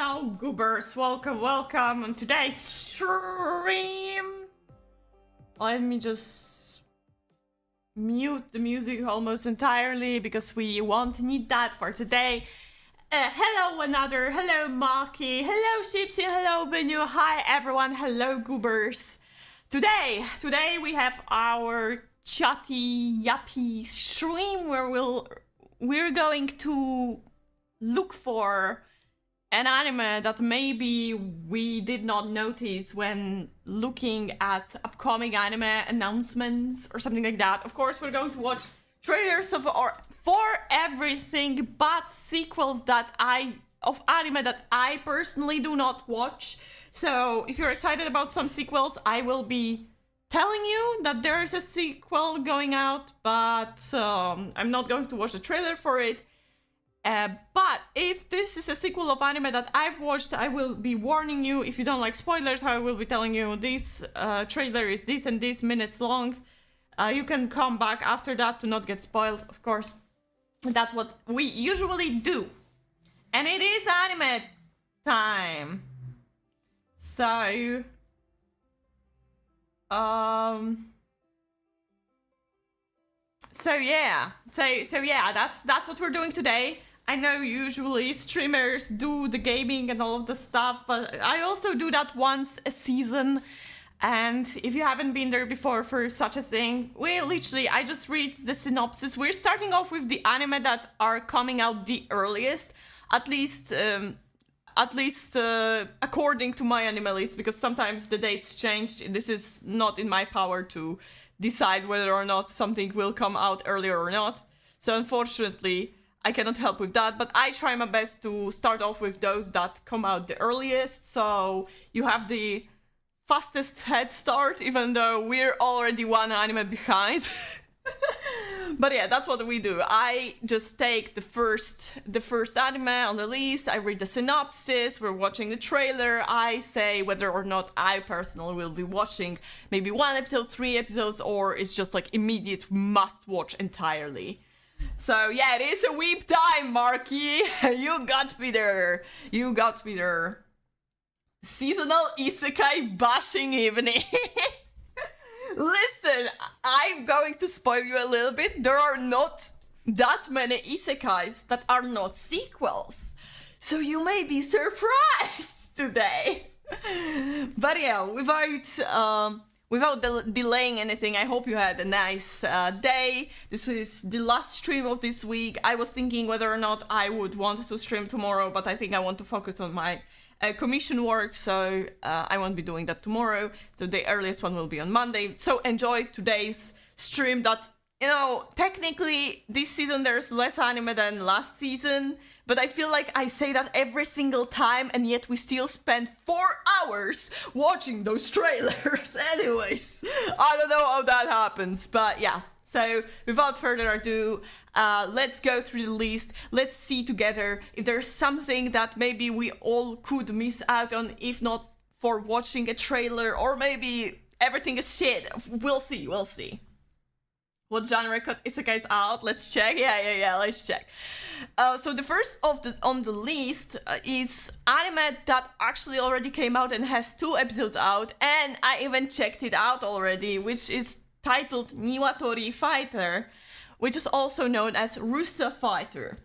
Hello, Goobers. Welcome on today's stream. Let me just mute the music almost entirely because we won't need that for today. Hello, another. Hello, Marky. Hello, Shipsy. Hello, Benu. Hi, everyone. Hello, Goobers. Today we have our chatty, yappy stream where we're going to look for an anime that maybe we did not notice when looking at upcoming anime announcements or something like that. Of course, we're going to watch trailers for everything but sequels of anime that I personally do not watch. So if you're excited about some sequels, I will be telling you that there is a sequel going out, but I'm not going to watch the trailer for it. But if this is a sequel of anime that I've watched, I will be warning you. If you don't like spoilers, I will be telling you this trailer is this and this minutes long. You can come back after that to not get spoiled, of course. That's what we usually do. And it is anime time. So yeah, that's what we're doing today. I know usually streamers do the gaming and all of the stuff, but I also do that once a season. And if you haven't been there before for such a thing, I just read the synopsis. We're starting off with the anime that are coming out the earliest, at least according to my anime list, because sometimes the dates change. This is not in my power to decide whether or not something will come out earlier or not. So unfortunately, I cannot help with that, but I try my best to start off with those that come out the earliest, so you have the fastest head start, even though we're already one anime behind. But yeah, that's what we do. I just take the first anime on the list, I read the synopsis, we're watching the trailer, I say whether or not I personally will be watching maybe 1 episode, 3 episodes, or it's just like immediate must watch entirely. So yeah, it is a weep time, Marky. You got me there. You got me there. Seasonal isekai bashing evening. Listen, I'm going to spoil you a little bit. There are not that many isekais that are not sequels. So you may be surprised today. But yeah, without delaying anything, I hope you had a nice day. This is the last stream of this week. I was thinking whether or not I would want to stream tomorrow, but I think I want to focus on my commission work, so I won't be doing that tomorrow. So the earliest one will be on Monday. So enjoy today's stream that, you know, technically this season there's less anime than last season, but I feel like I say that every single time, and yet we still spend 4 hours watching those trailers. Anyways, I don't know how that happens, but yeah. So without further ado, let's go through the list. Let's see together if there's something that maybe we all could miss out on, if not for watching a trailer, or maybe everything is shit. We'll see. What genre cut isekais out? Let's check. Yeah, let's check. So the first on the list is anime that actually already came out and has 2 episodes out, and I even checked it out already, which is titled Niwatori Fighter, which is also known as Rooster Fighter.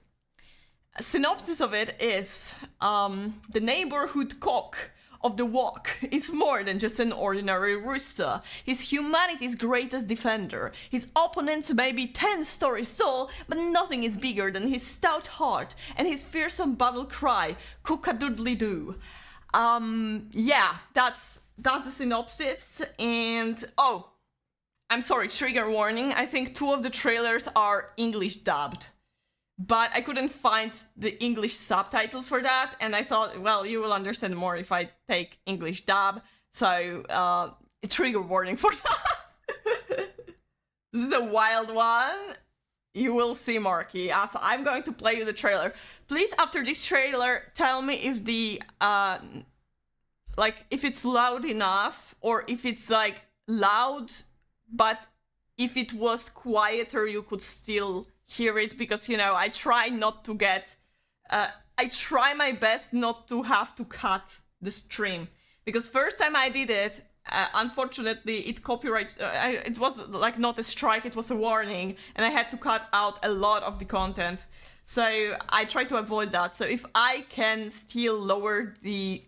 A synopsis of it is the neighborhood cock of the walk is more than just an ordinary rooster. He's humanity's greatest defender. His opponents may be 10 stories tall, but nothing is bigger than his stout heart and his fearsome battle cry, cock-a-doodly-doo. Yeah, that's the synopsis. And oh, I'm sorry, trigger warning. I think 2 of the trailers are English dubbed, but I couldn't find the English subtitles for that, and I thought, well, you will understand more if I take English dub, so a trigger warning for that. This is a wild one. You will see, Marky, as I'm going to play you the trailer. Please, after this trailer, tell me if the, if it's loud enough, or if it's, loud, but if it was quieter, you could still hear it, because, you know, I try not to get I try my best not to have to cut the stream, because first time I did it, unfortunately it copyright, it was like not a strike, it was a warning, and I had to cut out a lot of the content. So I try to avoid that. So if I can still lower the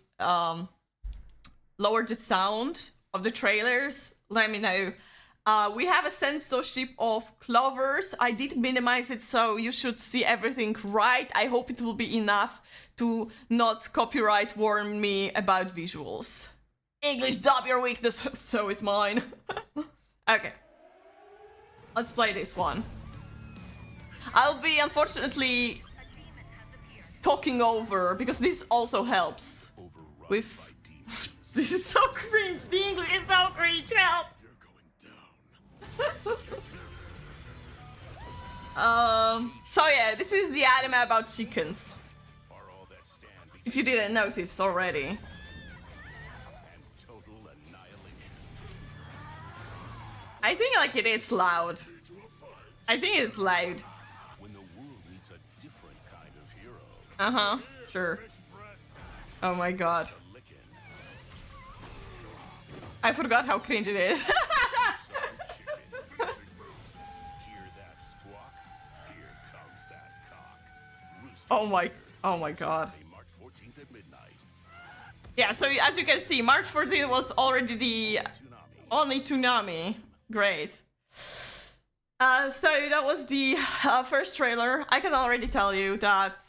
sound of the trailers, let me know. We have a censorship of clovers. I did minimize it, so you should see everything right. I hope it will be enough to not copyright warn me about visuals. English dub your weakness, so is mine. Okay. Let's play this one. I'll be, unfortunately, talking over, because this also helps with... This is so cringe. The English is so cringe. Help! So yeah, this is the anime about chickens. If you didn't notice already. I think like it is loud. I think it's loud. Uh-huh, sure. Oh my god. I forgot how cringe it is. Oh my god. Yeah, so as you can see, March 14th was already the only Toonami. Great. So that was the first trailer. I can already tell you that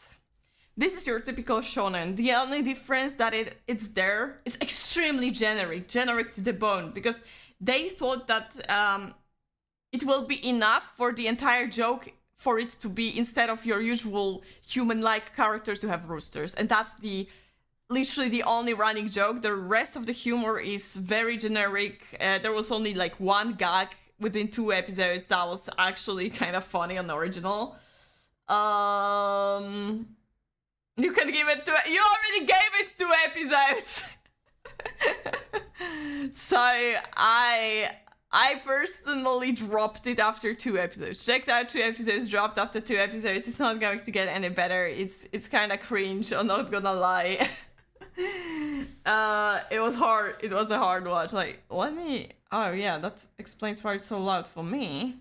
this is your typical shonen. The only difference that it's there is extremely generic to the bone, because they thought that it will be enough for the entire joke for it to be, instead of your usual human-like characters, to have roosters. And that's literally the only running joke. The rest of the humor is very generic. There was only like one gag within 2 episodes that was actually kind of funny and original. You can give it you already gave it 2 episodes. So I personally dropped it after 2 episodes. Checked out 2 episodes, dropped after 2 episodes. It's not going to get any better. It's kind of cringe, I'm not gonna lie. It was hard. It was a hard watch. Like, oh yeah, that explains why it's so loud for me.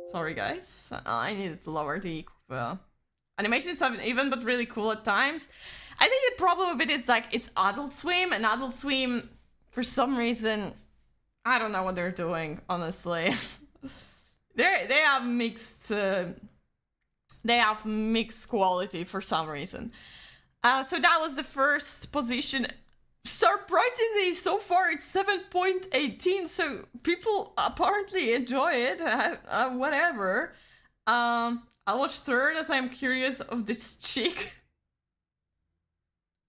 Sorry guys, I needed to lower the animation is uneven but really cool at times. I think the problem with it is like it's Adult Swim, and Adult Swim, for some reason, I don't know what they're doing, honestly. they have mixed quality for some reason. So that was the first position. Surprisingly, so far it's 7.18, so people apparently enjoy it. Whatever. I'll watch third, as I'm curious of this chick.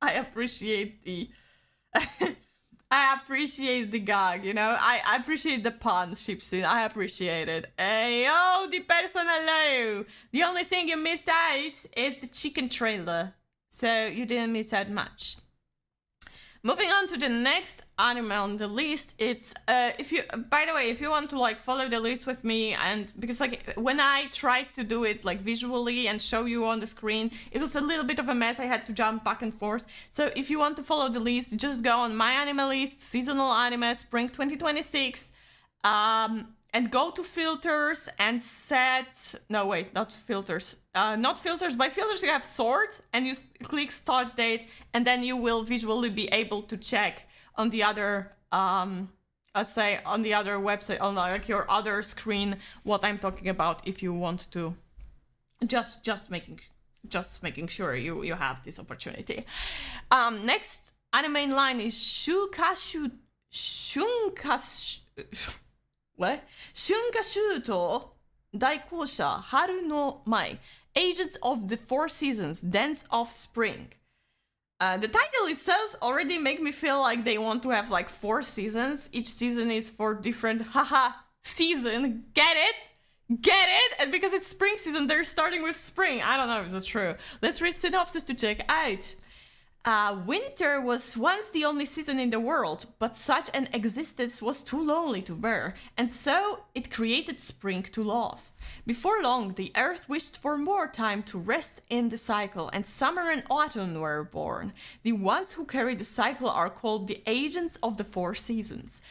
I appreciate the I appreciate the gag, you know? I appreciate the pun, Shipsun. I appreciate it. Hey, oh, the person, hello! The only thing you missed out is the chicken trailer. So you didn't miss out much. Moving on to the next anime on the list, it's by the way, if you want to like follow the list with me, and because like when I tried to do it like visually and show you on the screen, it was a little bit of a mess. I had to jump back and forth. So if you want to follow the list, just go on my anime list, seasonal anime, spring 2026, and go to filters and set, no wait, not filters. Not filters. By filters you have sort, and you click start date, and then you will visually be able to check on the other, let's say on the other website, on like your other screen, what I'm talking about. If you want to, just making sure you have this opportunity. Next anime in line is Shunkashuto Daikosha Haru no Mai. Agents of the Four Seasons, Dance of Spring. The title itself already make me feel like they want to have like 4 seasons. Each season is for different season. Get it? Get it? And because it's spring season, they're starting with spring. I don't know if that's true. Let's read synopsis to check out. Winter was once the only season in the world, but such an existence was too lonely to bear, and so it created spring to love. Before long, the earth wished for more time to rest in the cycle, and summer and autumn were born. The ones who carry the cycle are called the agents of the four seasons.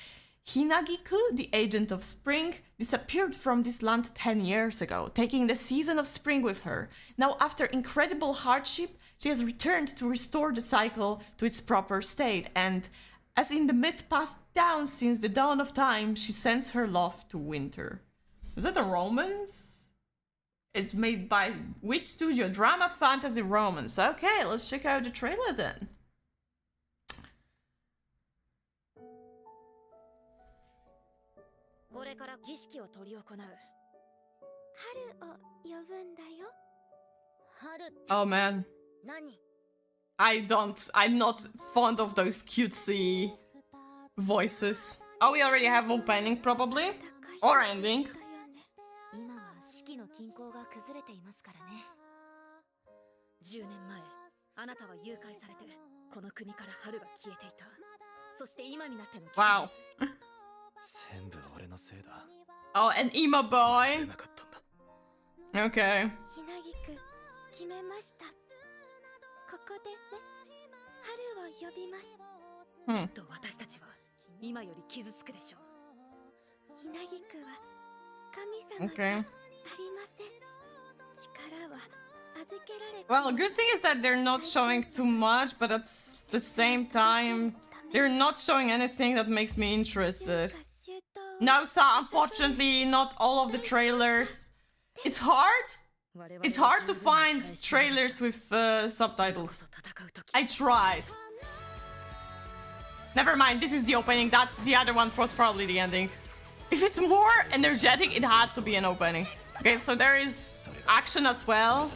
Hinagiku, the agent of spring, disappeared from this land 10 years ago, taking the season of spring with her. Now, after incredible hardship, she has returned to restore the cycle to its proper state, and as in the myth passed down since the dawn of time, she sends her love to winter. Is that a romance? It's made by which studio? Drama Fantasy Romance. Okay, let's check out the trailer then. これから儀式を執り行う。春を呼ぶんだよ。春って Oh man. 何？ I'm not fond of those cutesy voices. Oh, we already have opening probably. Or ending. 今は四季の均衡が崩れていますからね。10年前、あなたは誘拐されて、この国から春が消えていた。そして今になっての危機 Wow. 全部俺のせいだ。 Oh, an emo boy. なかったんだ。 Okay. ひなぎく決めました。ここでね、春を呼びます。きっと私たちは今より傷つくでしょう。ひなぎくは神様じゃありません。力は預けられて。 Well, good thing is that they're not showing too much, but at the same time, they're not showing anything that makes me interested. No, so unfortunately, not all of the trailers. It's hard. It's hard to find trailers with subtitles. I tried. Never mind, this is the opening. That the other one was probably the ending. If it's more energetic, it has to be an opening. Okay, so there is action as well.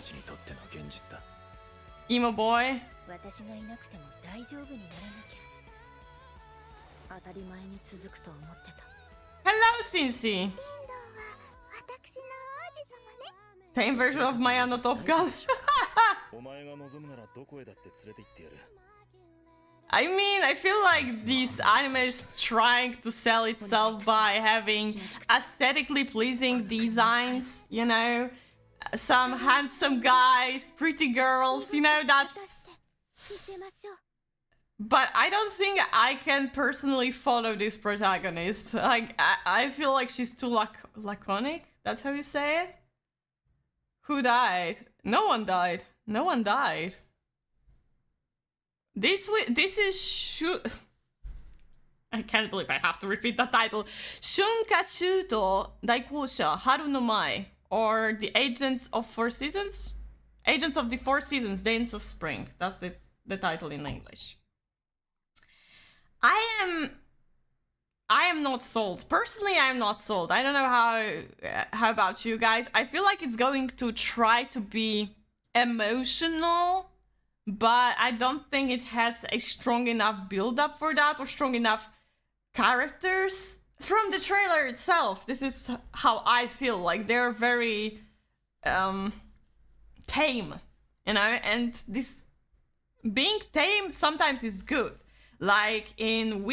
Emo boy. 私がいなくても大丈夫にならなきゃ。当たり前に続くと思ってた。 Hello, Cincy. Tame version of Maya no Top Gun. I mean, I feel like this anime is trying to sell itself by having aesthetically pleasing designs, you know? Some handsome guys, pretty girls, you know, that's... But I don't think I can personally follow this protagonist. Like, I feel like she's too laconic. That's how you say it? Who died? No one died. No one died. This is I can't believe I have to repeat that title. Shunka Shuto Daikosha Haru no Mai, or the Agents of Four Seasons? Agents of the Four Seasons, Days of Spring. That's the title in English. I am not sold. Personally, I am not sold. I don't know how about you guys. I feel like it's going to try to be emotional, but I don't think it has a strong enough build-up for that, or strong enough characters. From the trailer itself, this is how I feel. Like, they're very tame, you know? And this being tame sometimes is good. Like in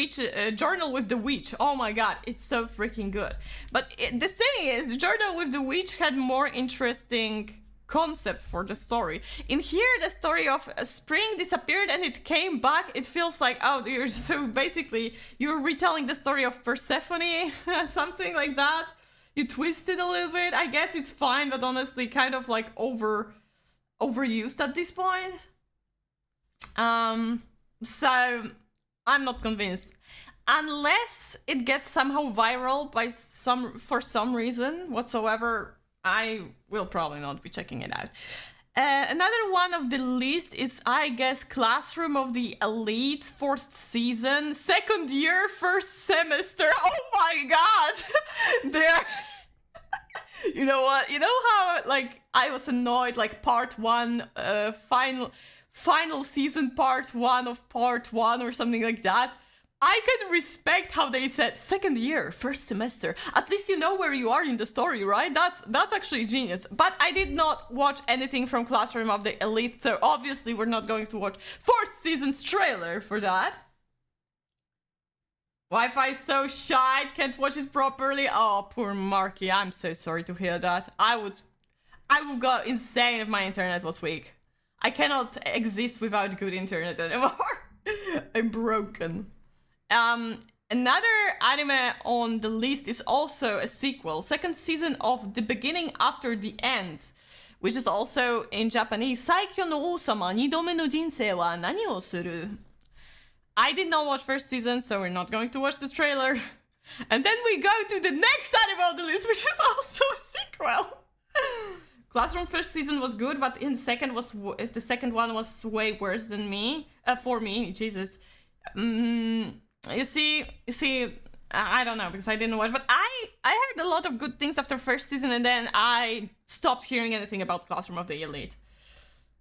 Journal with the Witch. Oh my god, it's so freaking good. But the thing is, Journal with the Witch had more interesting concept for the story. In here, the story of spring disappeared and it came back. It feels like, oh, you're retelling the story of Persephone, something like that. You twist it a little bit. I guess it's fine, but honestly, kind of like overused at this point. So I'm not convinced. Unless it gets somehow viral for some reason whatsoever, I will probably not be checking it out. Another one of the list is, I guess, Classroom of the Elite, 4th season, 2nd year, 1st semester. Oh my god! There. You know what? You know how, like, I was annoyed, like, part 1, final season part 1 of part 1 or something like that. I can respect how they said second year, first semester. At least you know where you are in the story, right? That's actually genius. But I did not watch anything from Classroom of the Elite, so obviously we're not going to watch fourth season's trailer for that. Wi-Fi is so shy, can't watch it properly. Oh, poor Marky. I'm so sorry to hear that. I would go insane if my internet was weak. I cannot exist without good internet anymore. I'm broken. Another anime on the list is also a sequel, second season of The Beginning After the End, which is also in Japanese, Saikyo no Osama, 2度目の人生は何をする? I did not watch first season, so we're not going to watch this trailer. And then we go to the next anime on the list, which is also a sequel. Classroom first season was good, but the second one was way worse than me. For me, Jesus. You see, I don't know because I didn't watch, but I heard a lot of good things after first season, and then I stopped hearing anything about Classroom of the Elite.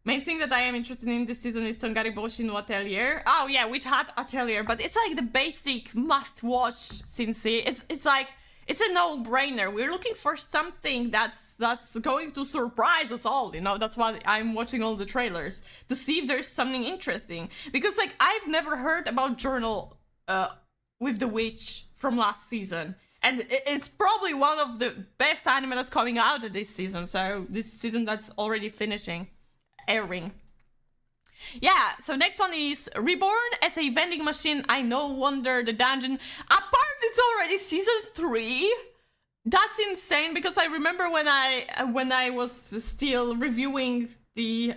Main thing that I am interested in this season is Sangariboshi no Atelier. Oh yeah, Witch Hat Atelier, but it's like the basic must-watch Shinsei. It's like, it's a no-brainer. We're looking for something that's going to surprise us all, you know? That's why I'm watching all the trailers, to see if there's something interesting. Because like, I've never heard about Journal with the Witch from last season. And it's probably one of the best anime that's coming out of this season. So this season that's already airing. Yeah, so next one is Reborn as a Vending Machine. I No Wonder the Dungeon. Apart is already season 3. That's insane because I remember when I was still reviewing the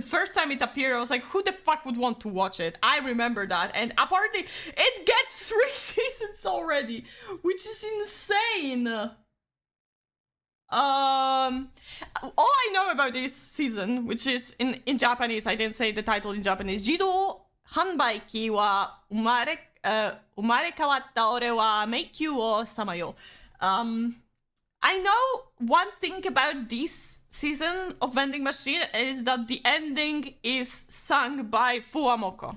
first time it appeared, I was like, who the fuck would want to watch it? I remember that. And apparently it gets 3 seasons already, which is insane. All I know about this season, which is in Japanese, I didn't say the title in Japanese. Jido hanbaiki wa umare kawatta ore wa meikyu wo samayo. I know one thing about this season of Vending Machine is that the ending is sung by Fuamoko.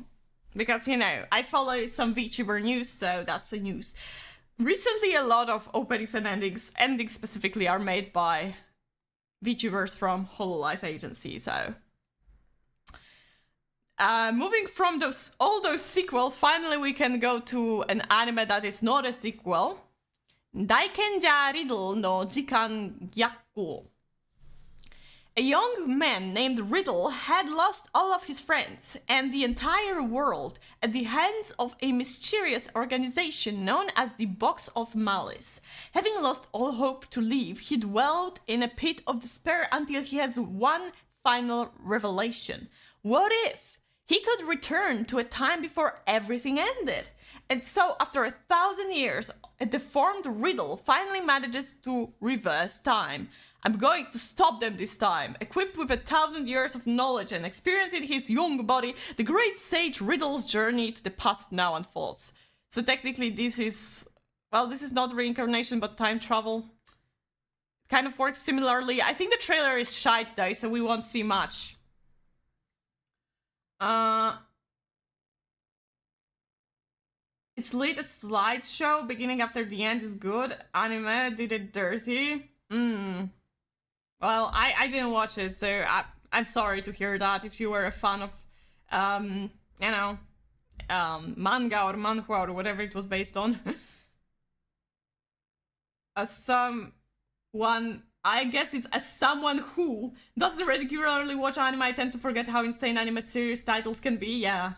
Because, you know, I follow some VTuber news, so that's the news. Recently, a lot of openings and endings specifically, are made by VTubers from Hololive Agency, so... moving from all those sequels, finally we can go to an anime that is not a sequel. Daikenja Riddle no Jikan Gyakko. A young man named Riddle had lost all of his friends and the entire world at the hands of a mysterious organization known as the Box of Malice. Having lost all hope to leave, he dwelled in a pit of despair until he has one final revelation. What if he could return to a time before everything ended? And so, after 1,000 years, a deformed Riddle finally manages to reverse time. I'm going to stop them this time. Equipped with 1,000 years of knowledge and experience in his young body, the great sage Riddle's journey to the past now unfolds. So technically this is... well, this is not reincarnation, but time travel. It kind of works similarly. I think the trailer is shite though, so we won't see much. Its latest slideshow, Beginning After the End, is good. Anime did it dirty. Well, I didn't watch it, so I'm sorry to hear that. If you were a fan of, you know, manga or manhwa or whatever it was based on. As someone, I guess it's as someone who doesn't regularly watch anime, I tend to forget how insane anime series titles can be, yeah.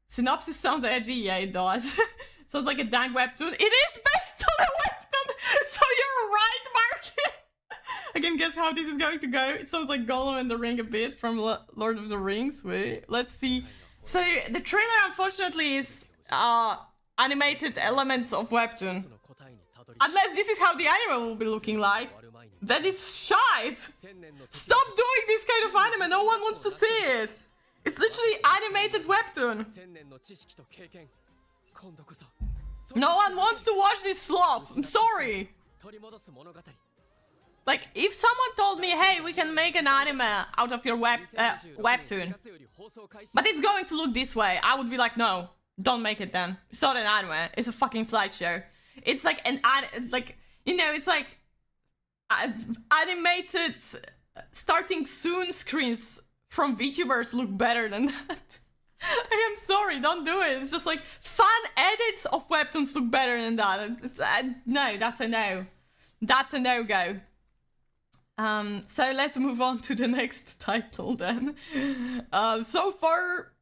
Synopsis sounds edgy, yeah it does. Sounds like a dang webtoon. It is based on a webtoon, so you're right, Mark. I can guess how this is going to go. It sounds like Gollum and the Ring a bit from Lord of the Rings. Wait, let's see. So the trailer, unfortunately, is animated elements of webtoon. Unless this is how the anime will be looking like, then it's shite. Stop doing this kind of anime. No one wants to see it. It's literally animated webtoon. No one wants to watch this slop. I'm sorry. Like, if someone told me, hey, we can make an anime out of your webtoon, but it's going to look this way, I would be like, no. Don't make it then. It's not an anime. It's a fucking slideshow. It's like it's like animated starting soon screens from VTubers look better than that. I am sorry, don't do it. It's just like fan edits of webtoons look better than that. No, that's a no. That's a no-go. So let's move on to the next title then. So far,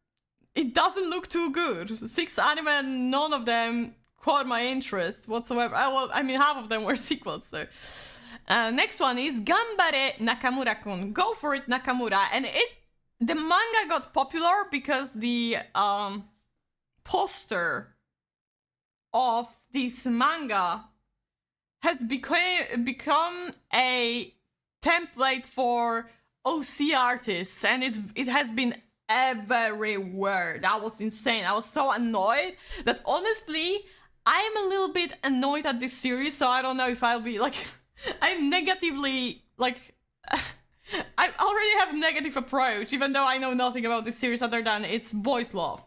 it doesn't look too good. 6 anime, none of them caught my interest whatsoever. Well, I mean, half of them were sequels, so. Next one is Ganbare Nakamura-kun. Go for it, Nakamura. And the manga got popular because the poster of this manga has become a template for OC artists, and it has been everywhere. That was insane. I was so annoyed that honestly, I am a little bit annoyed at this series, so I don't know if I'll be like, I'm negatively like, I already have a negative approach, even though I know nothing about this series other than it's boys love.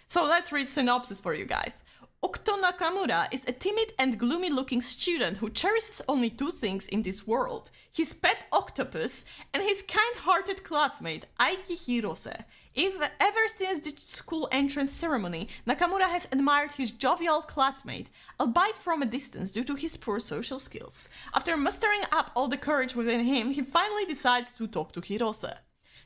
So let's read synopsis for you guys. Okuto Nakamura is a timid and gloomy-looking student who cherishes only 2 things in this world: his pet octopus and his kind-hearted classmate, Aikeji Hirose. Ever since the school entrance ceremony, Nakamura has admired his jovial classmate, albeit from a distance due to his poor social skills. After mustering up all the courage within him, he finally decides to talk to Hirose.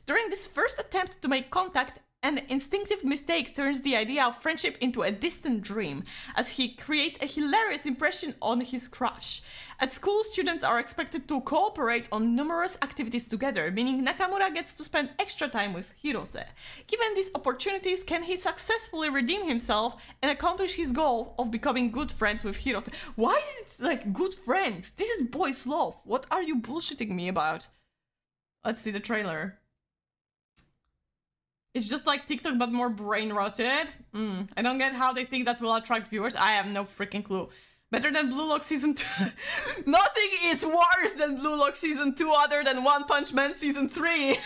During this first attempt to make contact, an instinctive mistake turns the idea of friendship into a distant dream, as he creates a hilarious impression on his crush. At school, students are expected to cooperate on numerous activities together, meaning Nakamura gets to spend extra time with Hirose. Given these opportunities, can he successfully redeem himself and accomplish his goal of becoming good friends with Hirose? Why is it like good friends? This is boys' love. What are you bullshitting me about? Let's see the trailer. It's just like TikTok, but more brain-rotted. I don't get how they think that will attract viewers. I have no freaking clue. Better than Blue Lock Season 2. Nothing is worse than Blue Lock Season 2 other than One Punch Man Season 3.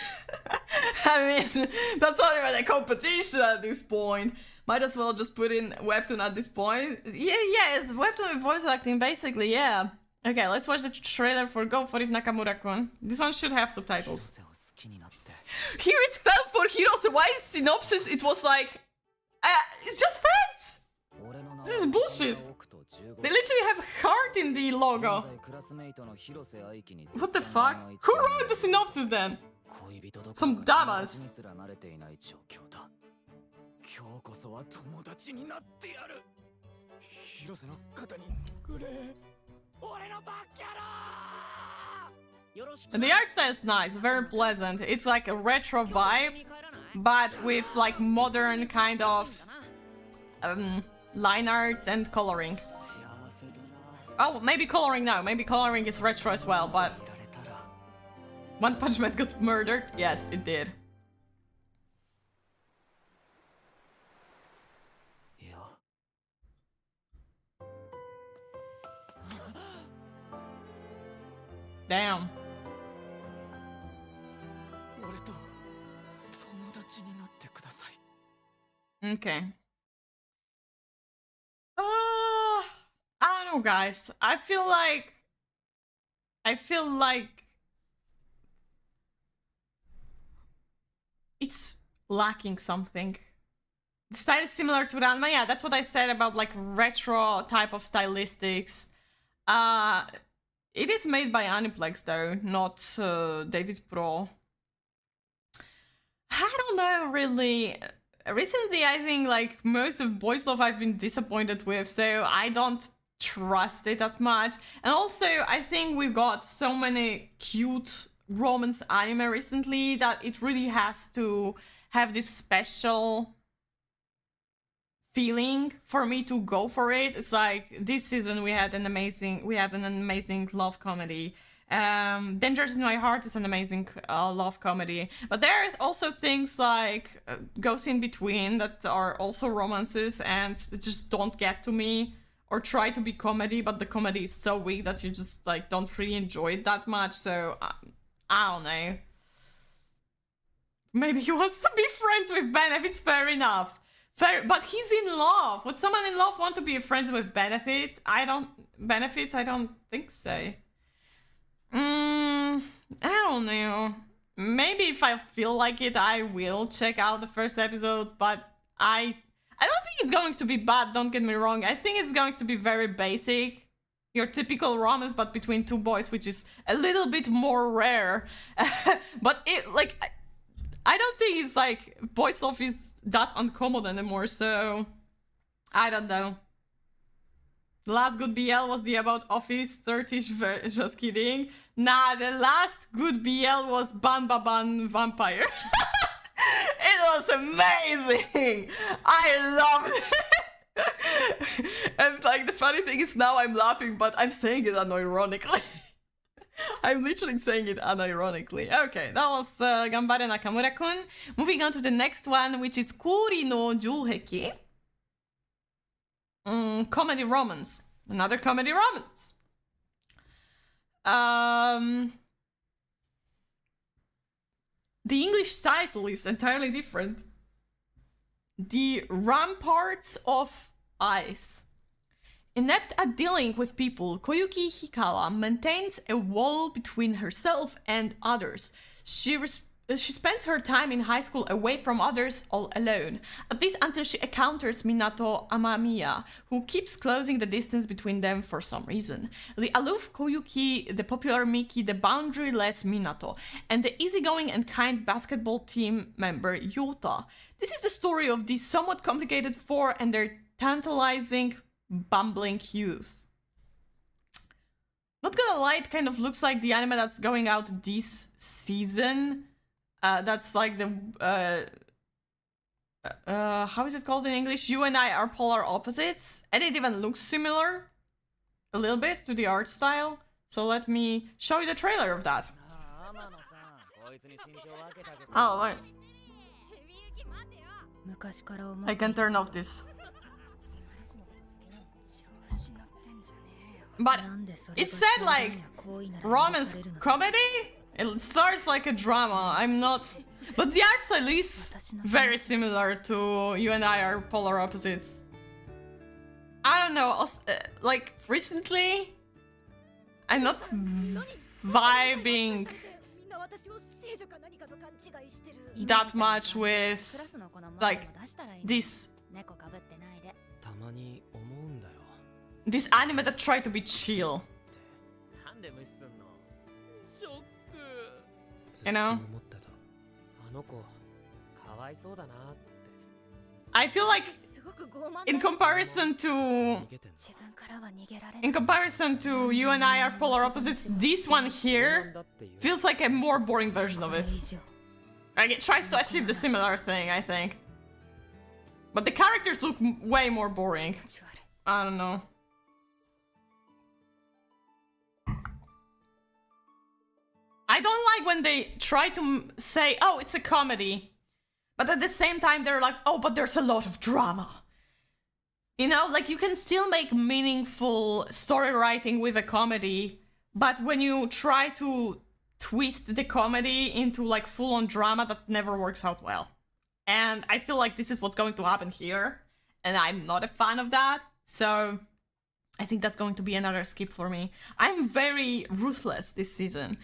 I mean, that's not even a competition at this point. Might as well just put in Webtoon at this point. Yeah, it's Webtoon with voice acting, basically, yeah. Okay, let's watch the trailer for Go For It, Nakamura-kun. This one should have subtitles. Here it's spelled for Hirose. Why is synopsis? It was like, it's just friends. This is bullshit. They literally have a heart in the logo. What the fuck? Who wrote the synopsis then? Some damas. And the art style is nice, very pleasant. It's like a retro vibe, but with like modern kind of line arts and coloring. Oh, maybe coloring now. Maybe coloring is retro as well, but One Punch Man got murdered? Yes, it did. Damn. Okay. I don't know, guys. I feel like it's lacking something. The style is similar to Ranma. Yeah, that's what I said about like retro type of stylistics. It is made by Aniplex though, not David Pro. I don't know, really. Recently, I think like most of Boys Love I've been disappointed with, so I don't trust it as much. And also, I think we've got so many cute romance anime recently that it really has to have this special feeling for me to go for it. It's like this season we have an amazing love comedy. Dangers in My Heart is an amazing love comedy, but there's also things like Ghosts in Between that are also romances and just don't get to me, or try to be comedy, but the comedy is so weak that you just like don't really enjoy it that much. So I don't know. Maybe he wants to be friends with Ben, if it's fair enough. Fair, but he's in love. Would someone in love want to be friends with benefits? I don't think so. I don't know. Maybe if I feel like it, I will check out the first episode, but I don't think it's going to be bad, don't get me wrong. I think it's going to be very basic. Your typical romance, but between two boys, which is a little bit more rare. But I don't think it's like boys love is that uncommon anymore, so I don't know. The last good BL was the About Office 30, just kidding. Nah, the last good BL was Ban Baban Vampire. It was amazing! I loved it! And like the funny thing is now I'm laughing, but I'm saying it unironically. I'm literally saying it unironically. Okay, that was Gambare Nakamura-kun. Moving on to the next one, which is Kuri no Jouheki. Comedy romance. Another comedy romance. The English title is entirely different. The Ramparts of Ice. Inept at dealing with people, Koyuki Hikawa maintains a wall between herself and others. She spends her time in high school away from others, all alone. At least until she encounters Minato Amamiya, who keeps closing the distance between them for some reason. The aloof Koyuki, the popular Miki, the boundaryless Minato, and the easygoing and kind basketball team member Yota. This is the story of these somewhat complicated four and their tantalizing, bumbling youth. Not gonna lie, it kind of looks like the anime that's going out this season. That's like the how is it called in English? You and I are polar opposites, and it even looks similar a little bit to the art style. So let me show you the trailer of that. Oh, right. I can turn off this. But it said like romance comedy. It starts like a drama. I'm not, but the art style is very similar to You and I Are Polar Opposites. I don't know. Like recently, I'm not vibing that much with like this anime that try to be chill. You know? I feel like in comparison to You and I Are Polar Opposites, this one here feels like a more boring version of it. Like it tries to achieve the similar thing, I think. But the characters look way more boring. I don't know. I don't like when they try to say, oh, it's a comedy. But at the same time, they're like, oh, but there's a lot of drama. You know, like you can still make meaningful story writing with a comedy. But when you try to twist the comedy into like full-on drama, that never works out well. And I feel like this is what's going to happen here. And I'm not a fan of that. So I think that's going to be another skip for me. I'm very ruthless this season.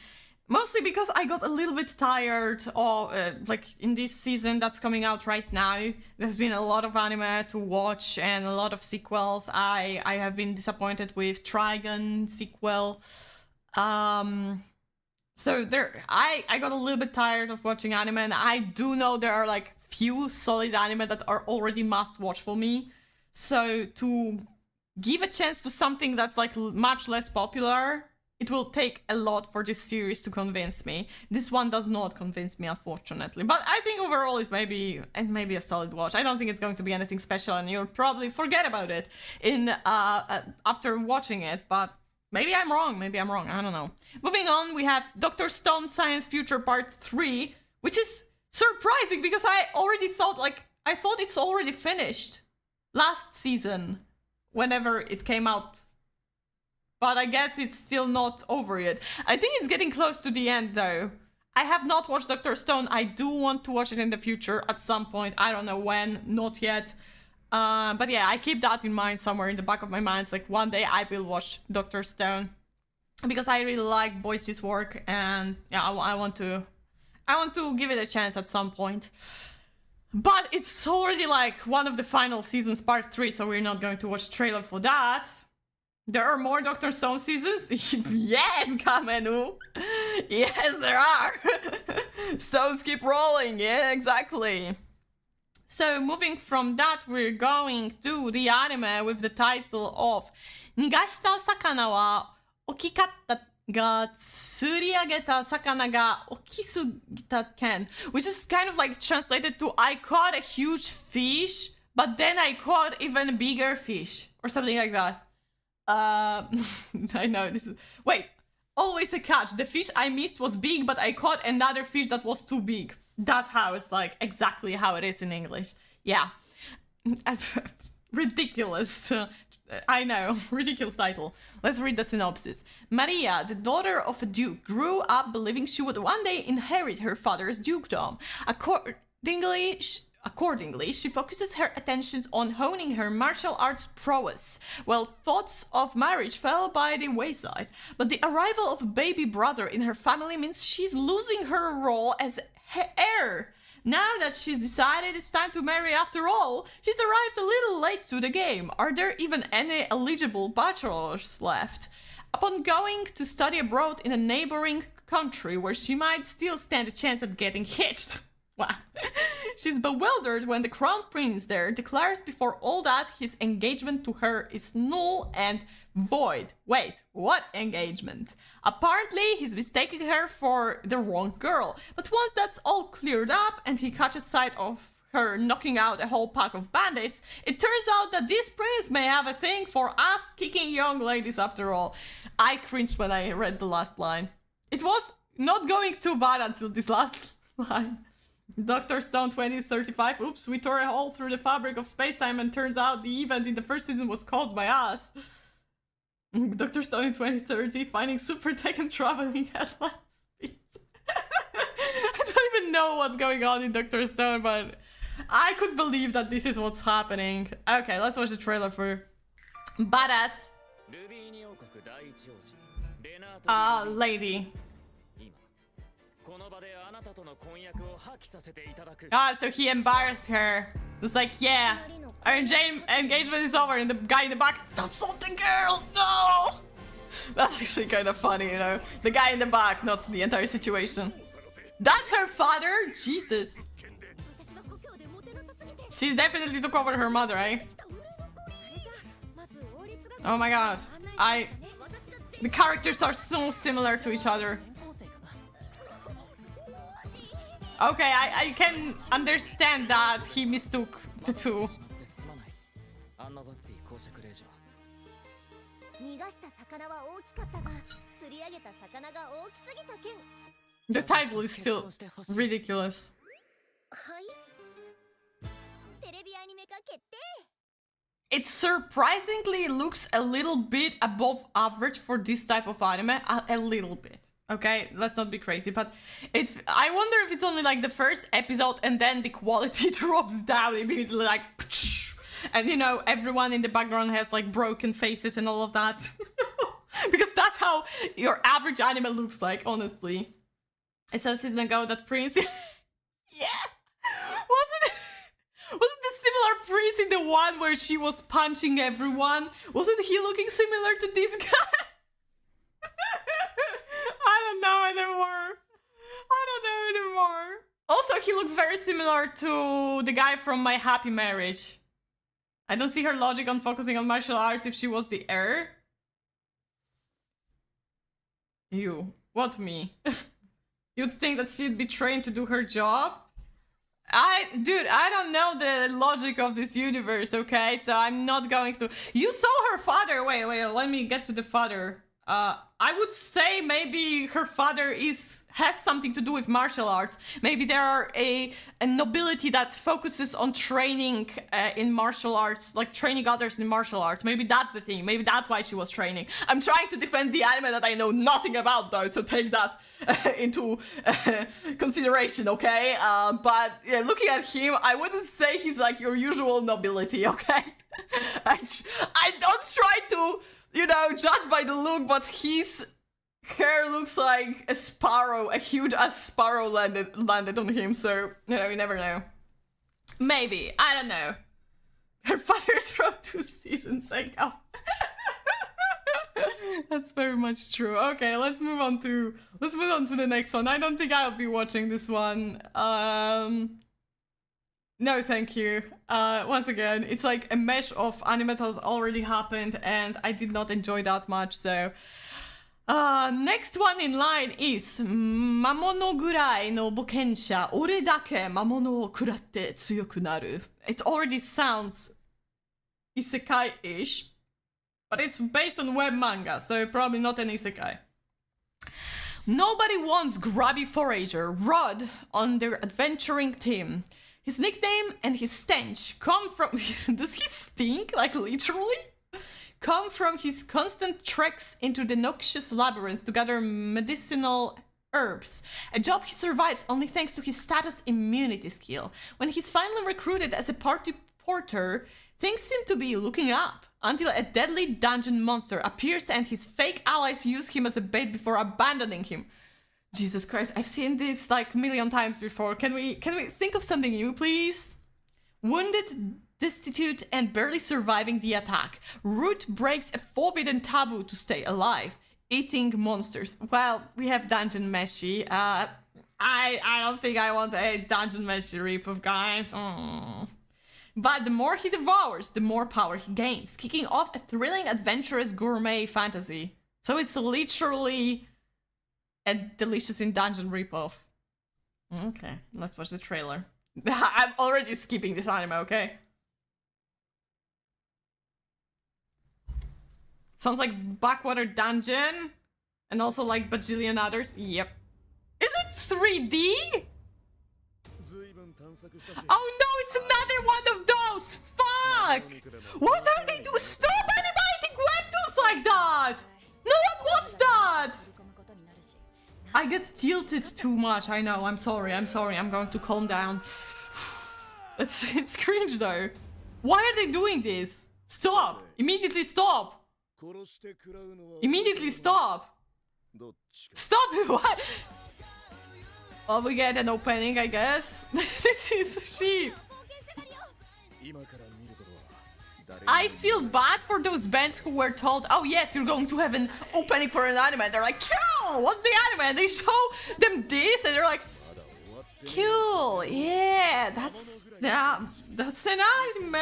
Mostly because I got a little bit tired of, like, in this season that's coming out right now, there's been a lot of anime to watch and a lot of sequels. I have been disappointed with Trigun sequel. So I got a little bit tired of watching anime, and I do know there are, like, few solid anime that are already must-watch for me. So to give a chance to something that's, like, much less popular, it will take a lot for this series to convince me. This one does not convince me, unfortunately. But I think overall it may be a solid watch. I don't think it's going to be anything special, and you'll probably forget about it after watching it. But maybe I'm wrong. Maybe I'm wrong. I don't know. Moving on, we have Dr. Stone Science Future Part 3, which is surprising because I already thought, like, I thought it's already finished last season, whenever it came out. But I guess it's still not over yet. I think it's getting close to the end, though. I have not watched Dr. Stone. I do want to watch it in the future at some point. I don't know when, not yet. But yeah, I keep that in mind somewhere in the back of my mind. It's like one day I will watch Dr. Stone because I really like Boichi's work, and yeah, I want to give it a chance at some point. But it's already like one of the final seasons, part 3, so we're not going to watch trailer for that. There are more Dr. Stone seasons? Yes, Kamenu! Yes, there are! Stones keep rolling, yeah, exactly. So, moving from that, we're going to the anime with the title of Nigashita sakana wa okikatta ga tsurigeta sakana ga okisugita ken, which is kind of like translated to I caught a huge fish, but then I caught even bigger fish, or something like that. I know this is... Wait, always a catch. The fish I missed was big, but I caught another fish that was too big. That's how it's like, exactly how it is in English. Yeah. Ridiculous. I know, ridiculous title. Let's read the synopsis. Maria, the daughter of a duke, grew up believing she would one day inherit her father's dukedom. Accordingly, she focuses her attentions on honing her martial arts prowess, while thoughts of marriage fell by the wayside. But the arrival of a baby brother in her family means she's losing her role as heir. Now that she's decided it's time to marry after all, she's arrived a little late to the game. Are there even any eligible bachelors left? Upon going to study abroad in a neighboring country where she might still stand a chance at getting hitched. Wow. She's bewildered when the crown prince there declares before all that his engagement to her is null and void. Wait, what engagement? Apparently, he's mistaking her for the wrong girl. But once that's all cleared up and he catches sight of her knocking out a whole pack of bandits, it turns out that this prince may have a thing for ass-kicking young ladies after all. I cringed when I read the last line. It was not going too bad until this last line. Dr. Stone 2035, oops, we tore a hole through the fabric of space-time and turns out the event in the first season was caused by us. Dr. Stone in 2030, finding super tech and traveling at light speeds. I don't even know what's going on in Dr. Stone, but I could believe that this is what's happening. Okay, let's watch the trailer for Badass Lady. So he embarrassed her. It's like, yeah, our engagement is over, and the guy in the back, that's not the girl, no! That's actually kind of funny, you know? The guy in the back, not the entire situation. That's her father? Jesus. She definitely took over her mother, eh? Oh my god. The characters are so similar to each other. Okay, I can understand that he mistook the two. The title is still ridiculous. It surprisingly looks a little bit above average for this type of anime, a little bit. Okay, let's not be crazy, but I wonder if it's only like the first episode and then the quality drops down immediately, like, and you know, everyone in the background has like broken faces and all of that. Because that's how your average anime looks like, honestly. And so season ago, that prince, yeah, wasn't the similar prince in the one where she was punching everyone? Wasn't he looking similar to this guy? I don't know anymore. Also, he looks very similar to the guy from My Happy Marriage. I don't see her logic on focusing on martial arts if she was the heir. You. What, me? You'd think that she'd be trained to do her job? Dude, I don't know the logic of this universe, okay? So I'm not going to... You saw her father! Wait, let me get to the father. I would say maybe her father has something to do with martial arts. Maybe there are a nobility that focuses on training in martial arts, like training others in martial arts. Maybe that's the thing. Maybe that's why she was training. I'm trying to defend the anime that I know nothing about, though, so take that into consideration, okay? But yeah, looking at him, I wouldn't say he's like your usual nobility, okay? I don't try to, you know, judge by the look, but his hair looks like a sparrow, a huge ass sparrow landed on him, so, you know, you never know. Maybe, I don't know. Her father's from 2 seasons ago. That's very much true. Okay, let's move on to the next one. I don't think I'll be watching this one. No, thank you. Once again, it's like a mesh of anime that has already happened and I did not enjoy that much, so... next one in line is Mamono gurai no bokensha ore dake mamono o kuratte tsuyoku naru. It already sounds isekai-ish, but it's based on web manga, so probably not an isekai. Nobody wants grubby forager Rod on their adventuring team. His nickname and his stench come from... Does he stink? Like, literally? Come from his constant treks into the noxious labyrinth to gather medicinal herbs. A job he survives only thanks to his status immunity skill. When he's finally recruited as a party porter, things seem to be looking up. Until a deadly dungeon monster appears and his fake allies use him as a bait before abandoning him. Jesus Christ, I've seen this like a million times before. Can we think of something new, please? Wounded, destitute, and barely surviving the attack, Root breaks a forbidden taboo to stay alive. Eating monsters. Well, we have Dungeon Meshi. I don't think I want a Dungeon Meshi ripoff, guys. But the more he devours, the more power he gains, kicking off a thrilling, adventurous gourmet fantasy. So it's literally a Delicious in Dungeon ripoff. Okay, let's watch the trailer. I'm already skipping this anime, okay? Sounds like Backwater Dungeon, and also like bajillion others. Yep. Is it 3D? Oh no, it's another one of those! Fuck! What are they doing? Stop animating webtoons like that! No one wants that! I get tilted too much, I know, I'm sorry, I'm going to calm down. It's cringe though. Why are they doing this? Stop! Immediately stop! Immediately stop! Stop! What? Well, we get an opening, I guess. This is shit. I feel bad for those bands who were told, oh yes, you're going to have an opening for an anime. They're like, cool, what's the anime? And they show them this and they're like, cool, yeah, that's an anime.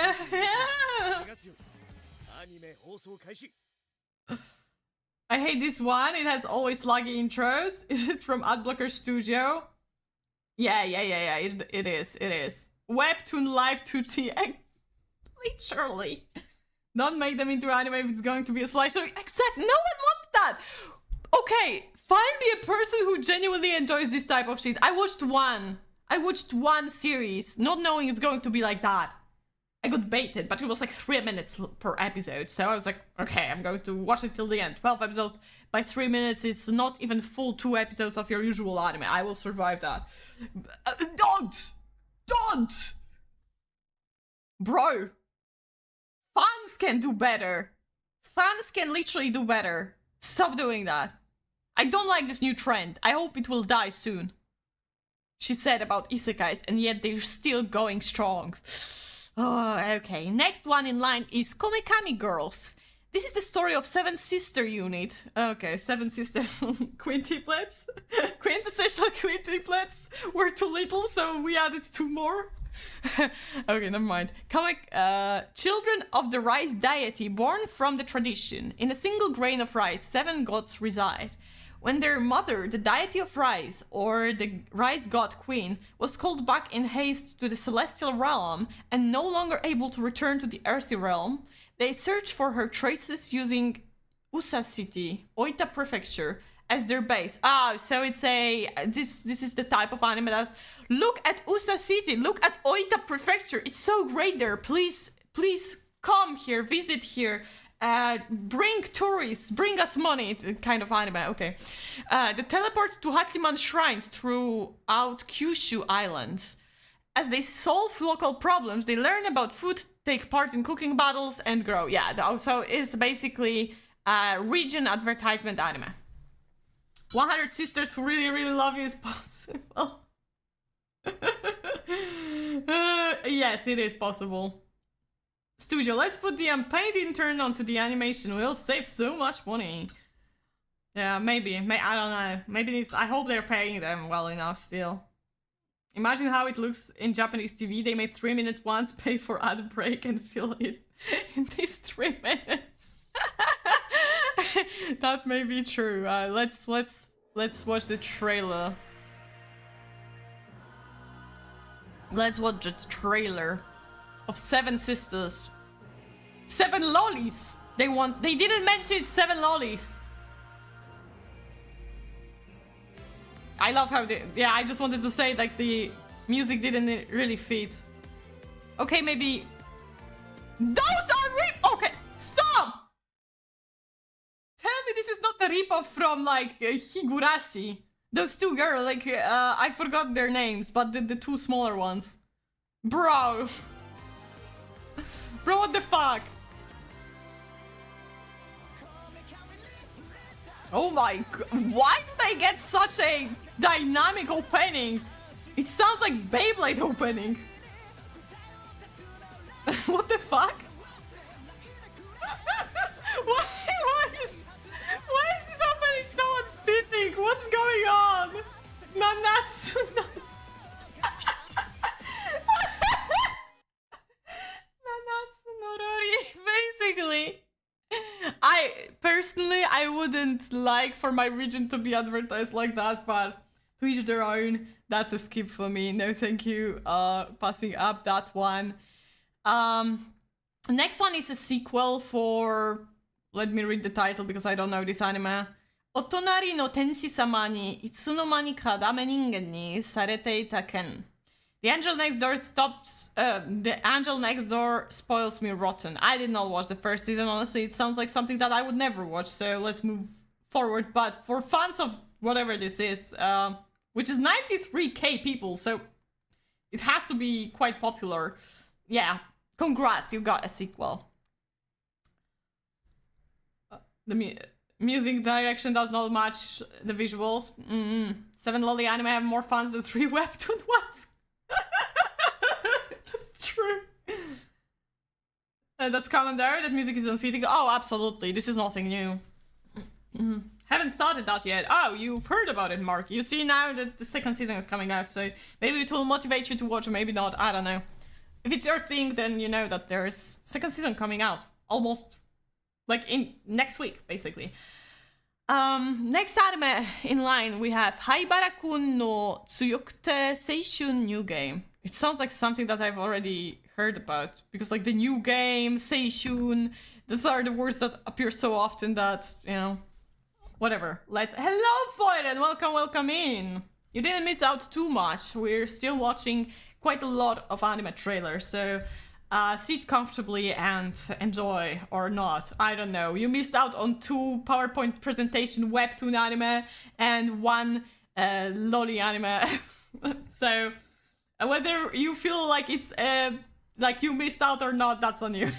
I hate this one. It has always laggy intros. Is it from Adblocker Studio? Yeah. It is. Webtoon Live 2T. Literally. Don't make them into anime if it's going to be a slideshow. Exact. No one wants that. Okay, find me a person who genuinely enjoys this type of shit. I watched one series, not knowing it's going to be like that. I got baited, but it was like 3 minutes per episode. So I was like, okay, I'm going to watch it till the end. 12 episodes by 3 minutes is not even full 2 episodes of your usual anime. I will survive that. Don't! Bro. Fans can do better. Fans can literally do better. Stop doing that. I don't like this new trend. I hope it will die soon. She said about isekais, and yet they're still going strong. Oh, okay. Next one in line is Komekami Girls. This is the story of 7 sister unit. Okay, 7 sister quintuplets. Quintessential quintuplets were too little, so we added 2 more. Okay, never mind. Children of the rice deity born from the tradition. In a single grain of rice, 7 gods reside. When their mother, the deity of rice, or the rice god queen, was called back in haste to the celestial realm and no longer able to return to the earthy realm, they searched for her traces using Usa City, Oita Prefecture, as their base. Ah, so it's a... This is the type of anime that's... Look at Usa City, look at Oita Prefecture. It's so great there. Please come here, visit here. Bring tourists, bring us money. It's kind of anime, okay. They teleport to Hachiman shrines throughout Kyushu Island. As they solve local problems, they learn about food, take part in cooking battles, and grow. Yeah, so it's basically a region advertisement anime. 100 sisters who really, really love you is possible. Yes, it is possible. Studio, let's put the unpaid intern onto the animation. We'll save so much money. Yeah, maybe. I don't know. Maybe I hope they're paying them well enough still. Imagine how it looks in Japanese TV. They made 3-minute ones, pay for ad break, and fill it in these 3 minutes. That may be true. Let's watch the trailer. Let's watch the trailer of 7 sisters. 7 lollies. They didn't mention it's 7 lollies. I love how they... Yeah, I just wanted to say, like, the music didn't really fit. Okay, maybe... Those are Okay, stop! Tell me this is not a ripoff from, like, Higurashi. Those 2 girls, like, I forgot their names, but the 2 smaller ones. Bro. Bro, what the fuck? Oh my god, why do they get such a dynamic opening? It sounds like Beyblade opening. What the fuck? why is this opening so unfitting? What's going on? Nanatsu. Nanatsu no Rori. Basically, I wouldn't like for my region to be advertised like that, but to each their own. That's a skip for me. No, thank you. Passing up that one. Next one is a sequel for... Let me read the title because I don't know this anime. Otonari no tenshi sama ni itsunoma ni kadame ningen ni sarete ita ken. The angel next door spoils me rotten. I did not watch the first season, honestly. It sounds like something that I would never watch, so let's move forward. But for fans of whatever this is, which is 93k people, so it has to be quite popular. Yeah, congrats, you got a sequel. The music direction does not match the visuals. 7 lolly anime have more fans than 3 webtoon ones. That's true. That's common there. That music is unfitting. Oh, absolutely. This is nothing new. Haven't started that yet. Oh, you've heard about it, Mark. You see now that the 2nd season is coming out, so maybe it will motivate you to watch, or maybe not. I don't know. If it's your thing, then you know that there's 2nd season coming out. Almost, like, in next week, basically. Next anime in line, we have Haibara-kun no Tsuyokute Seishun New Game. It sounds like something that I've already heard about, because, like, the new game, Seishun, those are the words that appear so often that, you know, whatever. Hello, Foyren! Welcome in! You didn't miss out too much. We're still watching quite a lot of anime trailers, so sit comfortably and enjoy, or not. I don't know. You missed out on 2 PowerPoint presentation webtoon anime and 1 lolly anime. So whether you feel like it's like you missed out or not, that's on you.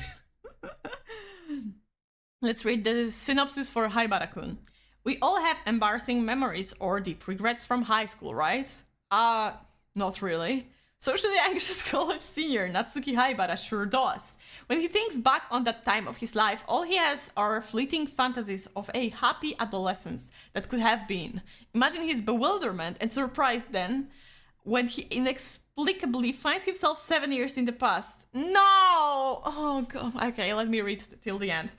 Let's read the synopsis for Haibara-kun. We all have embarrassing memories or deep regrets from high school, right? Not really. Socially anxious college senior Natsuki Haibara sure does. When he thinks back on that time of his life, all he has are fleeting fantasies of a happy adolescence that could have been. Imagine his bewilderment and surprise then, when he inexplicably finds himself 7 years in the past. No! Oh god. Okay, let me read till the end.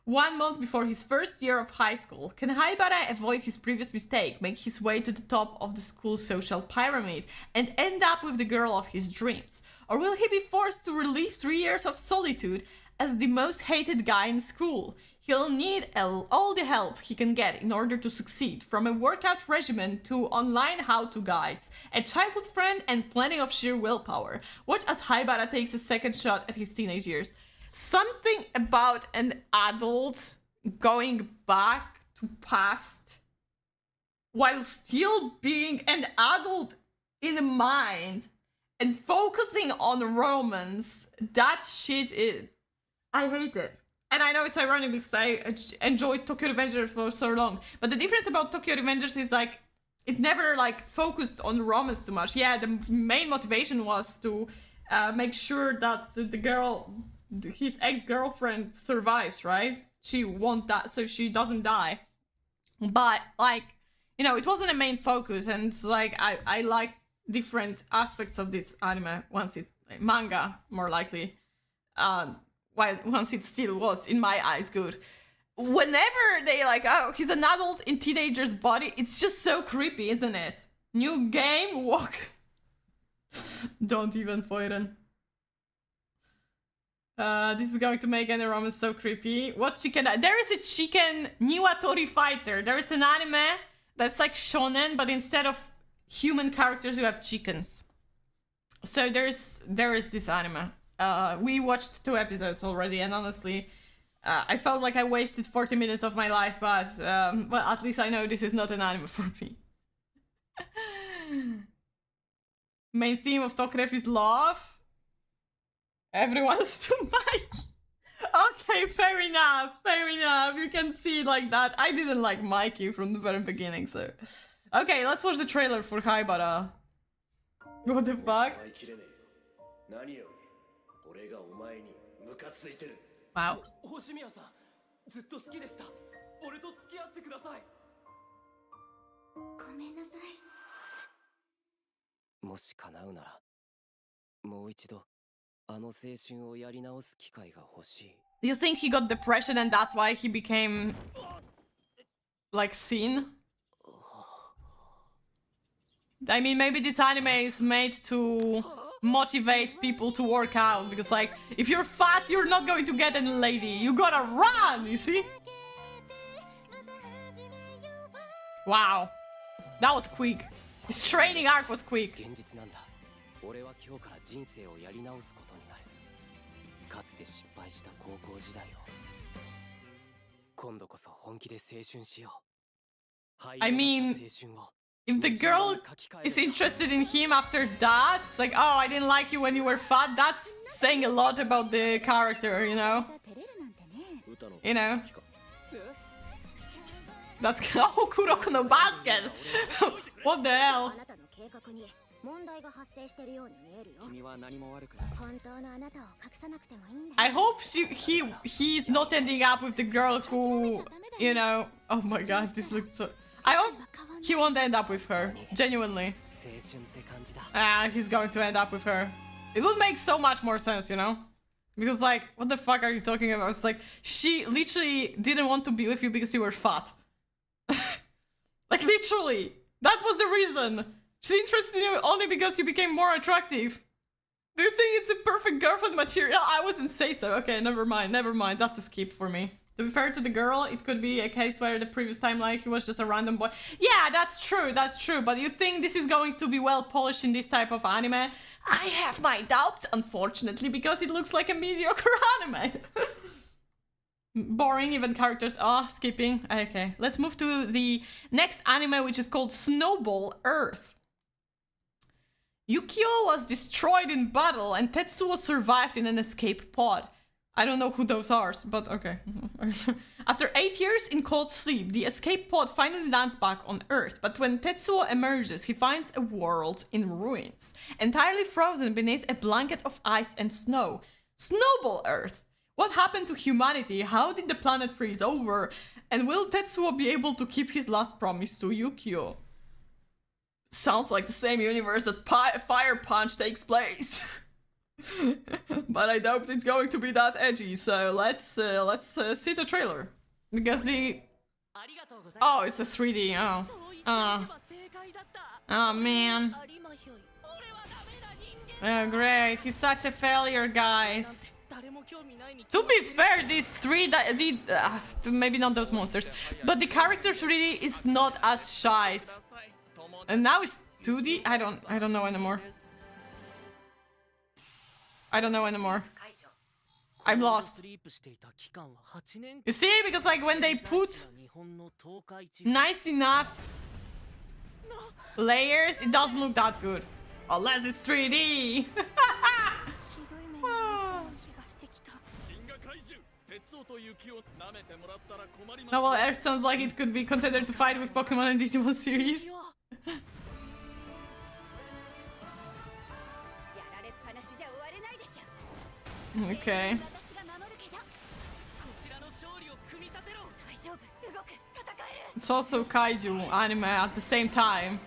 1 month before his first year of high school, can Haibara avoid his previous mistake, make his way to the top of the school's social pyramid, and end up with the girl of his dreams? Or will he be forced to relive 3 years of solitude as the most hated guy in school? He'll need all the help he can get in order to succeed, from a workout regimen to online how-to guides, a childhood friend, and plenty of sheer willpower. Watch as Haibara takes a second shot at his teenage years. Something about an adult going back to past while still being an adult in mind and focusing on romance. That shit is... I hate it. And I know it's ironic because I enjoyed Tokyo Revengers for so long. But the difference about Tokyo Revengers is like, it never like focused on romance too much. Yeah, the main motivation was to make sure that the girl, his ex-girlfriend survives, right? She won't die, so she doesn't die. But like, you know, it wasn't a main focus. And like, I liked different aspects of this anime once it, manga more likely. Well, once it still was, in my eyes, good. Whenever they like, oh, he's an adult in teenager's body, it's just so creepy, isn't it? New game, walk. Don't even Foiren. This is going to make any romance so creepy. What chicken? There is a chicken Niwatori fighter. There is an anime that's like shonen, but instead of human characters, you have chickens. So there is this anime. We watched 2 episodes already, and honestly, I felt like I wasted 40 minutes of my life, but well, at least I know this is not an anime for me. Main theme of Tokref is love. Everyone's too much. Okay, fair enough, fair enough. You can see it like that. I didn't like Mikey from the very beginning, so... Okay, let's watch the trailer for Haibara. What the fuck? Wow. 星宮さん、ずっと好きでした。俺と付き合ってください。ごめんなさい。もし叶うなら、もう一度あの青春をやり直す機会が欲しい。Do you think he got depression and that's why he became like thin? I mean, maybe this anime is made to motivate people to work out, because like, if you're fat, you're not going to get any lady. You gotta run, you see? Wow. That was quick. His training arc was quick. 現実なんだ。俺は今日から人生をやり直すことになる。かつて失敗した高校時代を。今度こそ本気で青春しよう。I mean, if the girl is interested in him after that, it's like, oh, I didn't like you when you were fat, that's saying a lot about the character, you know? You know? That's... Oh, Kuroko no basket! What the hell? I hope he's not ending up with the girl who, you know... Oh my gosh, this looks so... I hope he won't end up with her, genuinely. He's going to end up with her. It would make so much more sense, you know? Because like, what the fuck are you talking about? It's like, she literally didn't want to be with you because you were fat. Like, literally. That was the reason. She's interested in you only because you became more attractive. Do you think it's a perfect girlfriend material? I wouldn't say so. Okay, never mind, never mind. That's a skip for me. To be fair to the girl, it could be a case where the previous time, like, he was just a random boy. Yeah, that's true, that's true. But you think this is going to be well polished in this type of anime? I have my doubts, unfortunately, because it looks like a mediocre anime. Boring, even characters. Oh, skipping. Okay, let's move to the next anime, which is called Snowball Earth. Yukio was destroyed in battle, and Tetsuo survived in an escape pod. I don't know who those are, but okay. After 8 years in cold sleep, the escape pod finally lands back on Earth. But when Tetsuo emerges, he finds a world in ruins, entirely frozen beneath a blanket of ice and snow. Snowball Earth! What happened to humanity? How did the planet freeze over? And will Tetsuo be able to keep his last promise to Yukio? Sounds like the same universe that Fire Punch takes place. But I doubt it's going to be that edgy, so let's see the trailer. Because the... Oh, it's a 3D, oh. Oh, man. Oh, great, he's such a failure, guys. To be fair, these three, maybe not those monsters, but the character 3D is not as shy. And now it's 2D. I don't know anymore. I don't know anymore. I'm lost. You see, because like when they put nice enough layers, it doesn't look that good. Unless it's 3D. No, well, Earth sounds like it could be contender to fight with Pokemon and Digimon series. Okay. It's also kaiju anime at the same time.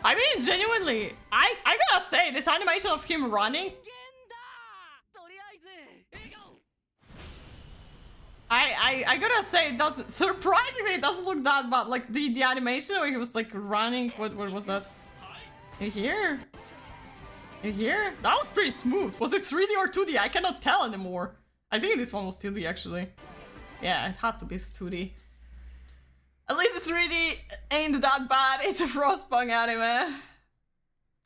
I mean, genuinely, I gotta say, this animation of him running, I gotta say, it doesn't, surprisingly, it doesn't look that bad. Like the animation where he was like running, what was that? Here? Here? That was pretty smooth. Was it 3D or 2D? I cannot tell anymore. I think this one was 2D actually. Yeah, it had to be 2D. At least the 3D ain't that bad. It's a Frostpunk anime.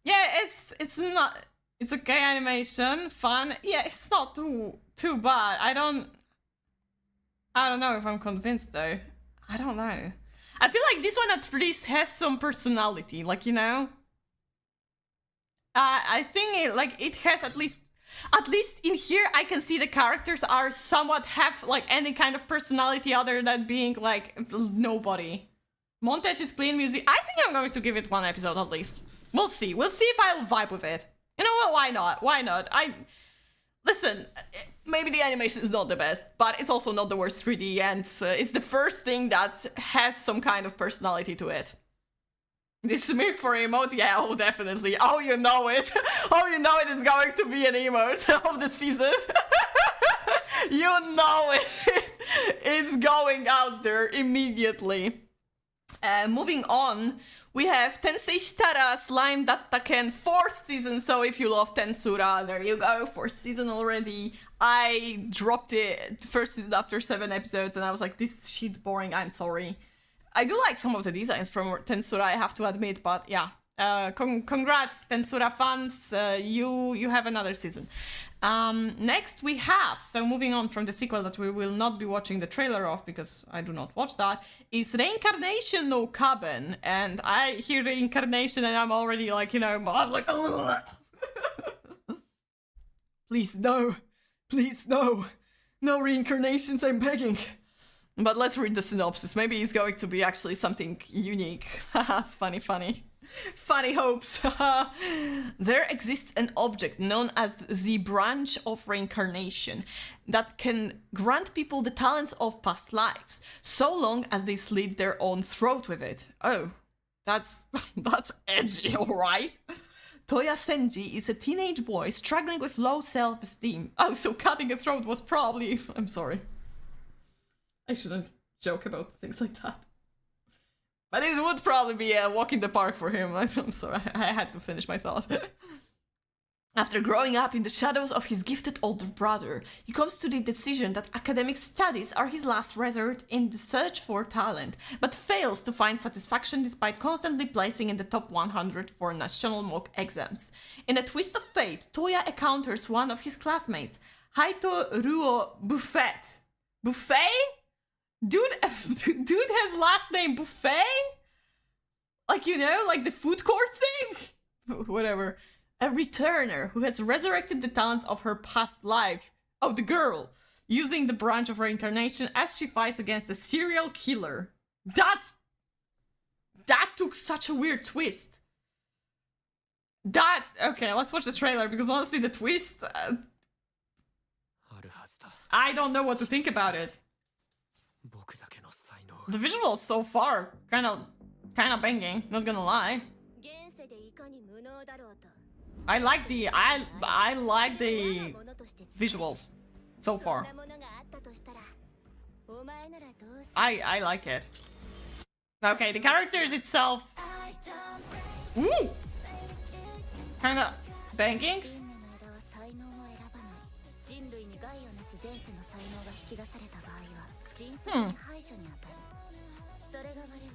Yeah, it's not. It's okay animation, fun. Yeah, it's not too bad. I don't know if I'm convinced though. I don't know. I feel like this one at least has some personality. Like, you know. I think it has at least in here I can see the characters are somewhat have like any kind of personality other than being like nobody. Montage is clean music. I think I'm going to give it one episode at least. We'll see. We'll see if I'll vibe with it. You know what? Why not? Why not? Listen, maybe the animation is not the best, but it's also not the worst 3D, and it's the first thing that has some kind of personality to it. This Mirk for emote? Yeah, oh, definitely. Oh, you know it. Oh, you know it is going to be an emote of the season. You know it. It's going out there immediately. Moving on, we have Tensei Shitara Slime Dattaken 4th season. So if you love Tensura, there you go, 4th season already. I dropped it the first season after 7 episodes and I was like, this shit boring, I'm sorry. I do like some of the designs from Tensura, I have to admit, but yeah. Congrats, Tensura fans, you have another season. Next we have, so moving on from the sequel that we will not be watching the trailer of because I do not watch that, is Reincarnation no Kaben. And I hear Reincarnation and I'm already like, you know, I'm like, please no, no reincarnations, I'm begging. But let's read the synopsis. Maybe it's going to be actually something unique. Funny. Funny hopes. There exists an object known as the branch of reincarnation that can grant people the talents of past lives, so long as they slit their own throat with it. Oh, that's edgy, alright? Toya Senji is a teenage boy struggling with low self-esteem. Oh, so cutting a throat was probably... I'm sorry. I shouldn't joke about things like that. But it would probably be a walk in the park for him. I'm sorry, I had to finish my thought. After growing up in the shadows of his gifted older brother, he comes to the decision that academic studies are his last resort in the search for talent, but fails to find satisfaction despite constantly placing in the top 100 for national mock exams. In a twist of fate, Toya encounters one of his classmates, Haito Ruo Buffet. Buffet? Dude has last name Buffet? Like, you know, like the food court thing? Whatever. A returner who has resurrected the talents of her past life. Oh, the girl. Using the branch of reincarnation as she fights against a serial killer. That took such a weird twist. Okay, let's watch the trailer because honestly the twist... I don't know what to think about it. The visuals so far kind of banging, not gonna lie. I like the visuals so far. I like it. Okay, the characters itself. Ooh! Kinda banging. 迅速に排除に当たる。それが我々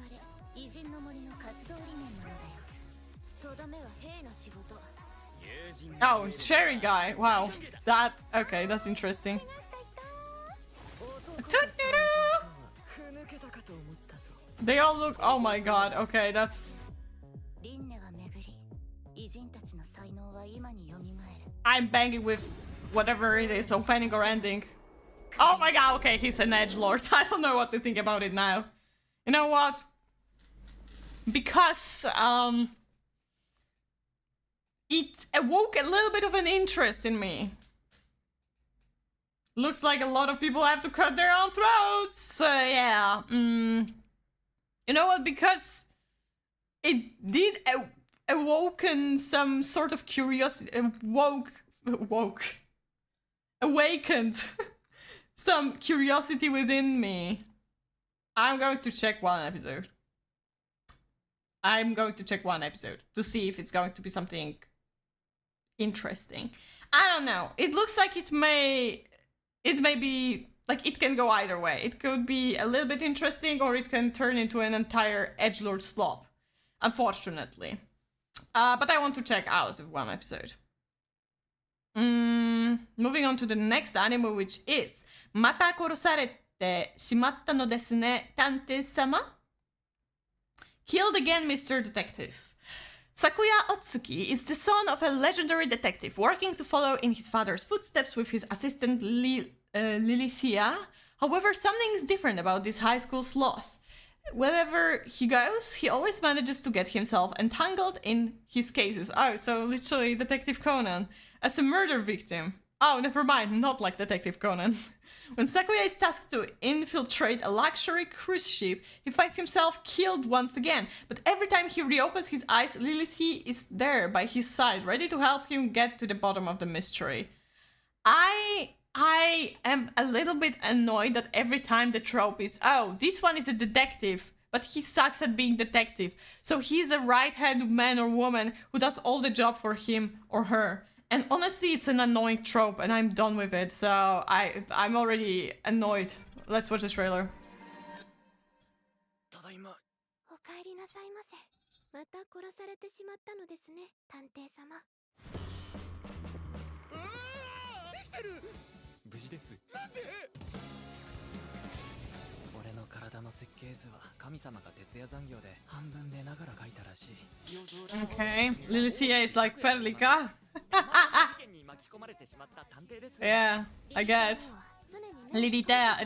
偉人の森の活動理念なのだよ。とどめは兵の仕事。 Oh, cherry guy. Wow. That okay, that's interesting. They all look oh my god, okay, that's I'm banging with whatever it is, opening or ending. Oh my god, okay, he's an edgelord. I don't know what to think about it now. You know what? Because it awoke a little bit of an interest in me. Looks like a lot of people have to cut their own throats. So yeah, you know what? Because it did awoken some sort of curiosity. Awakened some curiosity within me. I'm going to check one episode. I'm going to check one episode to see if it's going to be something interesting. I don't know. It looks like it may be like it can go either way. It could be a little bit interesting or it can turn into an entire edgelord slop, unfortunately. But I want to check out one episode. Moving on to the next anime, which is また殺されてしまったのですね、探偵様? Killed again, Mr. Detective. Sakuya Otsuki is the son of a legendary detective working to follow in his father's footsteps with his assistant Lilithia. However, something is different about this high school sloth. Wherever he goes, he always manages to get himself entangled in his cases. Oh, so literally Detective Conan as a murder victim. Oh, never mind, not like Detective Conan. When Sakuya is tasked to infiltrate a luxury cruise ship, he finds himself killed once again. But every time he reopens his eyes, Lilith is there by his side, ready to help him get to the bottom of the mystery. I am a little bit annoyed that every time the trope is, oh, this one is a detective, but he sucks at being detective. So he's a right-hand man or woman who does all the job for him or her. And honestly, it's an annoying trope and I'm done with it, so I'm already annoyed. Let's watch the trailer. お帰りなさいませ。また殺されてしまったのですね、探偵様。生きてる。無事です。なんで？俺の体の設計図は神様が徹夜残業で半分寝ながら描いたらしい。Okay, Lilithia is like Perlika. Yeah, I guess. Lilithia.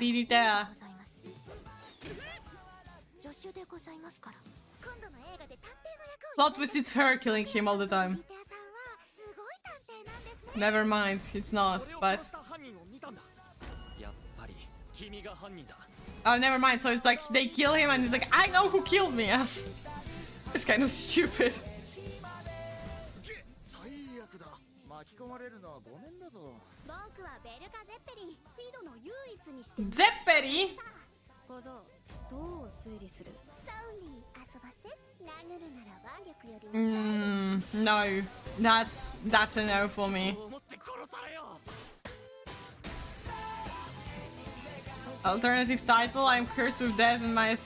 Plot twist, it's her killing him all the time. Never mind, it's not, but... Oh, never mind, so it's like they kill him and he's like, I know who killed me! It's kind of stupid. Zeppeli? No, that's a no for me. Alternative title, I'm cursed with death and my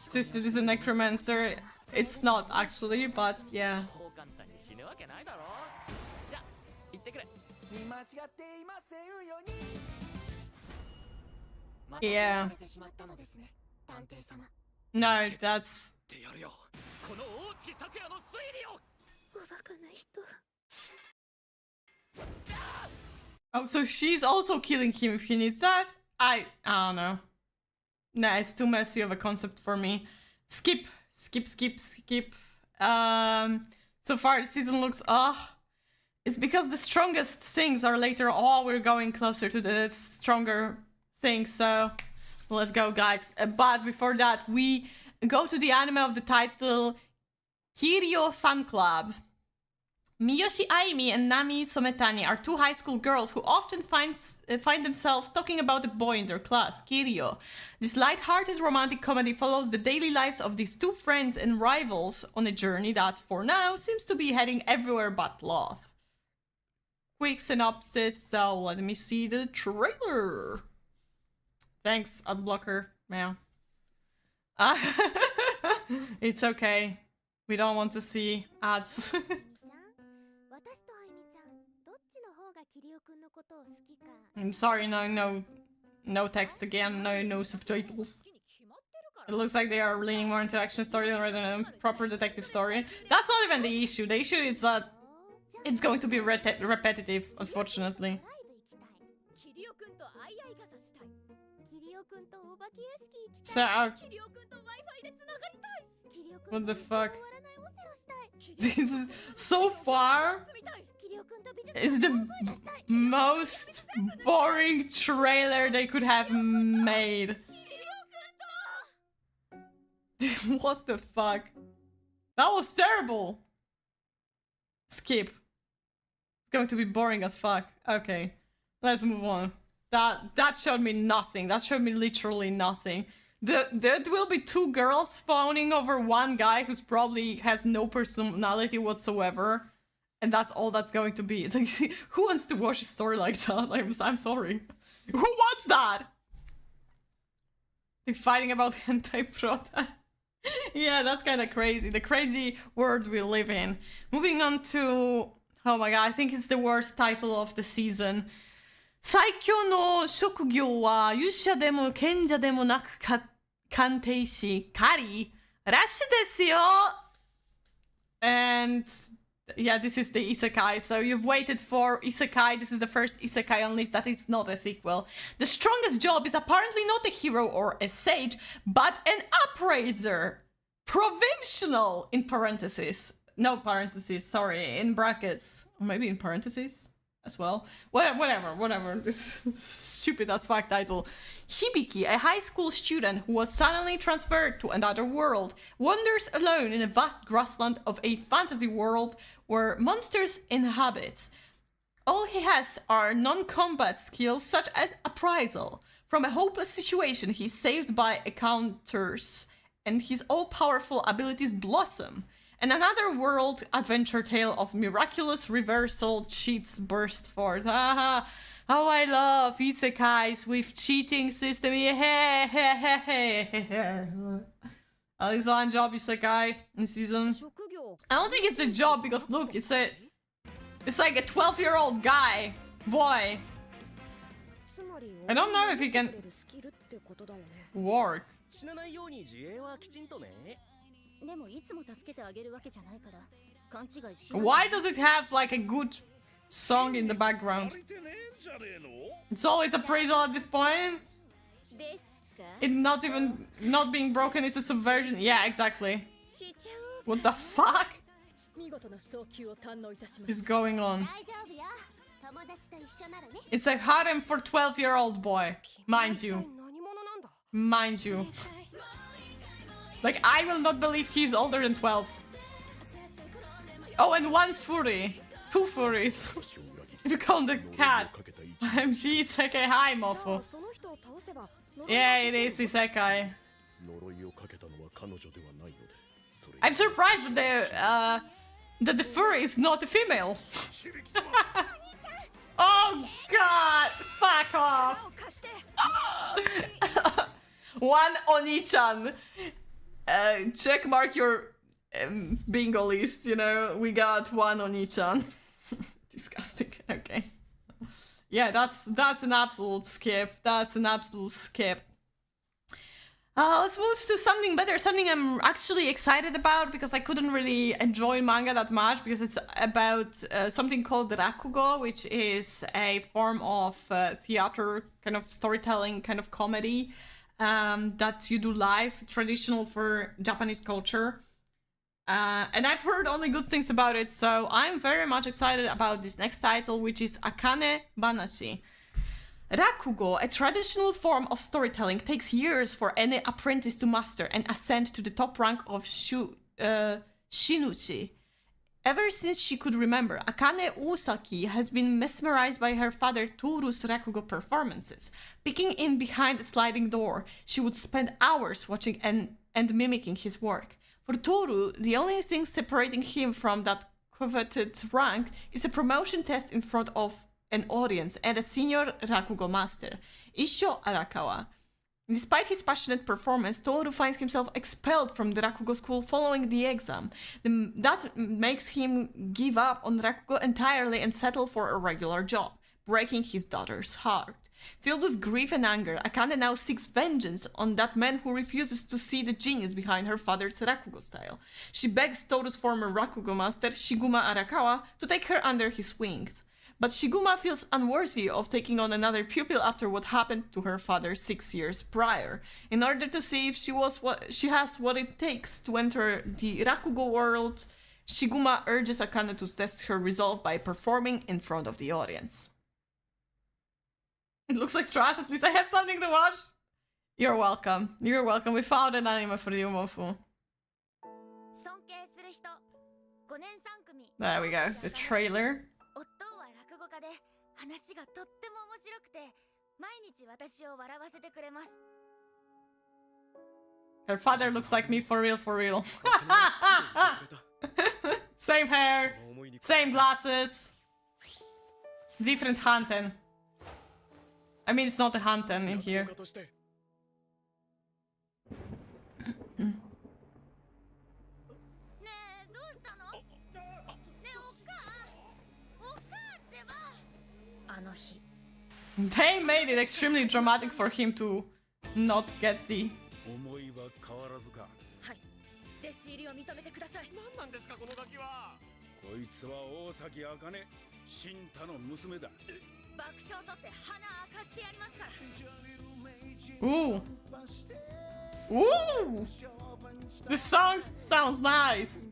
sister is a necromancer. It's not actually, but yeah. Yeah. No, that's... Oh, so she's also killing him if he needs that? I don't know. Nah, it's too messy of a concept for me. Skip. So far the season looks it's because the strongest things are later. Oh, we're going closer to the stronger things, so let's go, guys. But before that, we go to the anime of the title Kiryu Fan Club. Miyoshi Aimi and Nami Sometani are two high school girls who often find themselves talking about a boy in their class, Kiryu. This light-hearted romantic comedy follows the daily lives of these two friends and rivals on a journey that, for now, seems to be heading everywhere but love. Quick synopsis, so let me see the trailer. Thanks, adblocker. Yeah. It's okay. We don't want to see ads. 私とあゆみちゃんどっちの方がキリオくんのことを好きか I'm sorry, no text again, no subtitles. It looks like they are leaning more into action story rather than a proper detective story. That's not even the issue. The issue is that it's going to be repetitive, unfortunately. キリオくんとアイアイ傘したいキリオくんとお化け屋敷行き So, たいキリオくんと Wi-Fi でつながりたいキリオく what ん the と fuck? 終わらないオセロしたい This is so far キリオくんと美術 is the 大声出したい most boring trailer they could have made. What the fuck? That was terrible. Skip. It's going to be boring as fuck. Okay, let's move on. That showed me nothing. That showed me literally nothing. There will be two girls fawning over one guy who's probably has no personality whatsoever. And that's all that's going to be. It's like, who wants to watch a story like that? I'm sorry. Who wants that? They're fighting about hentai prota. Yeah, that's kind of crazy. The crazy world we live in. Moving on to... Oh my god, I think it's the worst title of the season. 最強の職業は勇者でも賢者でもなく鑑定士カリーラッシュですよ And yeah, this is the isekai. So you've waited for isekai. This is the first isekai on list that is not a sequel. The strongest job is apparently not a hero or a sage, but an appraiser. Provincial in parentheses. No parentheses, sorry, in brackets. Or maybe in parentheses as well. Whatever. This stupid as fuck title. Hibiki, a high school student who was suddenly transferred to another world, wanders alone in a vast grassland of a fantasy world where monsters inhabit. All he has are non-combat skills such as appraisal. From a hopeless situation, he's saved by encounters, and his all-powerful abilities blossom. And another world adventure tale of miraculous reversal cheats burst forth. Haha, how I love isekais with cheating system. At least one job isekai in season. I don't think it's a job because look, it's like a 12-year-old guy, boy. I don't know if he can work. 死なないように自衛はきちんとね。でもいつも助けてあげるわけじゃないから勘違いし Why does it have like a good song in the background? It's always appraisal at this point. It not being broken is a subversion. Yeah, exactly. What the fuck is going on? It's a harem for 12-year-old boy, mind you. Mind you. Like, I will not believe he's older than 12. Oh, and one furry. Two furries. If you count the cat. OMG, Isekai. Hi, Mofo. Yeah, it is Isekai. I'm surprised that the furry is not a female. Oh, God. Fuck off. One Oni-chan. Check mark your bingo list, you know. We got one Oni-chan. Disgusting. Okay. Yeah, that's an absolute skip. That's an absolute skip. Let's move to something better, something I'm actually excited about because I couldn't really enjoy manga that much because it's about something called rakugo, which is a form of theater, kind of storytelling, kind of comedy that you do live, traditional for Japanese culture. And I've heard only good things about it, so I'm very much excited about this next title, which is Akane Banashi. Rakugo, a traditional form of storytelling, takes years for any apprentice to master and ascend to the top rank of Shinuchi. Ever since she could remember, Akane Osaki has been mesmerized by her father Toru's Rakugo performances. Peeking in behind a sliding door, she would spend hours watching and mimicking his work. For Toru, the only thing separating him from that coveted rank is a promotion test in front of an audience and a senior Rakugo master, Issho Arakawa. Despite his passionate performance, Toru finds himself expelled from the Rakugo school following the exam. That makes him give up on Rakugo entirely and settle for a regular job, breaking his daughter's heart. Filled with grief and anger, Akane now seeks vengeance on that man who refuses to see the genius behind her father's Rakugo style. She begs Toru's former Rakugo master, Shiguma Arakawa, to take her under his wings. But Shiguma feels unworthy of taking on another pupil after what happened to her father 6 years prior. In order to see if she has what it takes to enter the Rakugo world, Shiguma urges Akane to test her resolve by performing in front of the audience. It looks like trash, at least I have something to watch. You're welcome. You're welcome. We found an anime for you, Mofu. There we go. The trailer. Her father looks like me for real, for real. Same hair, same glasses, different Hanten. I mean, it's not a Hanten in here. They made it extremely dramatic for him to not get the... Ooh. Ooh! The song sounds nice.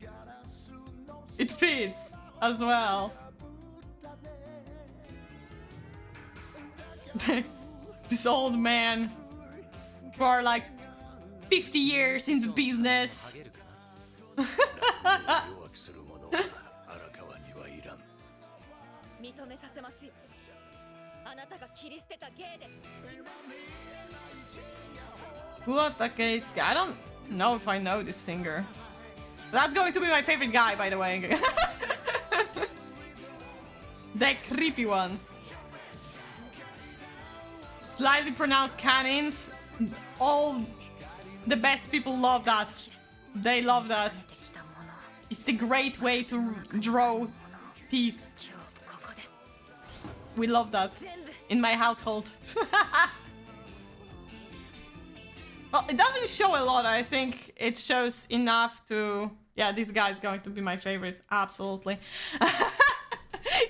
It fits as well. This old man who are like 50 years in the business. What Aikeji? I don't know if I know this singer. That's going to be my favorite guy, by the way. That creepy one. Slightly pronounced cannons. All the best people love that. They love that. It's the great way to draw teeth. We love that in my household. Well, it doesn't show a lot. I think it shows enough to... Yeah, this guy is going to be my favorite. Absolutely.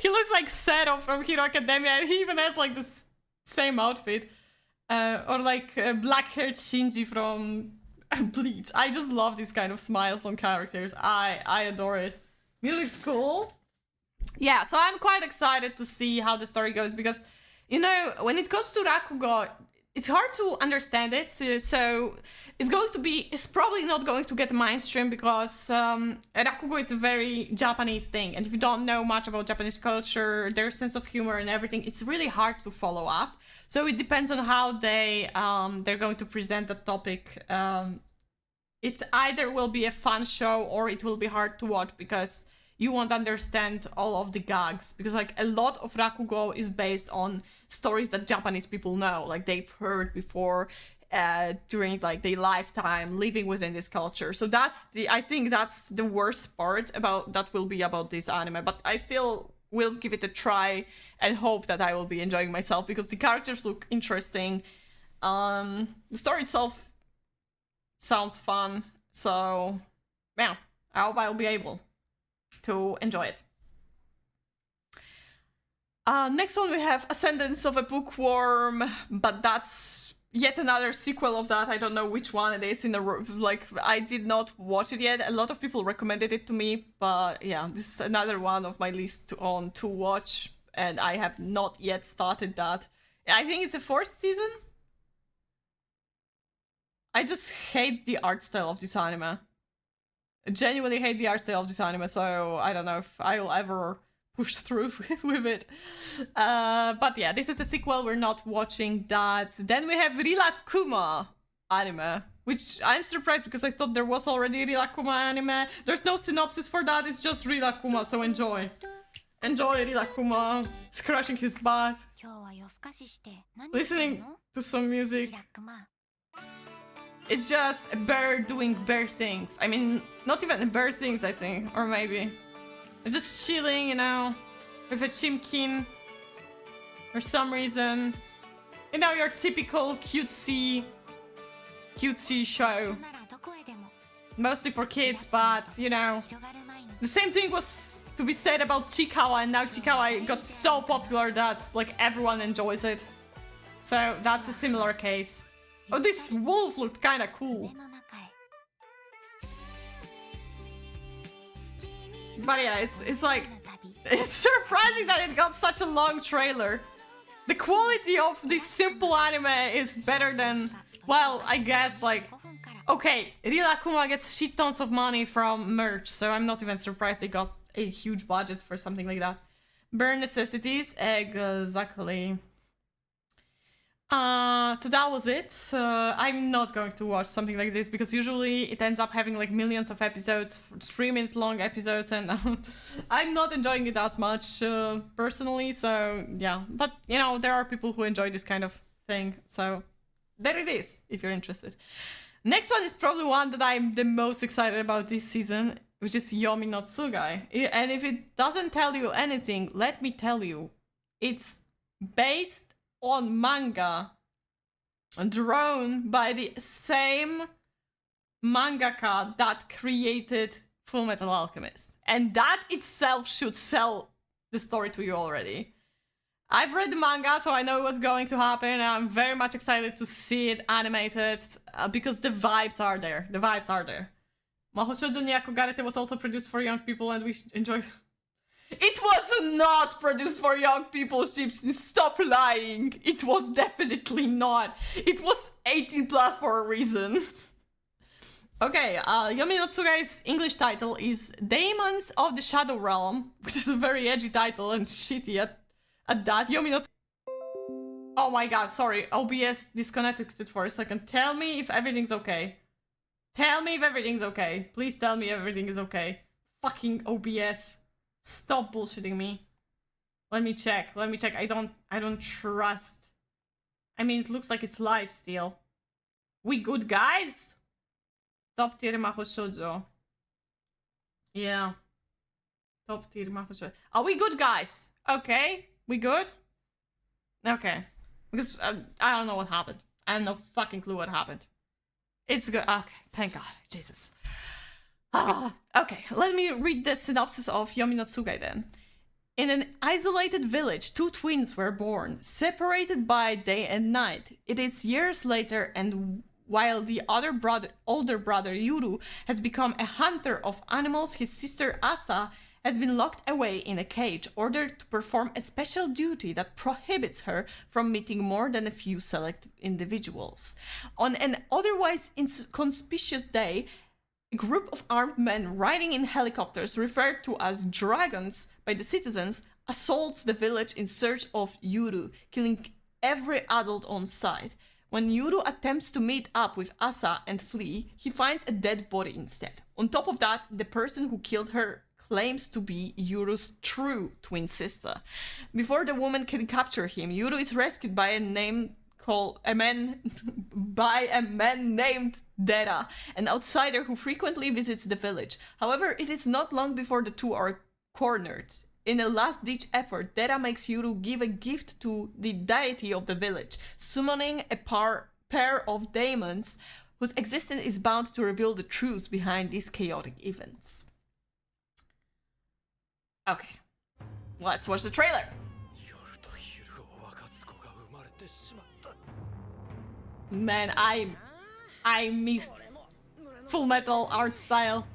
He looks like Zero from Hero Academia, and he even has like this same outfit. Or like black-haired Shinji from Bleach. I just love these kind of smiles on characters. I adore it. Music's cool. Yeah, so I'm quite excited to see how the story goes because, you know, when it comes to Rakugo, it's hard to understand it. So it's probably not going to get mainstream because Rakugo is a very Japanese thing. And if you don't know much about Japanese culture, their sense of humor and everything, it's really hard to follow up. So it depends on how they're going to present the topic. It either will be a fun show or it will be hard to watch because you won't understand all of the gags, because like a lot of Rakugo is based on stories that Japanese people know, like they've heard before during like their lifetime living within this culture. So I think that's the worst part that will be about this anime, but I still will give it a try and hope that I will be enjoying myself because the characters look interesting. The story itself sounds fun, so yeah, I hope I'll be able to enjoy it. Next one we have Ascendance of a Bookworm, but that's yet another sequel of that. I don't know which one it is. I did not watch it yet. A lot of people recommended it to me, but yeah, this is another one of my list to watch, and I have not yet started that. I think it's the 4th season. I just hate the art style of this anime. I genuinely hate the art style of this anime, so I don't know if I'll ever push through with it. But yeah, this is a sequel, we're not watching that. Then we have Rilakuma anime, which I'm surprised because I thought there was already Rilakuma anime. There's no synopsis for that, it's just Rilakuma, so enjoy. Enjoy Rilakuma, scratching his butt, listening to some music. It's just a bear doing bear things. I mean, not even bear things, I think. Or maybe. It's just chilling, you know, with a chimkin. For some reason. You know, your typical cutesy show. Mostly for kids, but, you know. The same thing was to be said about Chikawa, and now Chikawa got so popular that, like, everyone enjoys it. So, that's a similar case. Oh, this wolf looked kinda cool. But yeah, it's like... It's surprising that it got such a long trailer. The quality of this simple anime is better than... Well, I guess, like... Okay, Real Akuma gets shit tons of money from merch, so I'm not even surprised they got a huge budget for something like that. Bare necessities, exactly. So that was it. I'm not going to watch something like this because usually it ends up having like millions of episodes, 3-minute long episodes, and I'm not enjoying it as much personally. So yeah, but you know, there are people who enjoy this kind of thing. So there it is, if you're interested. Next one is probably one that I'm the most excited about this season, which is Yomi no Tsugai. And if it doesn't tell you anything, let me tell you, it's based on manga drawn by the same mangaka that created Fullmetal Alchemist. And that itself should sell the story to you already. I've read the manga, so I know what's going to happen. I'm very much excited to see it animated because the vibes are there. The vibes are there. Mahou Shoujo Nyako Garete was also produced for young people and we enjoy. It was not produced for young people, Shipsin. Stop lying. It was definitely not. It was 18 plus for a reason. Okay, Yomi no Tsugai's English title is Demons of the Shadow Realm, which is a very edgy title and shitty at that. Yomi no Oh my god, sorry. OBS disconnected for a second. Tell me if everything's okay. Tell me if everything's okay. Please tell me everything is okay. Fucking OBS. Stop bullshitting me. Let me check. Let me check. I don't trust. I mean, it looks like it's live still. We good, guys? Top tier Mahou Shoujo. Yeah. Top tier Mahou Shoujo. Are we good, guys? Okay. We good? Okay. Because I don't know what happened. I have no fucking clue what happened. It's good. Okay. Thank God. Jesus. Okay, let me read the synopsis of Yomi no Tsugai then. In an isolated village, two twins were born, separated by day and night. It is years later, and while the older brother Yuru has become a hunter of animals, his sister Asa has been locked away in a cage, ordered to perform a special duty that prohibits her from meeting more than a few select individuals. On an otherwise inconspicuous day, a group of armed men riding in helicopters, referred to as dragons by the citizens, assaults the village in search of Yuru, killing every adult on sight. When Yuru attempts to meet up with Asa and flee, he finds a dead body instead. On top of that, the person who killed her claims to be Yuru's true twin sister. Before the woman can capture him, Yuru is rescued by a man named Dera, an outsider who frequently visits the village. However, it is not long before the two are cornered. In a last-ditch effort, Dera makes Yuru give a gift to the deity of the village, summoning a pair of demons whose existence is bound to reveal the truth behind these chaotic events. Okay, let's watch the trailer. Man, I missed Full Metal art style.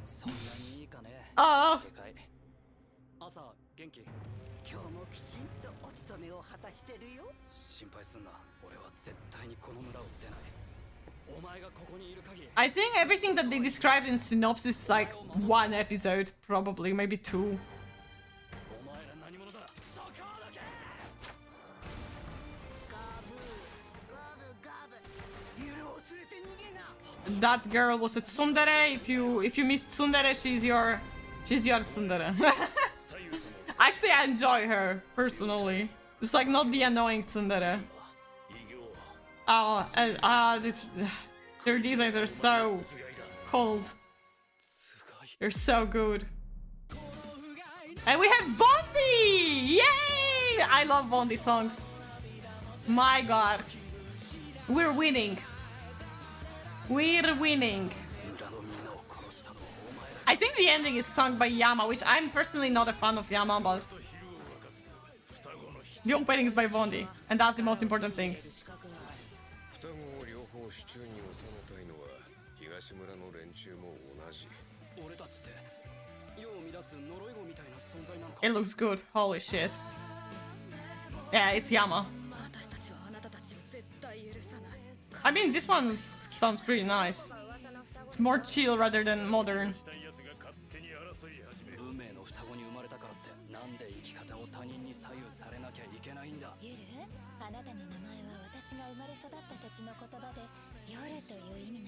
I think everything that they described in synopsis is like one episode, probably, maybe two. That girl was a tsundere. If you miss tsundere, she's your tsundere. Actually, I enjoy her personally. It's like not the annoying tsundere. Their designs are so cold. They're so good. And we have Bondi! Yay! I love Bondi songs. My god. We're winning. We're winning. I think the ending is sung by Yama, which I'm personally not a fan of Yama, but the opening is by Bondi, and that's the most important thing. It looks good. Holy shit. Yeah, it's Yama. I mean, this one sounds pretty nice. It's more chill rather than modern.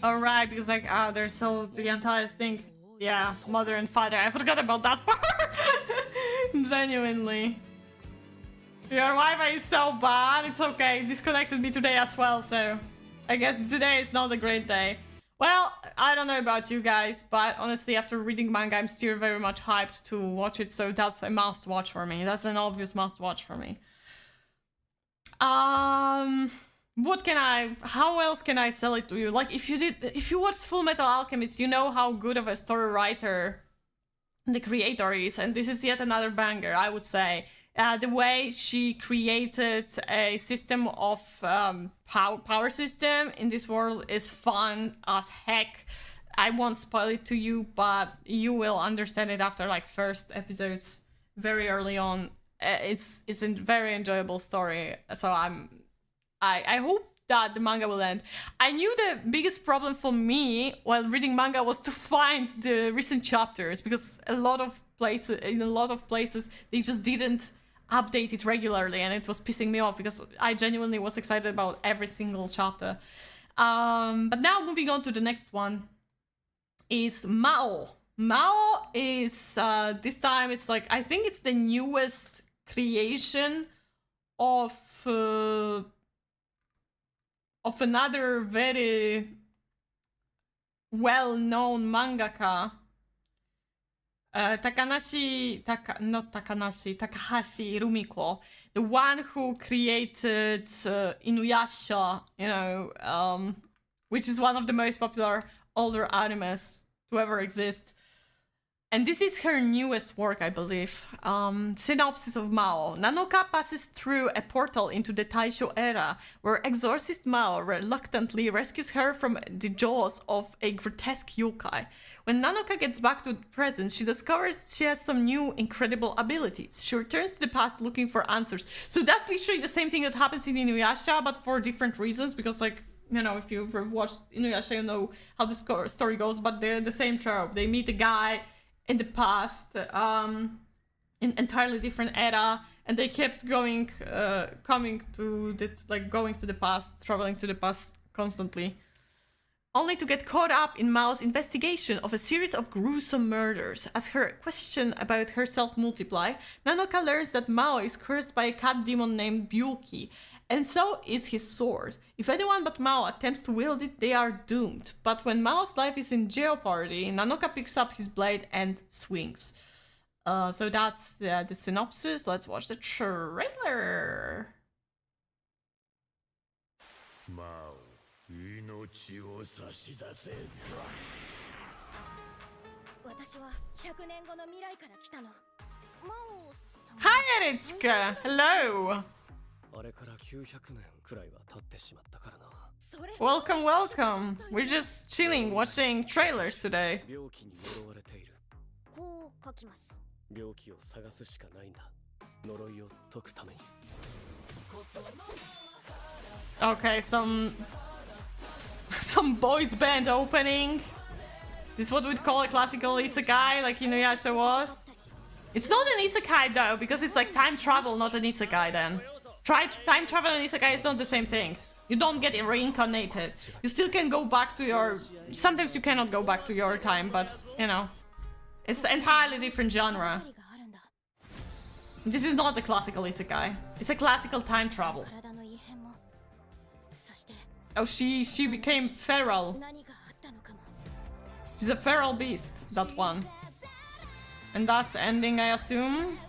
Alright, because like, there's so the entire thing. Yeah, mother and father. I forgot about that part. Genuinely. Your Wi-Fi is so bad. It's okay. It disconnected me today as well, so I guess today is not a great day. Well, I don't know about you guys, but honestly, after reading manga, I'm still very much hyped to watch it, so that's a must-watch for me. That's an obvious must-watch for me. How else can I sell it to you? Like, if you watched Full Metal Alchemist, you know how good of a story writer the creator is, and this is yet another banger, I would say. The way she created a system of power system in this world is fun as heck. I won't spoil it to you, but you will understand it after like first episodes very early on. It's a very enjoyable story, so I hope that the manga will end. I knew the biggest problem for me while reading manga was to find the recent chapters, because in a lot of places they just didn't update it regularly, and it was pissing me off because I genuinely was excited about every single chapter. But now moving on to the next one is Mao. Mao is this time it's like, I think it's the newest creation of another very well-known mangaka, Takahashi Rumiko, the one who created Inuyasha, you know, which is one of the most popular older animes to ever exist. And this is her newest work, I believe. Synopsis of Mao. Nanoka passes through a portal into the Taisho era, where exorcist Mao reluctantly rescues her from the jaws of a grotesque yokai. When Nanoka gets back to the present, she discovers she has some new incredible abilities. She returns to the past looking for answers. So that's literally the same thing that happens in Inuyasha, but for different reasons, because like, you know, if you've watched Inuyasha, you know how the story goes, but they're the same trope. They meet a guy in the past, in entirely different era, and they kept going to the past, traveling to the past constantly, only to get caught up in Mao's investigation of a series of gruesome murders. As her question about herself multiply, Nanoka learns that Mao is cursed by a cat demon named Byuki, and so is his sword. If anyone but Mao attempts to wield it, they are doomed. But when Mao's life is in jeopardy, Nanoka picks up his blade and swings. So that's the synopsis. Let's watch the trailer. Hi, Erichka. Hello. Welcome, welcome. We're just chilling, watching trailers today. Okay, some boys band opening. This is what we'd call a classical isekai, like Inuyasha was. It's not an isekai though, because it's like time travel, not an isekai then. Time travel and isekai is not the same thing. You don't get reincarnated. You still can go back to your... Sometimes you cannot go back to your time, but, you know. It's an entirely different genre. This is not a classical isekai. It's a classical time travel. Oh, she became feral. 何があったのかも。 She's a feral beast, that one. And that's ending, I assume.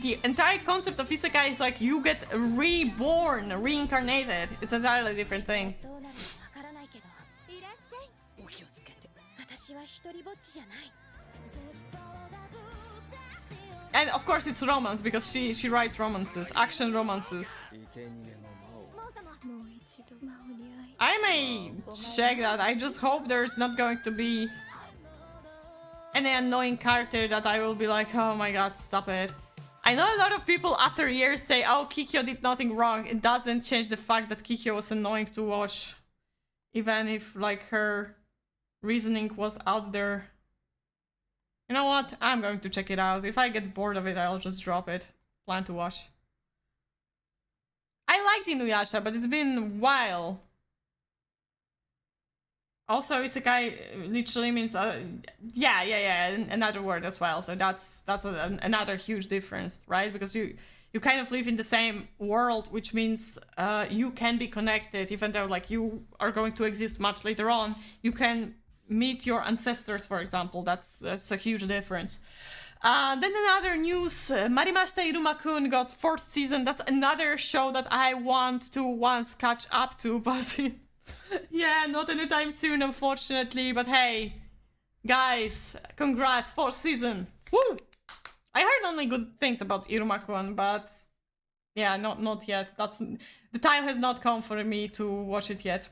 The entire concept of isekai is like you get reborn, reincarnated. It's an entirely different thing. どうなるかわからないけど。いらっしゃい。お気をつけて。私は一人ぼっちじゃない。 And of course it's romance, because she writes romances, action romances. 魔王様。もう一度魔王に会い。 I may check that. I just hope there's not going to be any annoying character that I will be like, oh my god, stop it. I know a lot of people after years say, oh, Kikyo did nothing wrong. It doesn't change the fact that Kikyo was annoying to watch. Even if, like, her reasoning was out there. You know what? I'm going to check it out. If I get bored of it, I'll just drop it. Plan to watch. I liked Inuyasha, but it's been a while. Also, isekai literally means another word as well. So that's another huge difference, right? Because you kind of live in the same world, which means you can be connected, even though like you are going to exist much later on. You can meet your ancestors, for example. That's a huge difference. Then another news, Marimashita Iruma-kun got 4th season. That's another show that I want to once catch up to, but yeah, not anytime soon, unfortunately. But hey, guys, congrats, 4th season. Woo! I heard only good things about Iruma-kun, but yeah, not yet. The time has not come for me to watch it yet.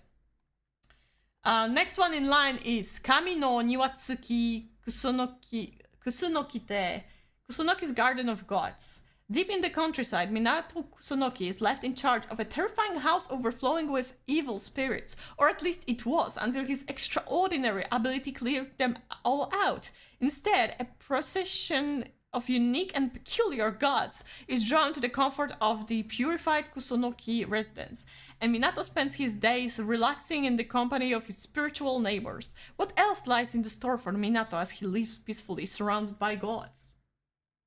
Next one in line is Kami no Niwatsuki Kusunokite, Kusunoki's Garden of Gods. Deep in the countryside, Minato Kusunoki is left in charge of a terrifying house overflowing with evil spirits, or at least it was, until his extraordinary ability cleared them all out. Instead, a procession of unique and peculiar gods is drawn to the comfort of the purified Kusunoki residents, and Minato spends his days relaxing in the company of his spiritual neighbors. What else lies in the store for Minato as he lives peacefully surrounded by gods?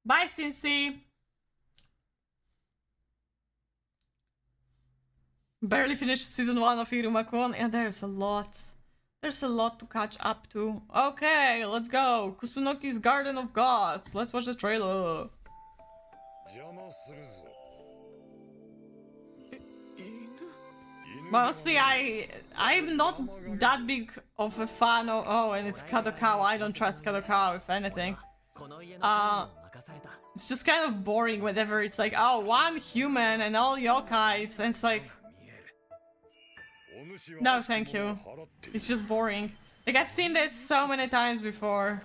Bye, Cincy! Barely finished season 1 of Iruma-kun. Yeah, there's a lot. There's a lot to catch up to. Okay, let's go. Kusunoki's Garden of Gods. Let's watch the trailer. Mostly, I'm not that big of a fan of... Oh, and it's Kadokawa. I don't trust Kadokawa, if anything. It's just kind of boring whenever it's like, oh, one human and all yokais. And it's like... No, thank you. It's just boring. Like, I've seen this so many times before.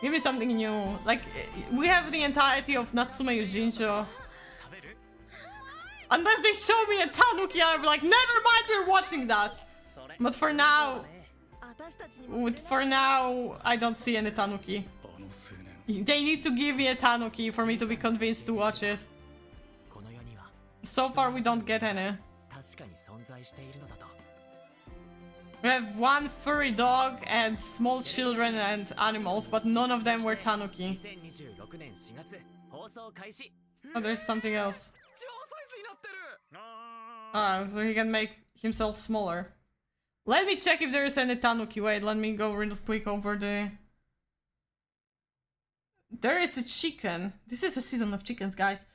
Give me something new. Like, we have the entirety of Natsume Yujincho. Unless they show me a tanuki, I'll be like, never mind, we're watching that. But for now, I don't see any tanuki. They need to give me a tanuki for me to be convinced to watch it. So far, we don't get any. We have one furry dog and small children and animals, but none of them were tanuki. Oh, there's something else. Ah, so he can make himself smaller. Let me check if there is any tanuki. Wait, let me go real quick over the... There is a chicken. This is a season of chickens, guys.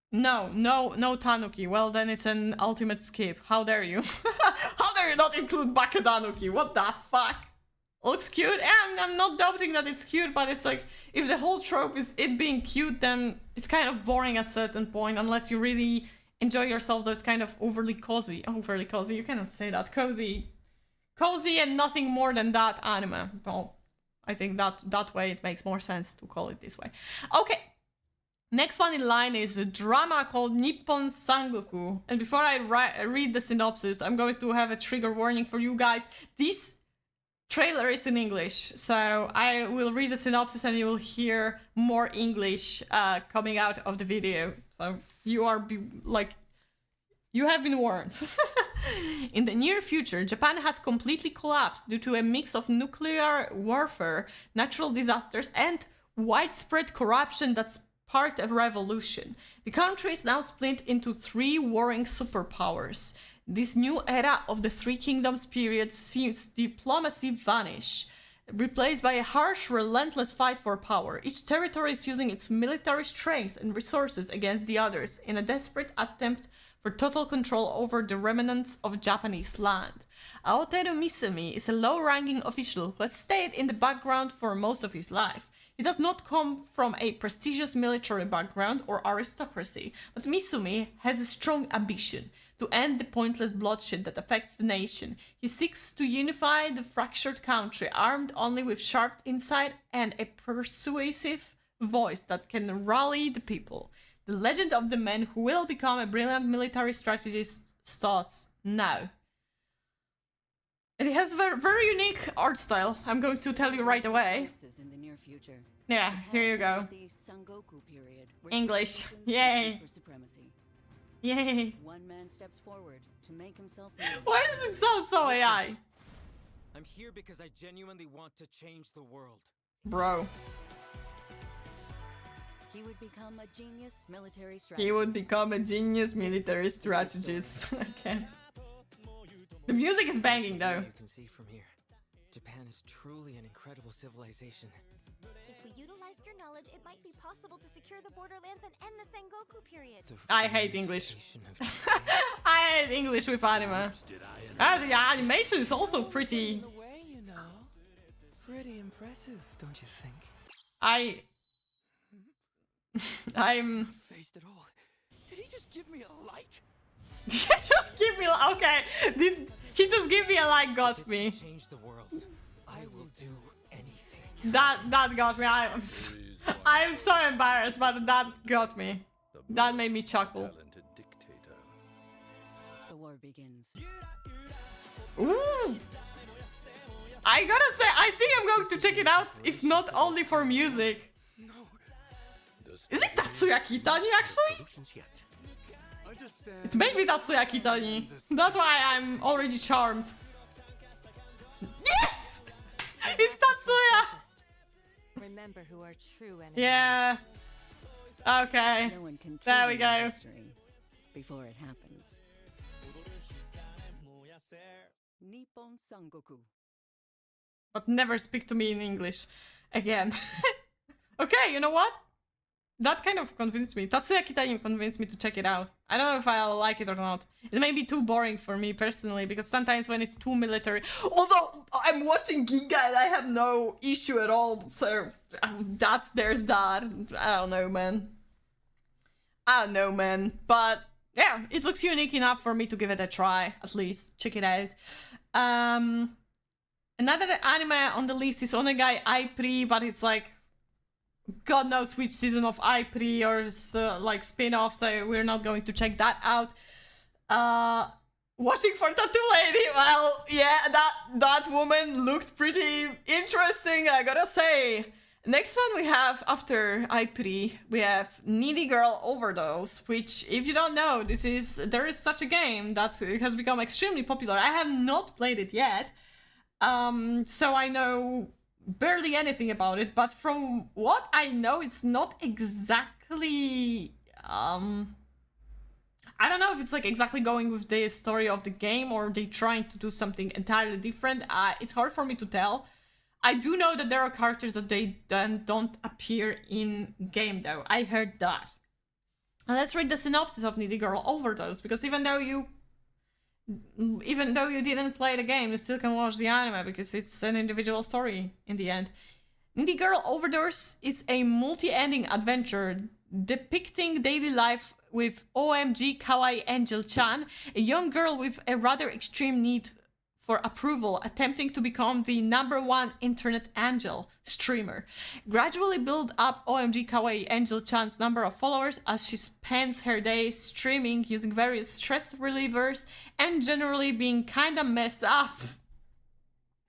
No tanuki. Well, then it's an ultimate skip. How dare you? How dare you not include Baketanuki? What the fuck? Looks cute, and I'm not doubting that it's cute, but it's like, if the whole trope is it being cute, then it's kind of boring at a certain point, unless you really enjoy yourself those kind of overly cozy, you cannot say that, cozy and nothing more than that anime. Well, I think that way it makes more sense to call it this way. Okay. Next one in line is a drama called Nippon Sangoku. And before I read the synopsis, I'm going to have a trigger warning for you guys. This trailer is in English, so I will read the synopsis and you will hear more English coming out of the video. So you are you have been warned. In the near future, Japan has completely collapsed due to a mix of nuclear warfare, natural disasters, and widespread corruption that's sparked a revolution. The country is now split into 3 warring superpowers. This new era of the Three Kingdoms period sees diplomacy vanish, replaced by a harsh, relentless fight for power. Each territory is using its military strength and resources against the others in a desperate attempt for total control over the remnants of Japanese land. Aoteru Misumi is a low-ranking official who has stayed in the background for most of his life. He does not come from a prestigious military background or aristocracy, but Misumi has a strong ambition to end the pointless bloodshed that affects the nation. He seeks to unify the fractured country, armed only with sharp insight and a persuasive voice that can rally the people. The legend of the man who will become a brilliant military strategist starts now. And he has a very, very unique art style. I'm going to tell you right away. Yeah, here you go. English. Yay. Yay. One man steps forward to make himself Why does it sound so AI? I'm here because I genuinely want to change the world. Bro. He would become a genius military strategist. He would become a genius military strategist. I can't. The music is banging though. You can see from here, Japan is truly an incredible civilization. If we utilized your knowledge, it might be possible to secure the borderlands and end the Sengoku period. I hate English. I hate English with anime. The animation is also pretty. Pretty impressive, don't you think? I'm. Faced it all. Did he just give me a like? Just give me okay. Did he just give me a like? Got me. Change the world. I will do anything. That got me. I'm so embarrassed, but that got me. That made me chuckle. The war begins. Ooh. I gotta say, I think I'm going to check it out, if not only for music. Is it Tatsuya Kitani actually? It may be Tatsuya Kitani. That's why I'm already charmed. Yes! It's Tatsuya! Remember who are true enemies. Yeah. Okay. No one can There we truly know go. history before it happens. Nippon Sangoku. But never speak to me in English again. Okay, you know what? That kind of convinced me. Tatsuya Kitani convinced me to check it out. I don't know if I'll like it or not. It may be too boring for me personally, because sometimes when it's too military... Although I'm watching Giga and I have no issue at all, so there's that. I don't know, man. But yeah, it looks unique enough for me to give it a try, at least. Check it out. Another anime on the list is Onegai Aipri, but it's like... God knows which season of Aipri or like spin-off, so we're not going to check that out. Watching for Tattoo Lady, well, yeah, that woman looked pretty interesting, I gotta say. Next one we have, after Aipri, we have Needy Girl Overdose, which, if you don't know, there is such a game that has become extremely popular. I have not played it yet, so I know barely anything about it, but from what I know, it's not exactly... I don't know if it's like exactly going with the story of the game or they trying to do something entirely different. It's hard for me to tell. I do know that there are characters that they don't appear in game though. I heard that. And let's read the synopsis of Needy Girl Overdose, because even though you didn't play the game, you still can watch the anime because it's an individual story in the end. Needy Girl Overdose is a multi-ending adventure depicting daily life with OMG Kawaii Angel-chan, a young girl with a rather extreme need for approval, attempting to become the #1 internet angel streamer. Gradually build up OMG Kawaii Angel-chan's number of followers as she spends her days streaming using various stress relievers and generally being kinda messed up.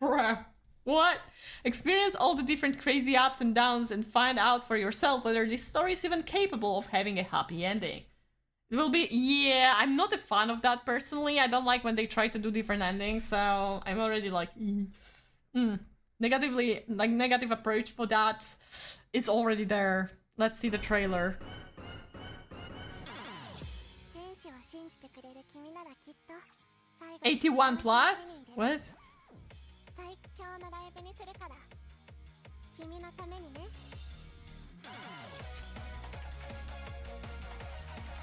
Bruh. What? Experience all the different crazy ups and downs and find out for yourself whether this story is even capable of having a happy ending. It will be, yeah, I'm not a fan of that personally. I don't like when they try to do different endings, so I'm already like, negative approach for that is already there. Let's see the trailer. 81 plus? What?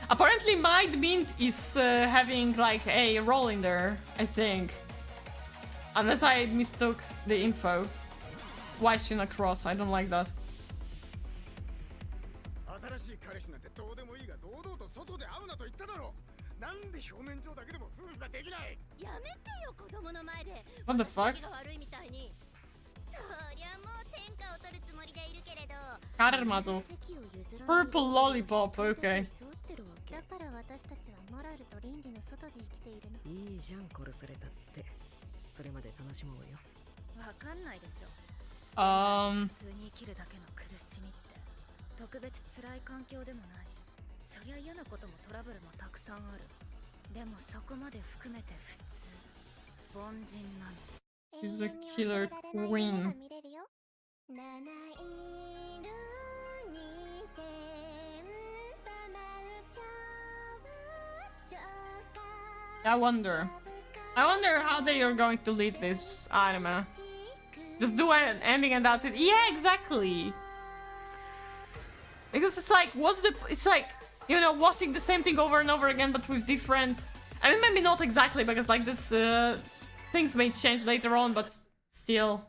Apparently Mind Mint is having like a role in there, I think. Unless I mistook the info. Why is she not cross? I don't like that. 新しい彼氏なんてどうでもいいが堂々と外で会うなと言っただろう。なんで表面上だけでも夫婦ができない。やめてよ子供の前で。 What the fuck? が悪いみたいに。そりゃもう天下を取るつもりでいるけれど。 Karmazo. Purple lollipop, okay. だから私たちはモラルと倫理の外で生きているの。いいじゃん殺されたって。それまで楽しもうよ。わかんないでしょ。普通に生きるだけの苦しみって特別辛い環境でもない。そりゃ嫌なこともトラブルもたくさんある。でもそこまで含めて普通。凡人なんて。 She's a killer queen. I wonder how they are going to lead this anime. Just do an ending and that's it. Yeah, exactly. Because it's like, it's like, you know, watching the same thing over and over again, but with different. I mean, maybe not exactly, because like this, things may change later on, but still.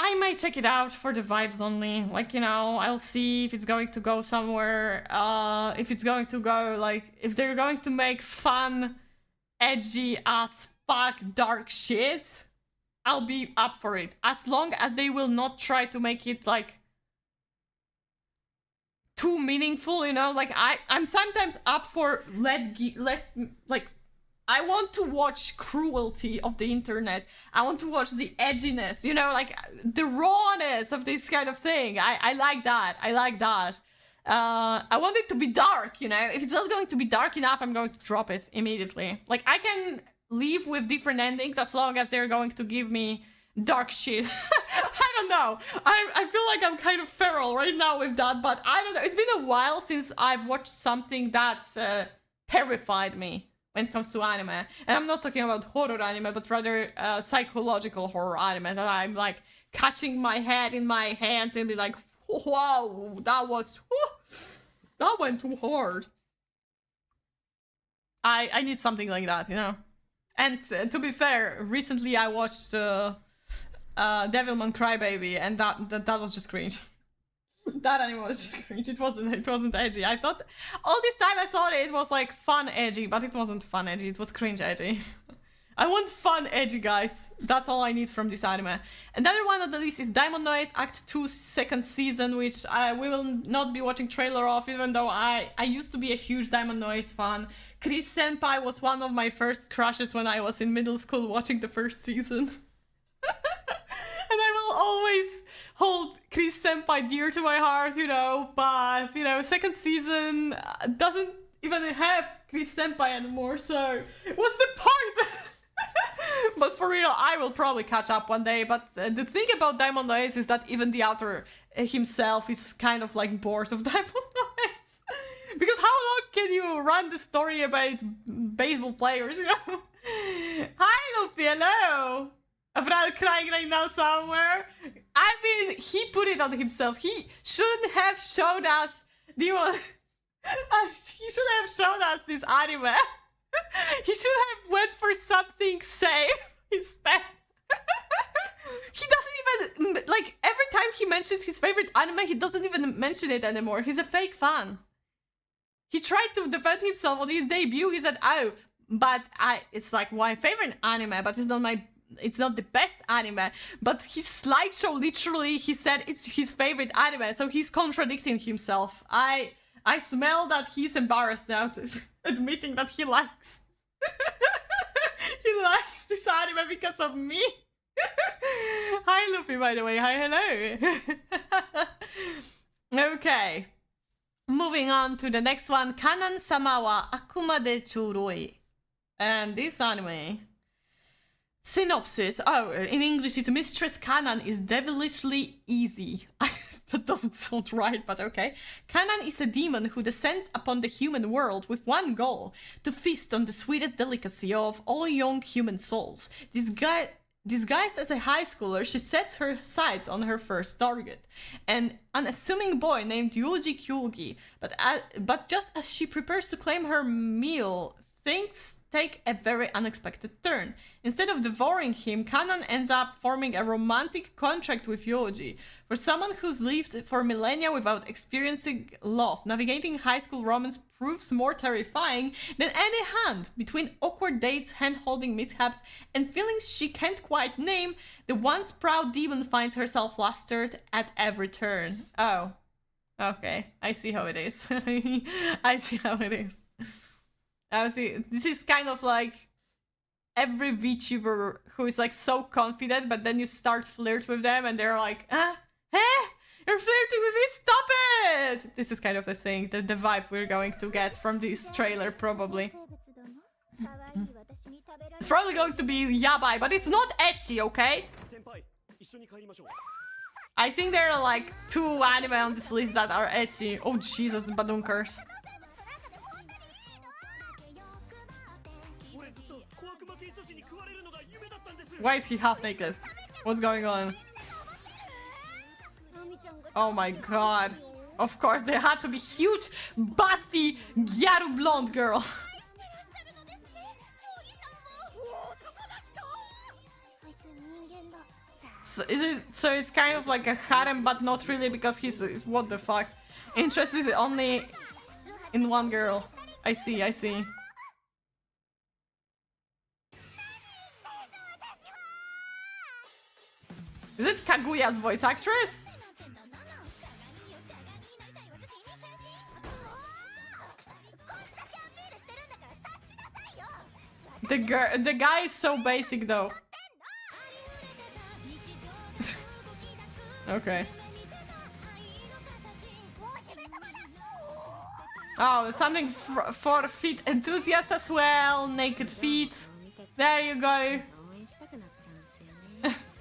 I might check it out for the vibes only. Like, you know, I'll see if it's going to go somewhere. If it's going to go, like, if they're going to make fun, edgy as fuck dark shit, I'll be up for it. As long as they will not try to make it, like, too meaningful, you know? Like, I'm sometimes up for let's, like, I want to watch cruelty of the internet. I want to watch the edginess, you know, like the rawness of this kind of thing. I like that. I like that. I want it to be dark, you know. If it's not going to be dark enough, I'm going to drop it immediately. Like, I can live with different endings as long as they're going to give me dark shit. I don't know. I feel like I'm kind of feral right now with that, but I don't know. It's been a while since I've watched something that terrified me when it comes to anime. And I'm not talking about horror anime, but rather psychological horror anime that I'm like catching my head in my hands and be like, wow, that went too hard. I need something like that, you know? And to be fair, recently I watched Devilman Crybaby, and that was just cringe. That anime was just cringe. It wasn't edgy. I thought all this time I thought it was like fun edgy, but it wasn't fun edgy. It was cringe edgy. I want fun edgy, guys. That's all I need from this anime. Another one on the list is Diamond Noise Act 2 second season, which we will not be watching trailer of, even though I used to be a huge Diamond Noise fan. Chris Senpai was one of my first crushes when I was in middle school watching the first season. And I will always hold Chris Senpai dear to my heart, you know, but, you know, second season doesn't even have Chris Senpai anymore, so what's the point? But for real, I will probably catch up one day, but the thing about Diamond Noise is that even the author himself is kind of like bored of Diamond Noise. Because how long can you run the story about baseball players, you know? Hi, Lupi, hello! A friend crying right now somewhere. I mean, he put it on himself. He shouldn't have showed us the he should have shown us this anime. He should have went for something safe instead. He doesn't even, like, every time he mentions his favorite anime, he doesn't even mention it anymore. He's a fake fan. He tried to defend himself on his debut. He said, oh, but it's like my favorite anime, but it's not the best anime. But his slideshow, literally, he said it's his favorite anime, so he's contradicting himself. I smell that he's embarrassed now to admitting that he likes he likes this anime because of me. Hi Luffy, by the way. Hi, hello. Okay, moving on to the next one. Kanan-sama wa akumade churoi. And this anime synopsis. Oh, in English it's Mistress Kanan is devilishly easy. That doesn't sound right, but okay. Kanan is a demon who descends upon the human world with one goal: to feast on the sweetest delicacy of all young human souls. Disguised as a high schooler, she sets her sights on her first target, an unassuming boy named Yoji Kyogi. But just as she prepares to claim her meal, things take a very unexpected turn. Instead of devouring him, Kanan ends up forming a romantic contract with Yoji. For someone who's lived for millennia without experiencing love, navigating high school romance proves more terrifying than any hunt. Between awkward dates, hand-holding mishaps, and feelings she can't quite name, the once proud demon finds herself flustered at every turn. Oh. Okay. I see how it is. I see how it is. See, this is kind of like every VTuber who is like so confident, but then you start flirt with them and they're like, hey, you're flirting with me, stop it! This is kind of the thing, the vibe we're going to get from this trailer, probably. It's probably going to be yabai, but it's not ecchi, okay? I think there are like 2 anime on this list that are ecchi. Oh Jesus, the badunkers. Why is he half naked? What's going on? Oh my god. Of course, there had to be huge, busty, gyaru blonde girl. So it's kind of like a harem, but not really, because he's... What the fuck? Interested only in one girl. I see, I see. Is it Kaguya's voice actress? The guy is so basic though. Okay. Oh, something for feet enthusiasts as well. Naked feet. There you go.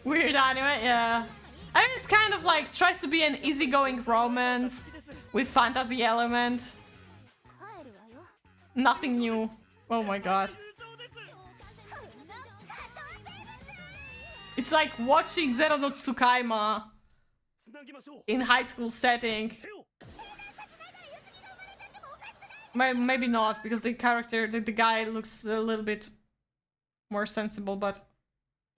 Weird anime, yeah. I mean, it's kind of like tries to be an easygoing romance with fantasy element. Nothing new. Oh my god. It's like watching Zero no Tsukaima in high school setting. Maybe not, because the character, the guy looks a little bit more sensible, but...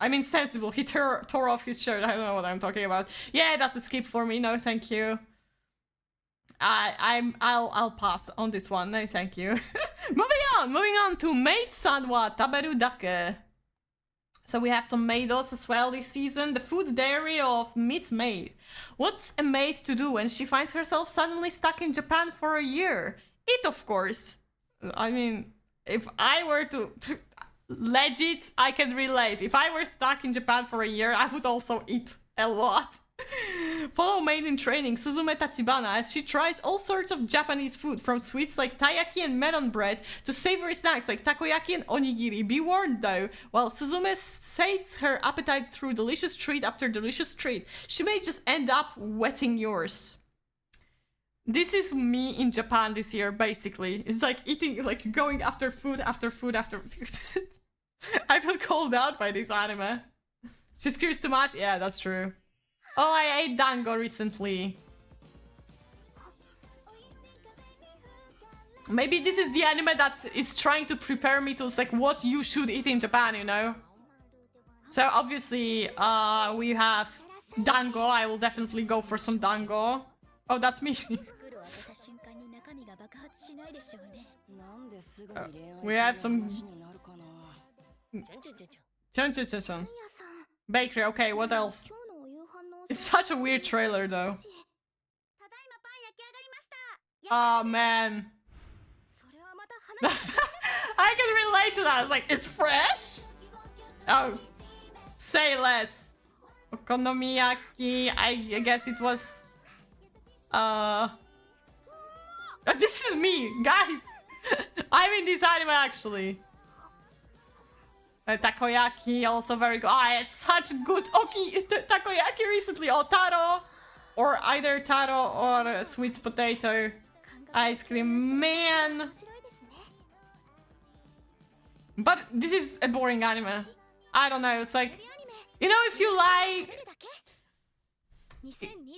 I mean sensible, he tore off his shirt, I don't know what I'm talking about. Yeah, that's a skip for me, no thank you. I'll pass on this one, no thank you. Moving on to Maid-san wa taberu dake. So we have some maidos as well this season. The food diary of Miss Maid. What's a maid to do when she finds herself suddenly stuck in Japan for a year? Eat, of course. I mean, if I were to... Legit, I can relate. If I were stuck in Japan for a year, I would also eat a lot. Follow Maid in training, Suzume Tachibana, as she tries all sorts of Japanese food, from sweets like taiyaki and melon bread to savory snacks like takoyaki and onigiri. Be warned though, while Suzume sates her appetite through delicious treat after delicious treat, she may just end up wetting yours. This is me in Japan this year, basically. It's like eating, like going after food after food after... I feel called out by this anime. She screams too much? Yeah, that's true. Oh, I ate dango recently. Maybe this is the anime that is trying to prepare me to like what you should eat in Japan, you know? So obviously, we have dango. I will definitely go for some dango. Oh, that's me. We have some... Chun. Bakery, okay, what else? It's such a weird trailer, though. Oh, man. I can relate to that. It's like, it's fresh? Oh. Say less. Okonomiyaki, I guess it was... This is me, guys! I'm in this anime, actually. Takoyaki, also very good. I had such good takoyaki recently. Otaro. or either taro or sweet potato ice cream. Man, but this is a boring anime. I don't know. It's like, you know, if you like,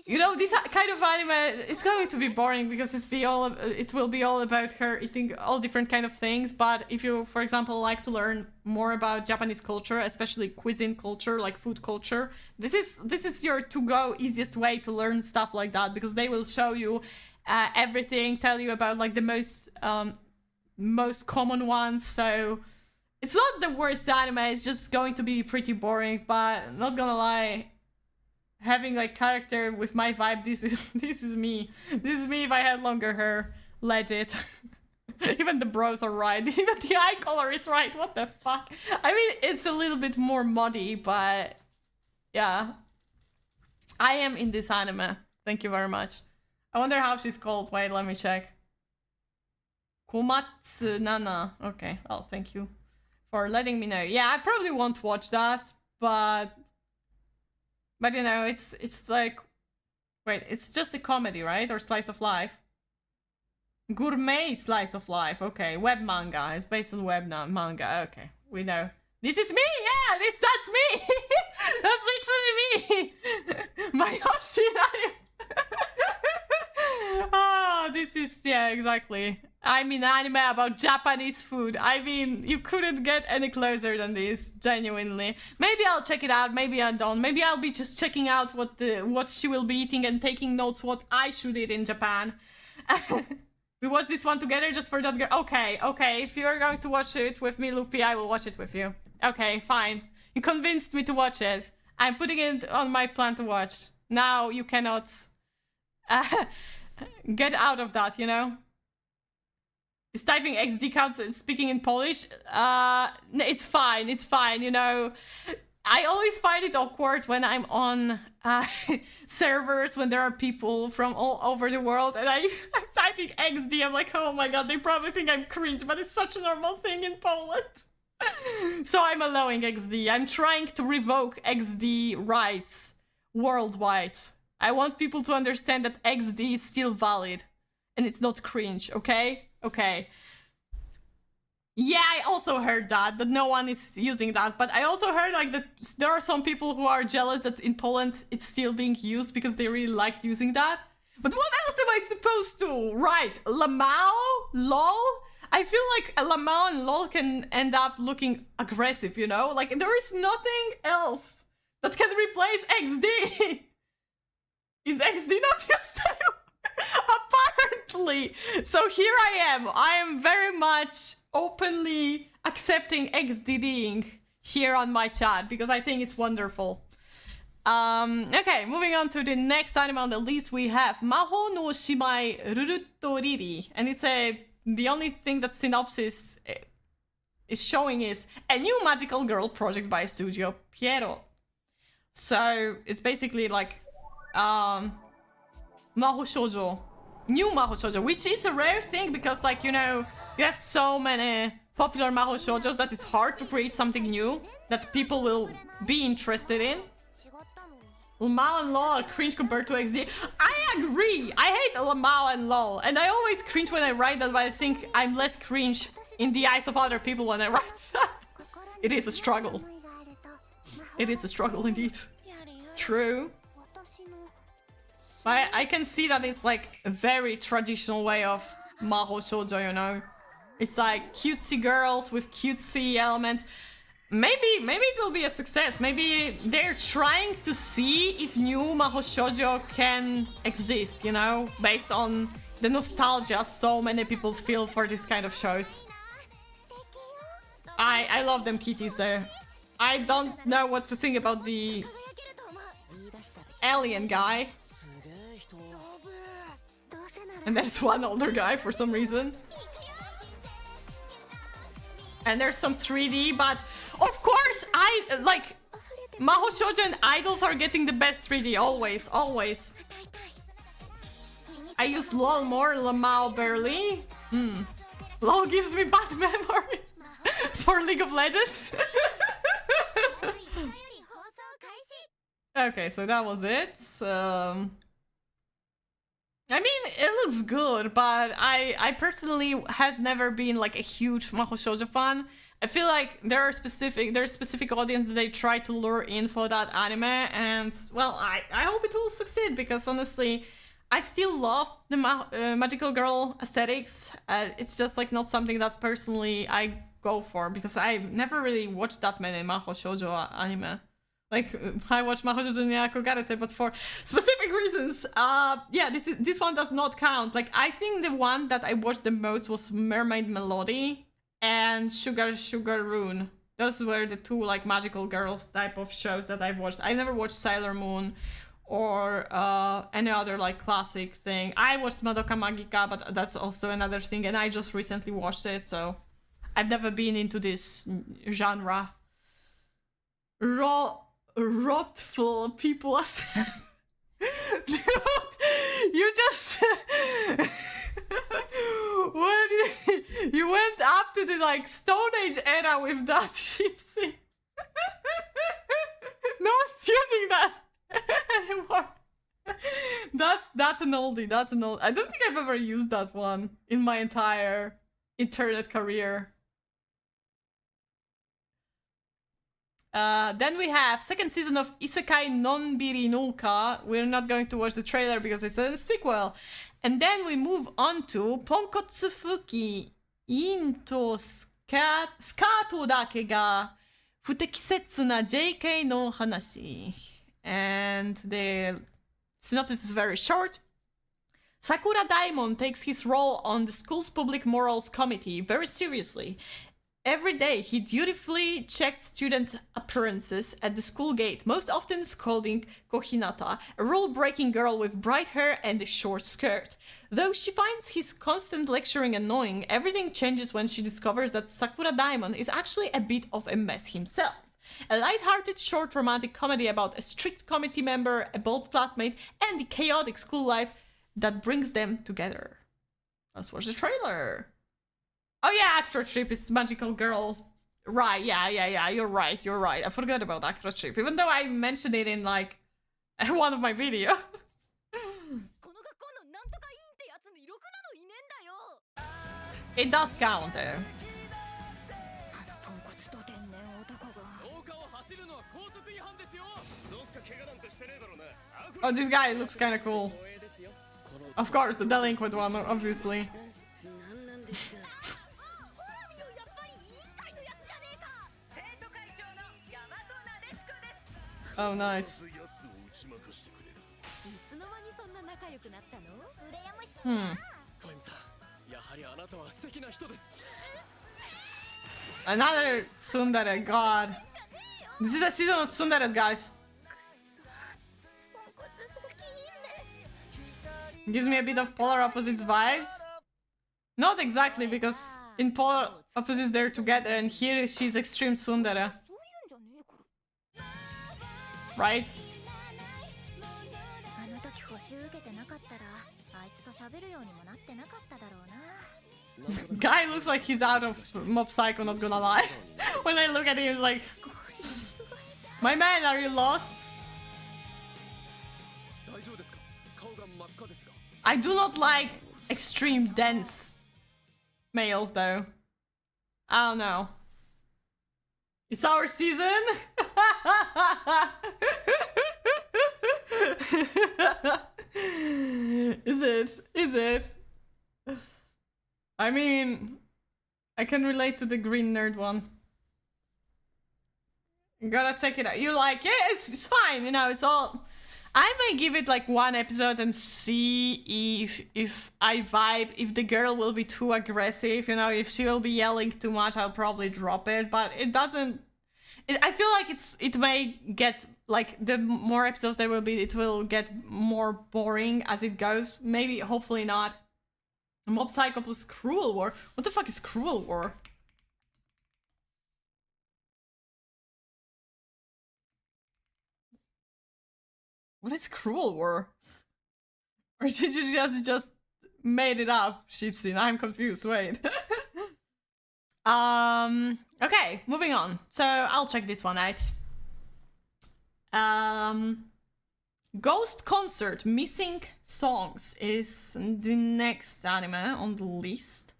you know, this kind of anime is going to be boring because it will be all about her eating all different kind of things. But if you, for example, like to learn more about Japanese culture, especially cuisine culture, like food culture, this is your to-go easiest way to learn stuff like that, because they will show you everything, tell you about like the most common ones. So it's not the worst anime. It's just going to be pretty boring. But not gonna lie, having like character with my vibe, this is me. This is me if I had longer hair. Legit. Even the bros are right. Even the eye color is right. What the fuck? I mean, it's a little bit more muddy, but yeah. I am in this anime. Thank you very much. I wonder how she's called. Wait, let me check. Komatsu Nana. Okay, well, thank you for letting me know. Yeah, I probably won't watch that, but you know, it's like, wait, it's just a comedy, right? Or slice of life? Gourmet slice of life. Okay, web manga. It's based on web manga. Okay, we know. This is me. Yeah, that's me. That's literally me. My Yoshi. Ah, this is, yeah, exactly. I'm in anime about Japanese food. I mean, you couldn't get any closer than this, genuinely. Maybe I'll check it out, maybe I don't. Maybe I'll be just checking out what she will be eating and taking notes what I should eat in Japan. We watch this one together just for that girl. Okay, if you're going to watch it with me, Lupi, I will watch it with you. Okay, fine. You convinced me to watch it. I'm putting it on my plan to watch. Now you cannot get out of that, you know? Is typing XD counts speaking in Polish? It's fine, you know. I always find it awkward when I'm on servers when there are people from all over the world and I'm typing XD. I'm like, oh my god, they probably think I'm cringe, but it's such a normal thing in Poland. So I'm allowing XD. I'm trying to revoke XD rights worldwide. I want people to understand that XD is still valid and it's not cringe, okay? Okay. Yeah, I also heard that no one is using that, but I also heard like that there are some people who are jealous that in Poland it's still being used because they really liked using that. But what else am I supposed to write? Lamau? LOL? I feel like Lamau and LOL can end up looking aggressive, you know? Like there is nothing else that can replace XD. Is XD not used apparently? So here I am. I am very much openly accepting XDing here on my chat because I think it's wonderful. Okay, moving on to the next anime on the list, we have Maho no Shimai Rurutoriri, and it's the only thing that synopsis is showing is a new magical girl project by Studio Piero. So it's basically like Maho Shoujo, new Maho Shoujo, which is a rare thing because, like, you know, you have so many popular Maho Shoujos that it's hard to create something new that people will be interested in. Lamau and LOL are cringe compared to XD. I agree. I hate Lamau and LOL, and I always cringe when I write that, but I think I'm less cringe in the eyes of other people when I write that. It is a struggle. It is a struggle indeed. True. But I can see that it's like a very traditional way of Maho Shoujo, you know? It's like cutesy girls with cutesy elements. Maybe it will be a success. Maybe they're trying to see if new Maho Shoujo can exist, you know? Based on the nostalgia so many people feel for this kind of shows. I love them kitties though. I don't know what to think about the alien guy. And there's one older guy for some reason. And there's some 3D, but of course I like Maho Shoujo and idols are getting the best 3D always, always. I use LOL more, Lamau barely. LOL gives me bad memories for League of Legends. Okay, so that was it. I mean, it looks good, but I personally has never been like a huge Mahou Shoujo fan. I feel like there's specific audience that they try to lure in for that anime, and well, I hope it will succeed, because honestly, I still love the magical girl aesthetics. It's just like not something that personally I go for, because I never really watched that many Mahou Shoujo anime. Like, I watch Mahou Shoujo Nyako Garete, but for specific reasons. Yeah, this one does not count. Like, I think the one that I watched the most was Mermaid Melody and Sugar Rune. Those were the two, like, magical girls type of shows that I've watched. I never watched Sailor Moon or any other, like, classic thing. I watched Madoka Magica, but that's also another thing, and I just recently watched it, so I've never been into this genre. Rotful people are you just when you went up to the like Stone Age era with that ship scene. No one's using that anymore. That's an oldie. That's an old. I don't think I've ever used that one in my entire internet career. Then we have second season of Isekai Nonbiri Nouka. We're not going to watch the trailer because it's a sequel. And then we move on to Ponkotsu Fuki Into Skato Dake ga Futekisetsu na JK no Hanashi. And the synopsis is very short. Sakura Daimon takes his role on the school's public morals committee very seriously. Every day, he dutifully checks students' appearances at the school gate, most often scolding Kohinata, a rule-breaking girl with bright hair and a short skirt. Though she finds his constant lecturing annoying, everything changes when she discovers that Sakura Daimon is actually a bit of a mess himself. A light-hearted short romantic comedy about a strict committee member, a bold classmate, and the chaotic school life that brings them together. Let's watch the trailer. Oh yeah, Acro Trip is magical girls. Right, yeah, you're right. I forgot about Acro Trip, even though I mentioned it in like one of my videos. It does count though. Oh, this guy looks kinda cool. Of course, the delinquent one, obviously. Oh, nice. Another tsundere, god. This is a season of tsunderes, guys. Gives me a bit of polar opposites vibes. Not exactly, because in polar opposites they're together, and here she's extreme tsundere. Right? Guy looks like he's out of Mob Psycho, not gonna lie. When I look at him, it's like... My man, are you lost? I do not like extreme dense males, though. I don't know. It's our season? Is it? I mean, I can relate to the green nerd one. You gotta check it out. You like it? It's fine, you know, it's all... I may give it like one episode and see if I vibe, if the girl will be too aggressive, you know, if she will be yelling too much, I'll probably drop it, but it doesn't... I feel like it may get, like, the more episodes there will be, it will get more boring as it goes. Maybe, hopefully not. Mob Psycho plus Cruel War? What the fuck is Cruel War? What is Cruel War? Or did you just made it up, Sheepsy? I'm confused, wait. Okay, moving on. So I'll check this one out. Ghost Concert Missing Songs is the next anime on the list.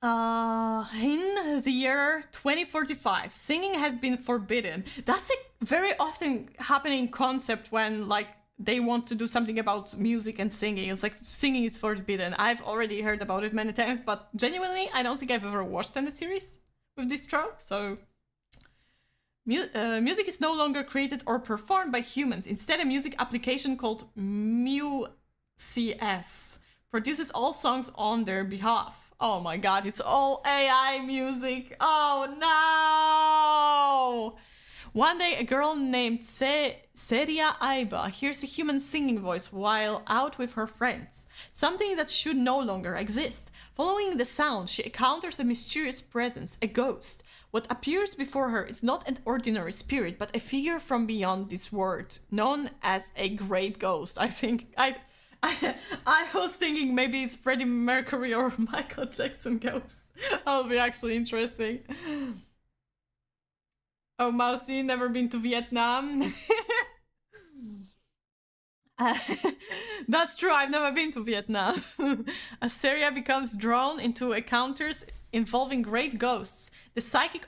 In the year 2045, singing has been forbidden. That's a very often happening concept when like they want to do something about music and singing. It's like singing is forbidden. I've already heard about it many times, but genuinely, I don't think I've ever watched any series with this trope. So, music is no longer created or performed by humans. Instead, a music application called MuCS produces all songs on their behalf. Oh my god, it's all AI music. Oh no! One day, a girl named Seria Aiba hears a human singing voice while out with her friends, something that should no longer exist. Following the sound, she encounters a mysterious presence, a ghost. What appears before her is not an ordinary spirit, but a figure from beyond this world, known as a great ghost. I think I was thinking maybe it's Freddie Mercury or Michael Jackson ghost. That'll be actually interesting. Oh, Mousy, never been to Vietnam. That's true, I've never been to Vietnam. Asteria becomes drawn into encounters involving great ghosts, the psychic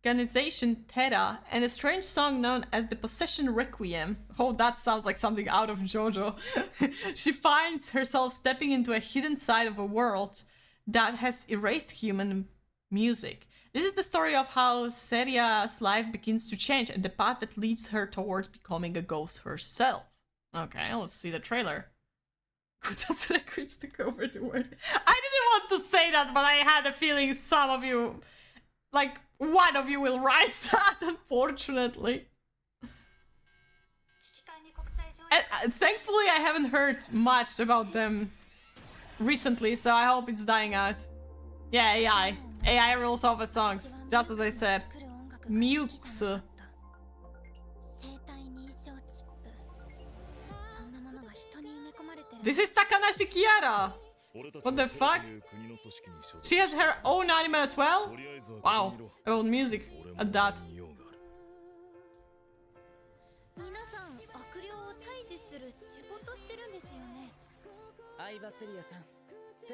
organization Terra, and a strange song known as the Possession Requiem. Oh, that sounds like something out of JoJo. She finds herself stepping into a hidden side of a world that has erased human music. This is the story of how Seria's life begins to change and the path that leads her towards becoming a ghost herself. Okay, let's see the trailer. That's records to cover the word. I didn't want to say that, but I had a feeling some of you, like one of you will write that, unfortunately. And thankfully I haven't heard much about them recently, so I hope it's dying out. Yeah, AI. AI rules over songs, just as I said. Mukes. This is Takanashi Kiara! What the fuck? She has her own anime as well? Wow, about music at that.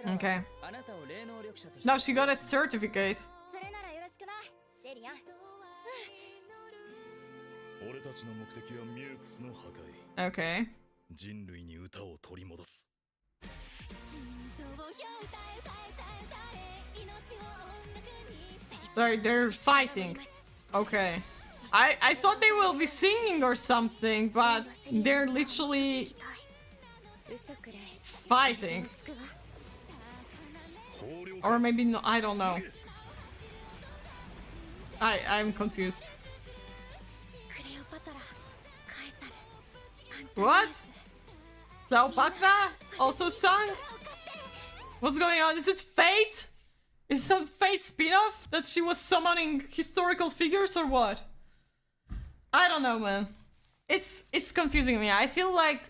Okay. Now she got a certificate. Okay. Sorry, they're fighting. Okay. I thought they will be singing or something, but they're literally fighting. Or maybe no, I don't know. I'm confused. What? Cleopatra also sung? What's going on? Is it Fate? Is some Fate spin-off that she was summoning historical figures or what? I don't know, man. It's confusing me. I feel like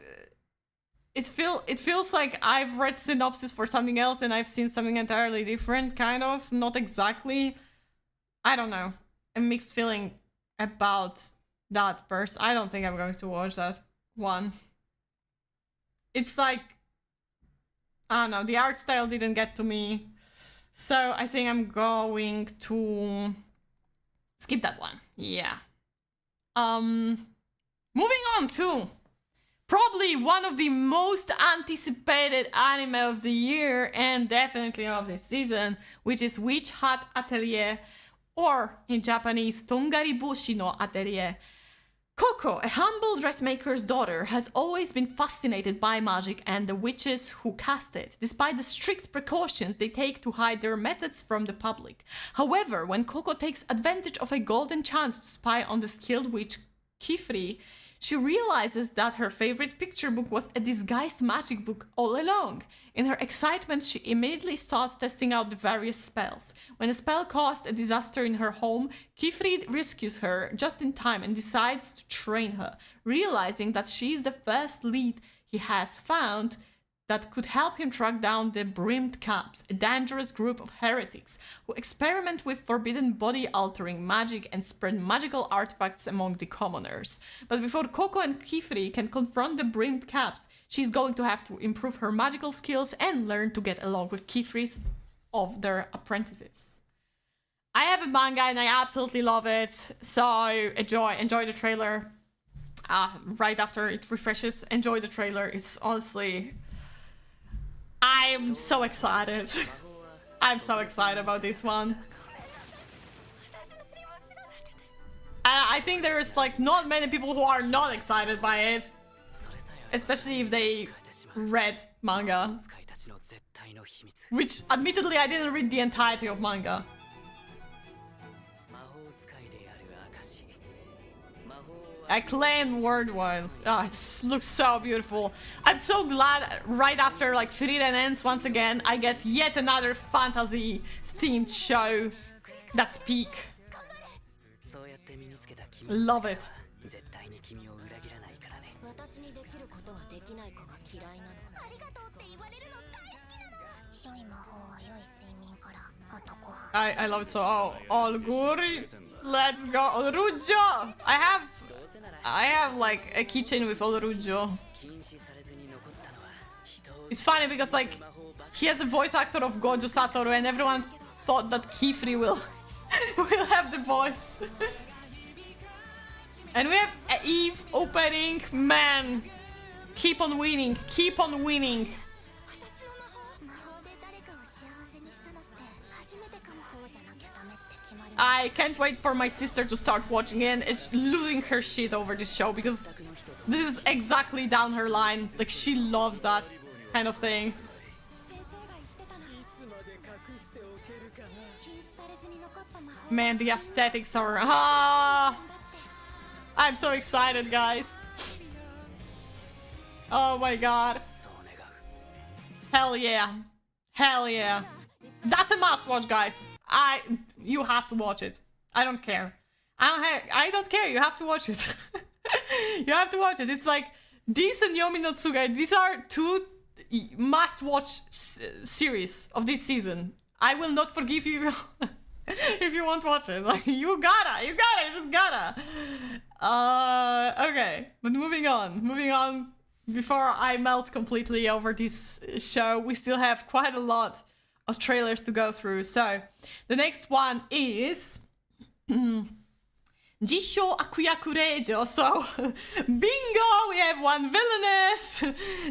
it feels like I've read synopsis for something else and I've seen something entirely different, kind of. Not exactly. I don't know. A mixed feeling about that person. I don't think I'm going to watch that one. It's like, I don't know, the art style didn't get to me. So I think I'm going to skip that one. Yeah. Moving on to probably one of the most anticipated anime of the year and definitely of this season, which is Witch Hat Atelier, or in Japanese, Tongariboshi no Atelier. Koko, a humble dressmaker's daughter, has always been fascinated by magic and the witches who cast it, despite the strict precautions they take to hide their methods from the public. However, when Koko takes advantage of a golden chance to spy on the skilled witch Kifri, she realizes that her favorite picture book was a disguised magic book all along. In her excitement, she immediately starts testing out the various spells. When a spell caused a disaster in her home, Kifri rescues her just in time and decides to train her, realizing that she is the first lead he has found that could help him track down the Brimmed Caps, a dangerous group of heretics who experiment with forbidden body-altering magic and spread magical artifacts among the commoners. But before Coco and Kifri can confront the Brimmed Caps, she's going to have to improve her magical skills and learn to get along with Kifri's of their apprentices. I have a manga and I absolutely love it, so enjoy the trailer. Right after it refreshes, enjoy the trailer. It's honestly... I'm so excited. I'm so excited about this one. I think there's like not many people who are not excited by it. Especially if they read manga. Which, admittedly, I didn't read the entirety of manga. Acclaimed word one. Oh, it looks so beautiful. I'm so glad right after like Frieren ends once again, I get yet another fantasy themed show that's peak. Love it. I love it so. Oh, Olguri. Let's go. Olrujo. I have like a keychain with Olrujo. It's funny because like he has a voice actor of Gojo Satoru and everyone thought that Kifri will have the voice. And we have Eve opening. Man, keep on winning, keep on winning. I can't wait for my sister to start watching it and is losing her shit over this show because this is exactly down her line. Like, she loves that kind of thing. Man, the aesthetics are... I'm so excited, guys. Oh my god. Hell yeah. Hell yeah. That's a must watch, guys. You have to watch it. I don't care. I don't care. You have to watch it. You have to watch it. It's like this and Yomi no Tsugai. These are two must-watch series of this season. I will not forgive you if you won't watch it. Like you just gotta. Okay, but moving on. Before I melt completely over this show, we still have quite a lot of trailers to go through. So the next one is Jisho Akuyaku Reijo. So bingo, we have one villainess.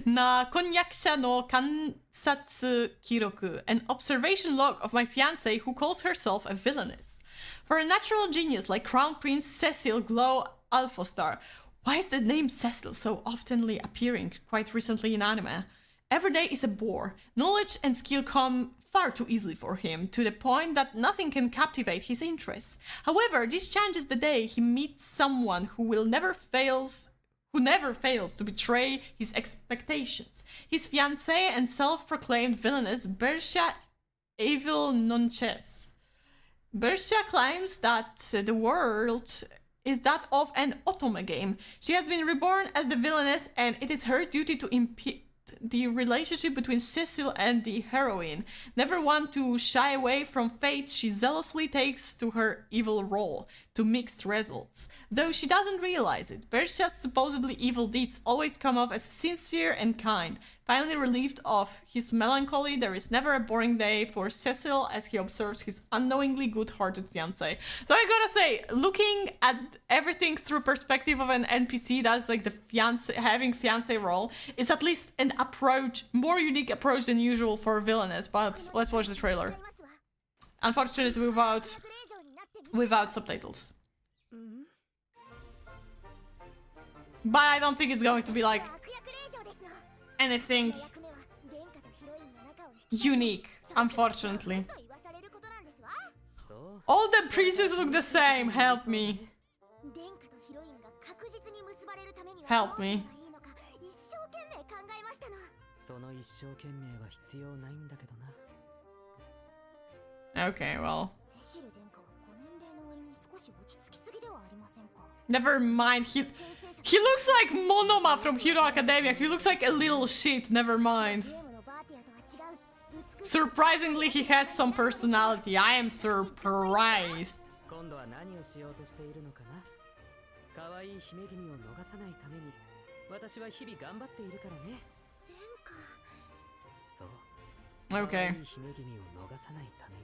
Na konyakusha no kansatsu kiroku, an observation log of my fiancée who calls herself a villainess. For a natural genius like Crown Prince Cecil Glow Alphastar, why is the name Cecil so oftenly appearing quite recently in anime? Every day is a bore. Knowledge and skill come far too easily for him, to the point that nothing can captivate his interest. However, this changes the day he meets someone who never fails to betray his expectations. His fiancée and self-proclaimed villainess, Bersha Evil Nonches. Bersha claims that the world is that of an otome game. She has been reborn as the villainess, and it is her duty to impede the relationship between Cecil and the heroine. Never one to shy away from fate, she zealously takes to her evil role, to mixed results. Though she doesn't realize it, Bersha's supposedly evil deeds always come off as sincere and kind. Finally relieved of his melancholy, there is never a boring day for Cecil as he observes his unknowingly good-hearted fiancé. So I gotta say, looking at everything through perspective of an NPC that's like the having fiancé role is at least an approach, more unique approach than usual for a villainess. But let's watch the trailer. Unfortunately, without subtitles. But I don't think it's going to be like anything unique, unfortunately. All the princes look the same. Help me. Help me. Okay, well. Never mind. He looks like Monoma from Hero Academia. He looks like a little shit. Never mind. Surprisingly, he has some personality. I am surprised. 今度は何をしようとしているのかな。可愛い姫君を逃さないために私は日々頑張っているからね。そう。Okay. 可愛い姫君を逃さないために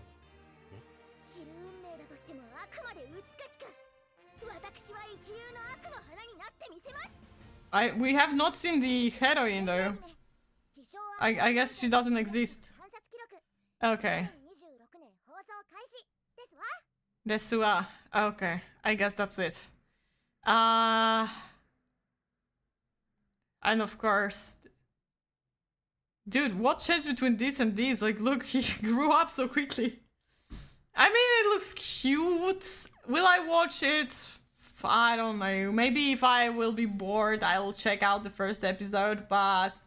ね。知る運命だとしてもあくまで美しく、私は一流の悪の花になってみせます。We have not seen the heroine though. I guess she doesn't exist. Okay. ですわ. Okay. I guess that's it. And of course, dude, what changed between this and this? Like, look, he grew up so quickly. I mean, it looks cute. Will I watch it? I don't know. Maybe if I will be bored, I will check out the first episode, but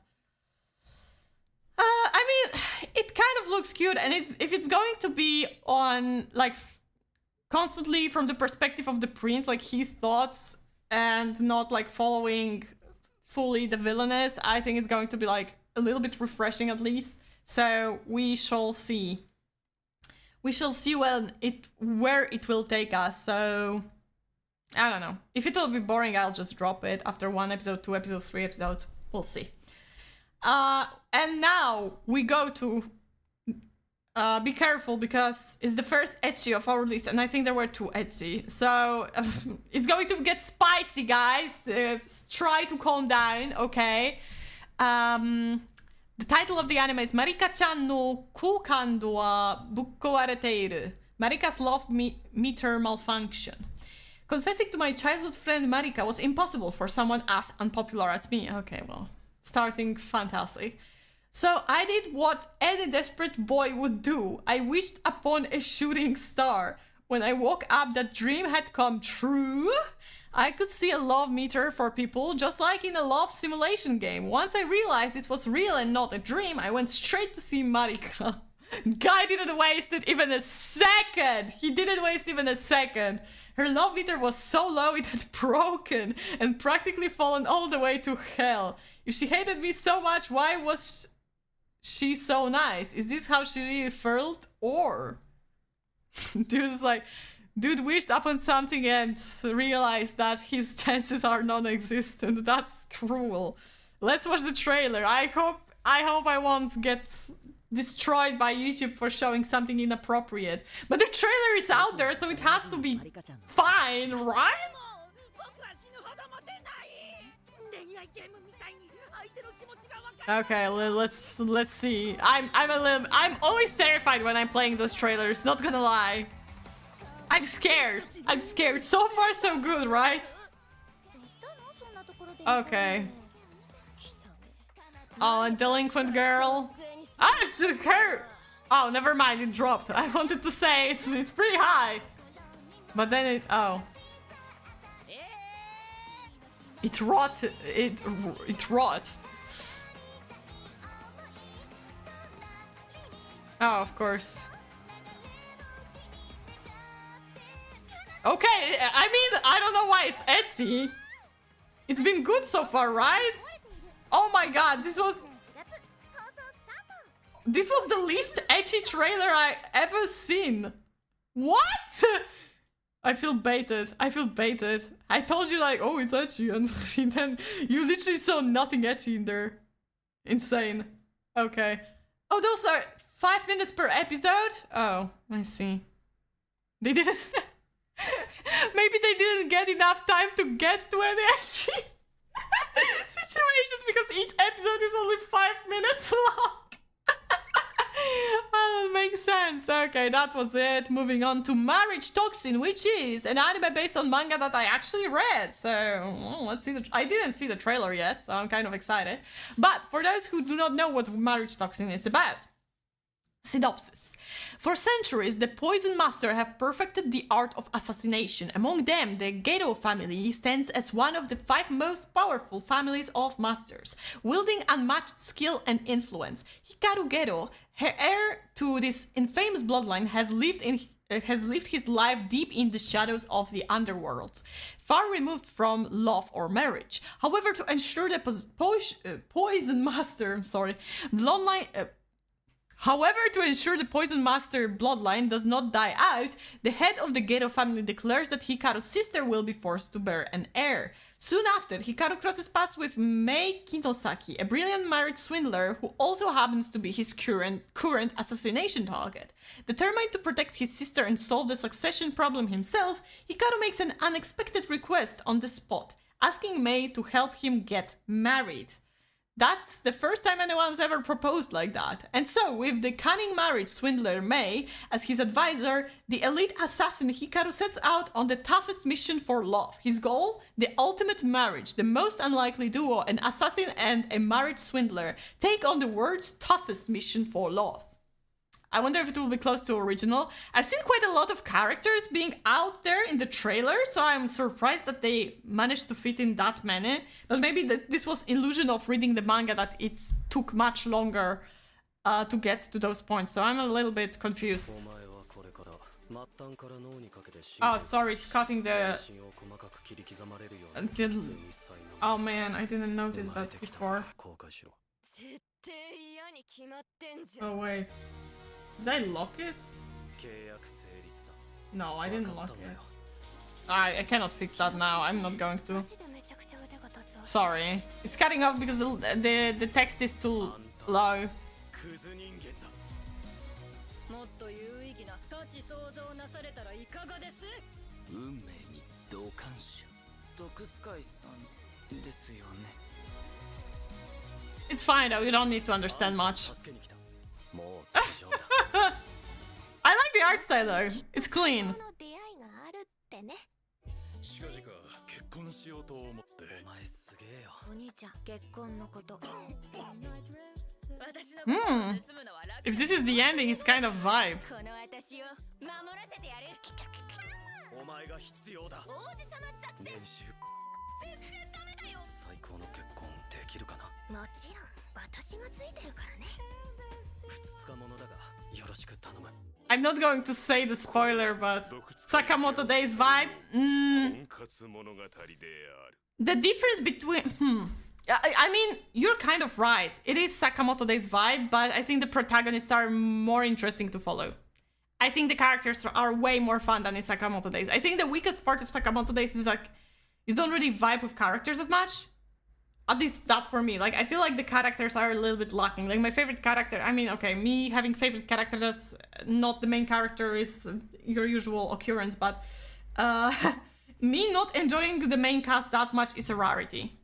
I mean, it kind of looks cute, and if it's going to be on like constantly from the perspective of the prince, like his thoughts, and not like following fully the villainess, I think it's going to be like a little bit refreshing at least. So we shall see. We shall see where it will take us. So I don't know. If it will be boring, I'll just drop it after 1 episode, 2 episodes, 3 episodes. We'll see. And now we go to be careful, because it's the first ecchi of our list, and I think there were 2 ecchi. So it's going to get spicy, guys. Try to calm down, okay? The title of the anime is Marika-chan no koukando wa bukkowareteiru. Marika's love meter malfunction. Confessing to my childhood friend Marika was impossible for someone as unpopular as me. Okay, well, starting fantastic. So I did what any desperate boy would do. I wished upon a shooting star. When I woke up, that dream had come true. I could see a love meter for people, just like in a love simulation game. Once I realized this was real and not a dream, I went straight to see Marika. Guy didn't waste it even a second. He didn't waste even a second. Her love meter was so low it had broken and practically fallen all the way to hell. If she hated me so much, why was she so nice? Is this how she really felt? Or dude's like, dude wished upon something and realized that his chances are non-existent. That's cruel. Let's watch the trailer. I hope I won't get destroyed by YouTube for showing something inappropriate. But the trailer is out there, so it has to be fine, right? Okay, let's see. I'm always terrified when I'm playing those trailers, not gonna lie. I'm scared. I'm scared. So far so good, right? Okay. Oh, and delinquent girl. Ah, it's her. Oh, never mind, it dropped. I wanted to say it's pretty high. But then it it rot. It rot. Oh, of course. Okay, I mean, I don't know why it's ecchi. It's been good so far, right? Oh my god, this was the least ecchi trailer I ever seen. What? I feel baited. I feel baited. I told you like, oh, it's ecchi, and then you literally saw nothing ecchi in there. Insane. Okay. Oh, those are 5 minutes per episode? Oh, I see. They didn't... Maybe they didn't get enough time to get to an ecchi situations, because each episode is only 5 minutes long. Oh, that makes sense. Okay, that was it. Moving on to Marriage Toxin, which is an anime based on manga that I actually read. So, let's see. I didn't see the trailer yet, so I'm kind of excited. But for those who do not know what Marriage Toxin is about, synopsis. For centuries, the Poison Master have perfected the art of assassination. Among them, the Geto family stands as one of the 5 most powerful families of masters, wielding unmatched skill and influence. Hikaru Geto, heir to this infamous bloodline, has lived in has lived his life deep in the shadows of the underworld, far removed from love or marriage. However, to ensure the poison master, bloodline. However, to ensure the Poison Master bloodline does not die out, the head of the Geto family declares that Hikaru's sister will be forced to bear an heir. Soon after, Hikaru crosses paths with Mei Kinosaki, a brilliant married swindler who also happens to be his current assassination target. Determined to protect his sister and solve the succession problem himself, Hikaru makes an unexpected request on the spot, asking Mei to help him get married. That's the first time anyone's ever proposed like that. And so, with the cunning marriage swindler Mei as his advisor, the elite assassin Hikaru sets out on the toughest mission for love. His goal? The ultimate marriage. The most unlikely duo, an assassin and a married swindler, take on the world's toughest mission for love. I wonder if it will be close to original. I've seen quite a lot of characters being out there in the trailer, so I'm surprised that they managed to fit in that many. But maybe this was illusion of reading the manga, that it took much longer to get to those points. So I'm a little bit confused. Oh, sorry, it's cutting the... Oh man, I didn't notice that before. Oh wait. Did I lock it? No, I didn't lock it. I cannot fix that now. I'm not going to. Sorry. It's cutting off because the text is too low. It's fine though, you don't need to understand much. I like the art style though. It's clean. If this is the ending, it's kind of vibe. I'm not going to say the spoiler, but Sakamoto Days vibe. The difference between... I mean, you're kind of right. It is Sakamoto Days vibe, but I think the protagonists are more interesting to follow. I think the characters are way more fun than in Sakamoto Days. I think the weakest part of Sakamoto Days is like, you don't really vibe with characters as much. At least that's for me. Like, I feel like the characters are a little bit lacking. Like, my favorite character, I mean, okay, me having favorite character that's not the main character is your usual occurrence, but me not enjoying the main cast that much is a rarity.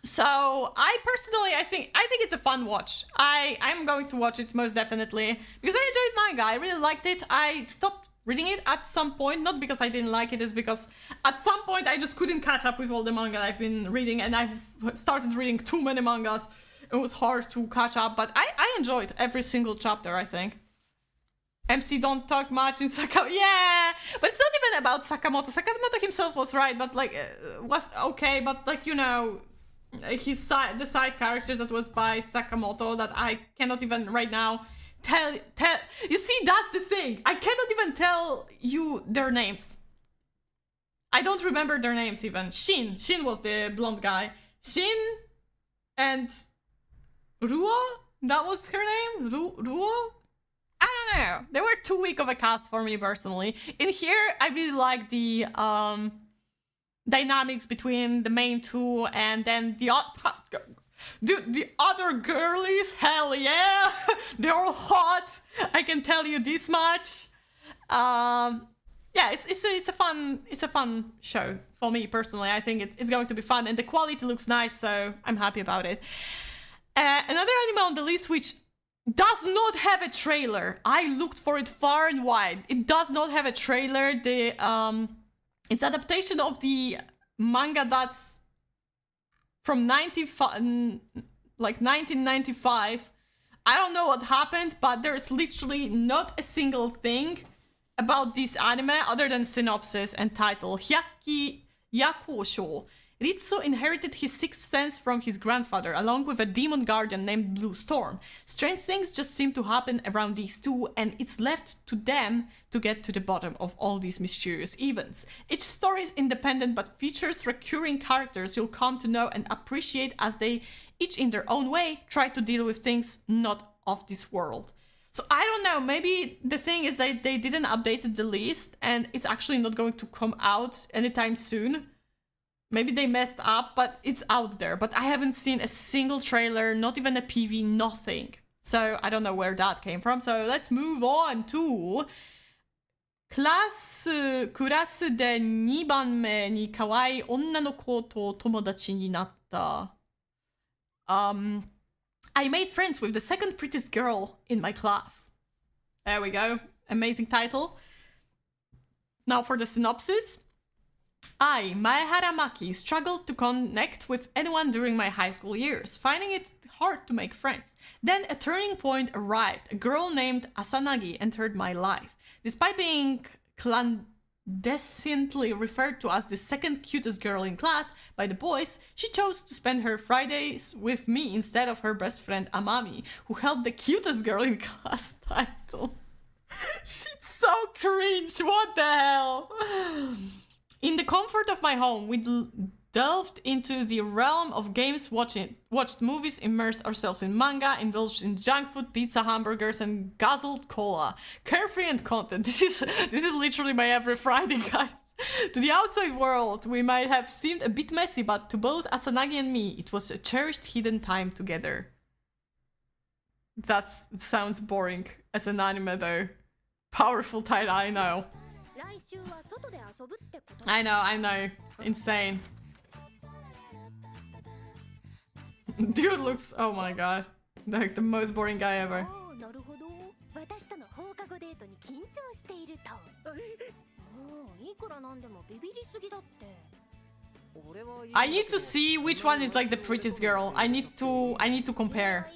So I personally, I think it's a fun watch. I'm going to watch it most definitely because I enjoyed manga. I really liked it. I stopped reading it at some point, not because I didn't like it, it's because at some point I just couldn't catch up with all the manga I've been reading, and I've started reading too many mangas. It was hard to catch up, but I enjoyed every single chapter, I think. MC don't talk much in Sakamoto. Yeah, but it's not even about Sakamoto. Sakamoto himself was right, but like was okay, but like, you know, the side characters that was by Sakamoto that I cannot even right now tell. You see, that's the thing. I cannot even tell you their names. I don't remember their names even. Shin was the blonde guy. Shin and Ruo? That was her name? Ruo? I don't know. They were too weak of a cast for me personally. In here, I really like the dynamics between the main two and then the other girlies. Hell yeah, they're all hot. I can tell you this much. Yeah, it's a fun show for me personally. I think it's going to be fun, and the quality looks nice, so I'm happy about it. Another anime on the list which does not have a trailer. I looked for it far and wide. It does not have a trailer. It's adaptation of the manga that's from 1995. I don't know what happened, but there's literally not a single thing about this anime other than synopsis and title. Hyakki Yakosho. Ritsu inherited his sixth sense from his grandfather, along with a demon guardian named Blue Storm. Strange things just seem to happen around these two, and it's left to them to get to the bottom of all these mysterious events. Each story is independent but features recurring characters you'll come to know and appreciate as they, each in their own way, try to deal with things not of this world. So I don't know, maybe the thing is that they didn't update the list and it's actually not going to come out anytime soon. Maybe they messed up, but it's out there. But I haven't seen a single trailer, not even a PV, nothing. So I don't know where that came from. So let's move on to クラスで2番目に可愛い女の子と友達になった。I made friends with the second prettiest girl in my class. There we go. Amazing title. Now for the synopsis. I, Maehara Maki, struggled to connect with anyone during my high school years, finding it hard to make friends. Then a turning point arrived. A girl named Asanagi entered my life. Despite being clandestinely referred to as the second cutest girl in class by the boys, she chose to spend her Fridays with me instead of her best friend Amami, who held the cutest girl in class title. She's so cringe, what the hell? In the comfort of my home, we delved into the realm of games, watched movies, immersed ourselves in manga, indulged in junk food, pizza, hamburgers, and guzzled cola. Carefree and content. This is literally my every Friday, guys. To the outside world, we might have seemed a bit messy, but to both Asanagi and me, it was a cherished hidden time together. That sounds boring as an anime, though. Powerful title, I know. I know. Insane. Dude looks, oh my god, like the most boring guy ever. I need to see which one is like the prettiest girl. I need to compare.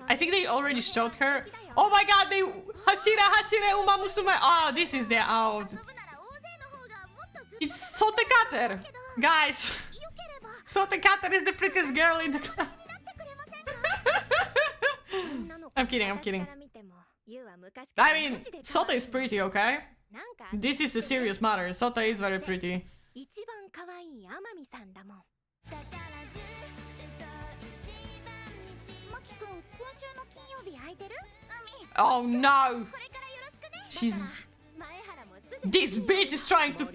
I think they already showed her. Oh my god, they Hashire Uma Musume. Oh, this is the It's Sotekater, guys. Sotekater is the prettiest girl in the class. I'm kidding. I mean, Sota is pretty, okay? This is a serious matter. Sota is very pretty. Oh no! This bitch is trying to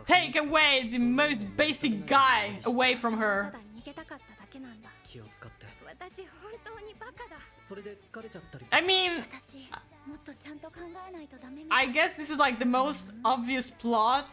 take away the most basic guy away from her. I mean, I guess this is like the most obvious plot.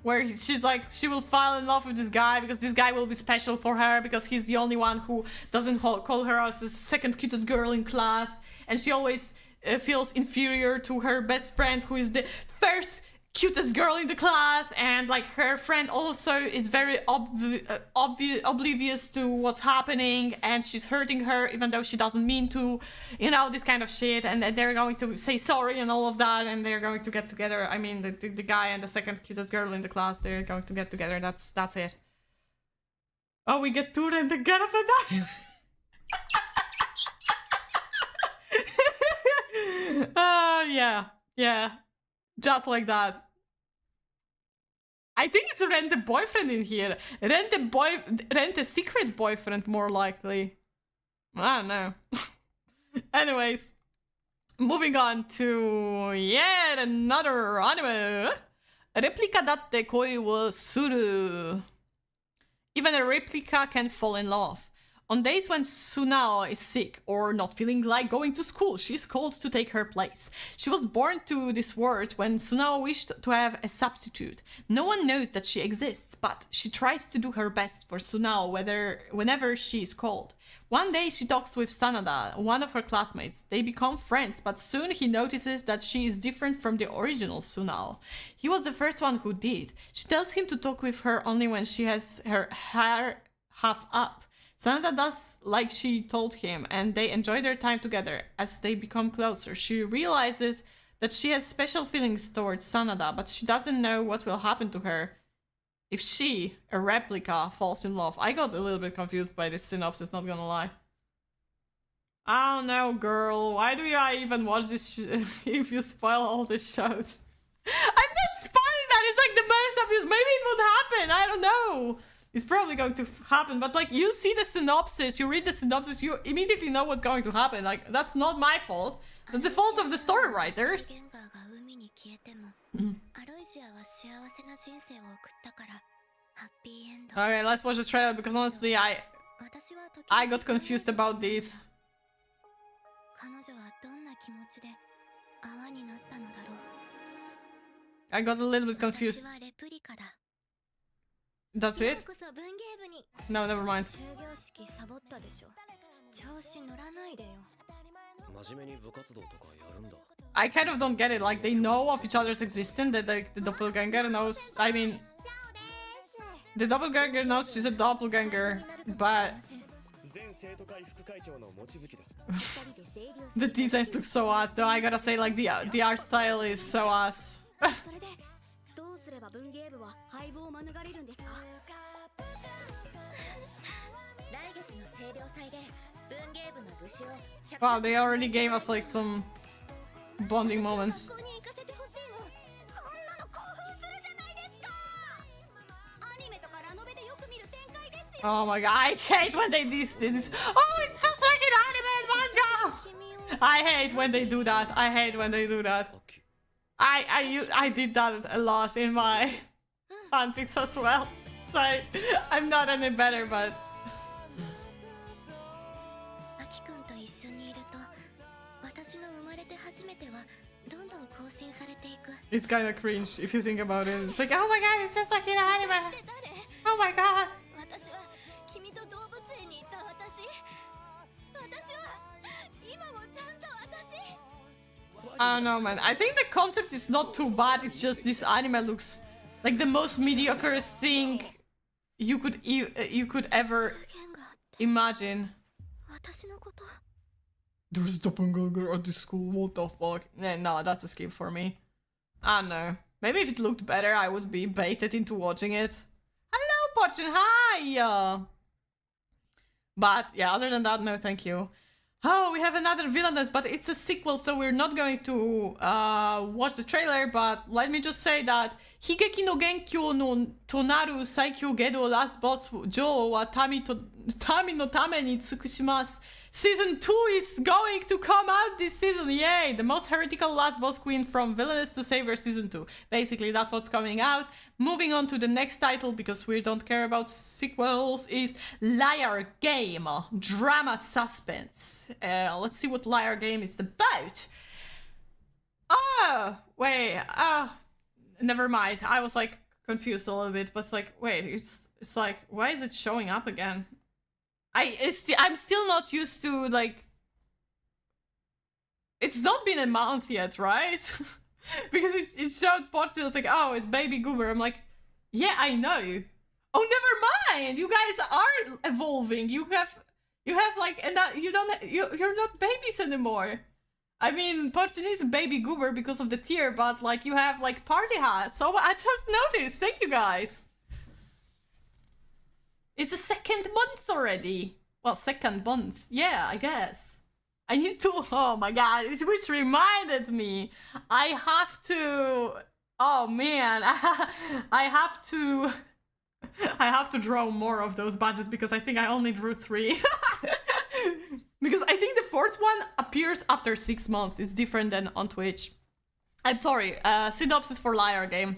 Where she's like, she will fall in love with this guy because this guy will be special for her because he's the only one who doesn't call her as the second cutest girl in class. And she always feels inferior to her best friend who is the first cutest girl in the class, and like her friend also is very oblivious to what's happening, and she's hurting her even though she doesn't mean to, you know, this kind of shit. And they're going to say sorry and all of that, and they're going to get together. I mean, the guy and the second cutest girl in the class, they're going to get together. That's it. Oh, we get Tura and the Garafana. Yeah, just like that. I think it's Rent a boyfriend in here. Rent a secret boyfriend, more likely. I don't know. Anyways, moving on to yet another anime. Replika datte koi wo suru. Even a replica can fall in love. On days when Sunao is sick or not feeling like going to school, she's called to take her place. She was born to this world when Sunao wished to have a substitute. No one knows that she exists, but she tries to do her best for Sunao whenever she is called. One day she talks with Sanada, one of her classmates. They become friends, but soon he notices that she is different from the original Sunao. He was the first one who did. She tells him to talk with her only when she has her hair half up. Sanada does like she told him, and they enjoy their time together. As they become closer, she realizes that she has special feelings towards Sanada, but she doesn't know what will happen to her if she, a replica, falls in love. I got a little bit confused by this synopsis, not gonna lie. I don't know, girl. Why do I even watch this if you spoil all the shows? I'm not spoiling that. It's like the most obvious. Maybe it would happen. I don't know. It's probably going to happen. But like, you see the synopsis, you read the synopsis, you immediately know what's going to happen. Like, that's not my fault. That's the fault of the story writers. Okay, let's watch the trailer because honestly, I got confused about these. I got a little bit confused. That's it? No, never mind. I kind of don't get it. Like, they know of each other's existence, that like, the doppelganger knows. I mean, the doppelganger knows she's a doppelganger, but the designs look so ass. Though I gotta say, like, the art style is so ass. Wow, they already gave us like some bonding moments. Oh my god, I hate when they do this. Oh, it's just like an anime manga! I hate when they do that. I hate when they do that. I did that a lot in my fanfics as well. So I'm not any better, but it's kind of cringe if you think about it. It's like, oh my god, it's just like an anime. Oh my god. I don't know, man. I think the concept is not too bad. It's just this anime looks like the most mediocre thing you could ever imagine. There's doppelganger at the school. What the fuck? No, that's a skip for me. I don't know. Maybe if it looked better, I would be baited into watching it. Hello, Portion. Hi. But yeah, other than that, no, thank you. Oh, we have another villainess, but it's a sequel, so we're not going to watch the trailer, but let me just say that Higeki no Genkyo no Tonaru Saikyo Gedo Last Boss Jo wa Tami no Tame ni Tsukushimasu. Season 2 is going to come out this season, yay! The most heretical last boss queen from Villainess to Savior Season 2. Basically, that's what's coming out. Moving on to the next title, because we don't care about sequels, is Liar Game. Drama suspense. Let's see what Liar Game is about. Oh, wait. Never mind. I was like confused a little bit, but it's like, wait, it's like, why is it showing up again? I'm still not used to, like, it's not been a month yet, right? Because it showed Portugal, it's like, oh, it's Baby Goober. I'm like, yeah, I know. Oh, never mind. You guys are evolving. You have like, and that you're not babies anymore. I mean, Portugal is a Baby Goober because of the tier, but like you have like party hats. So I just noticed. Thank you guys. It's the second month already. Well, second month. Yeah, I guess. I need to... Oh my god, which reminded me. I have to... Oh man, I have to... I have to draw more of those badges because I think I only drew 3. Because I think the fourth one appears after 6 months. It's different than on Twitch. I'm sorry. Synopsis for Liar Game.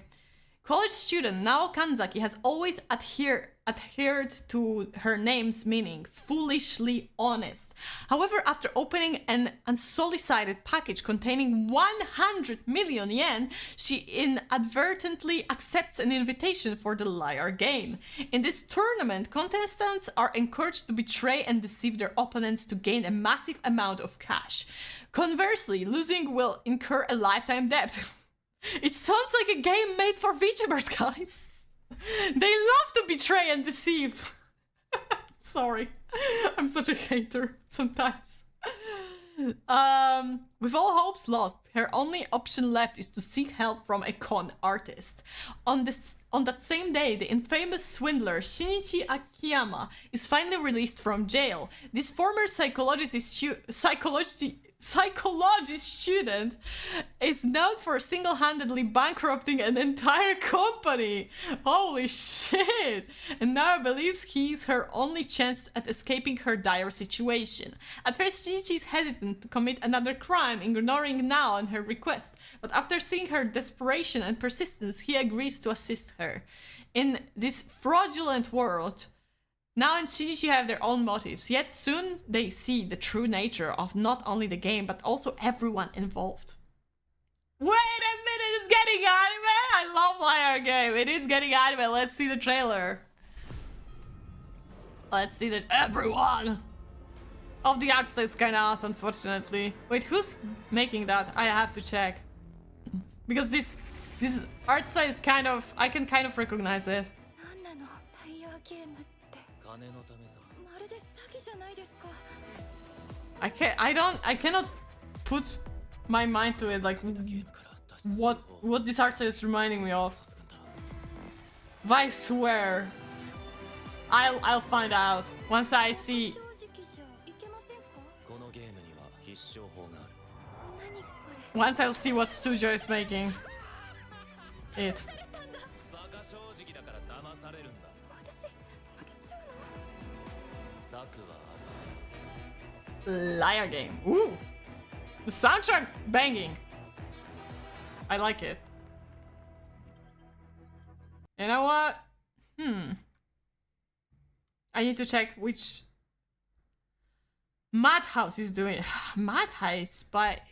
College student Nao Kanzaki has always adhered to her name's meaning, foolishly honest. However, after opening an unsolicited package containing 100 million yen, she inadvertently accepts an invitation for the Liar Game. In this tournament, contestants are encouraged to betray and deceive their opponents to gain a massive amount of cash. Conversely, losing will incur a lifetime debt. It sounds like a game made for VTubers, guys. They love to betray and deceive. Sorry. I'm such a hater sometimes. With all hopes lost, her only option left is to seek help from a con artist. On that same day, the infamous swindler Shinichi Akiyama is finally released from jail. This former psychology student is known for single-handedly bankrupting an entire company. Holy shit! And now believes he's her only chance at escaping her dire situation. At first, Shinichi is hesitant to commit another crime, ignoring Nao and her request, but after seeing her desperation and persistence, he agrees to assist her. In this fraudulent world, Nao and Shinichi have their own motives, yet soon they see the true nature of not only the game, but also everyone involved. Wait a minute, it's getting anime! I love Liar Game, it is getting anime, let's see the trailer. Let's see that everyone of the art style is kinda ass, unfortunately. Wait, who's making that? I have to check. Because this art style is kind of, I can kind of recognize it. I cannot put my mind to it, like what this art style is reminding me of. But I swear, I'll find out once I see. Once I'll see what studio is making it. Liar Game. Ooh! The soundtrack banging. I like it. You know what? I need to check which Madhouse is doing. Madhouse, but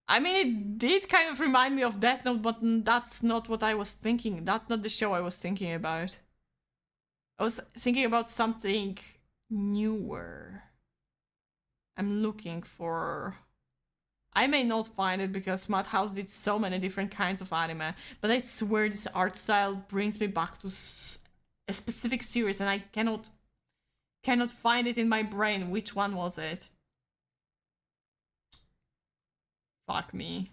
I mean, it did kind of remind me of Death Note, but that's not what I was thinking. That's not the show I was thinking about. I was thinking about something newer. I'm looking for... I may not find it because Madhouse did so many different kinds of anime, but I swear this art style brings me back to a specific series and I cannot find it in my brain. Which one was it? Fuck me.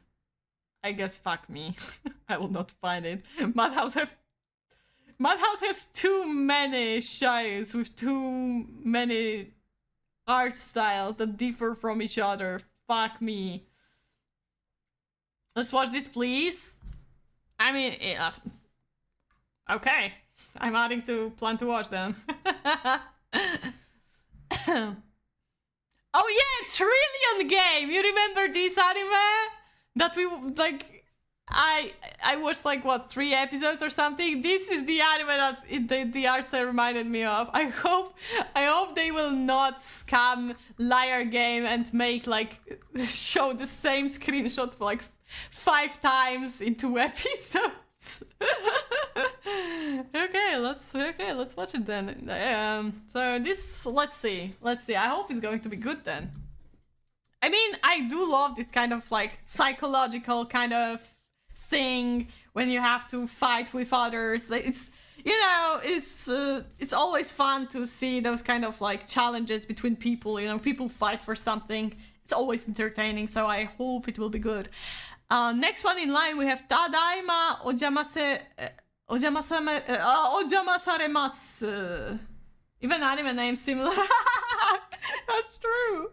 I guess fuck me. I will not find it. Madhouse has too many shows with too many art styles that differ from each other. Fuck me. Let's watch this, please. I mean, okay. I'm adding to plan to watch them. Oh yeah, Trillion Game! You remember this anime? That we, like, I watched like, what, 3 episodes or something? This is the anime that the art style reminded me of. I hope they will not scam Liar Game and make, like, show the same screenshot for like 5 times in 2 episodes. Okay, let's watch it then. So this, let's see. I hope it's going to be good then. I mean, I do love this kind of like psychological kind of thing when you have to fight with others. It's, you know, it's always fun to see those kind of like challenges between people. You know, people fight for something. It's always entertaining. So I hope it will be good. Next one in line, we have Tadaima Ojamasaremasu. Even anime name similar. That's true.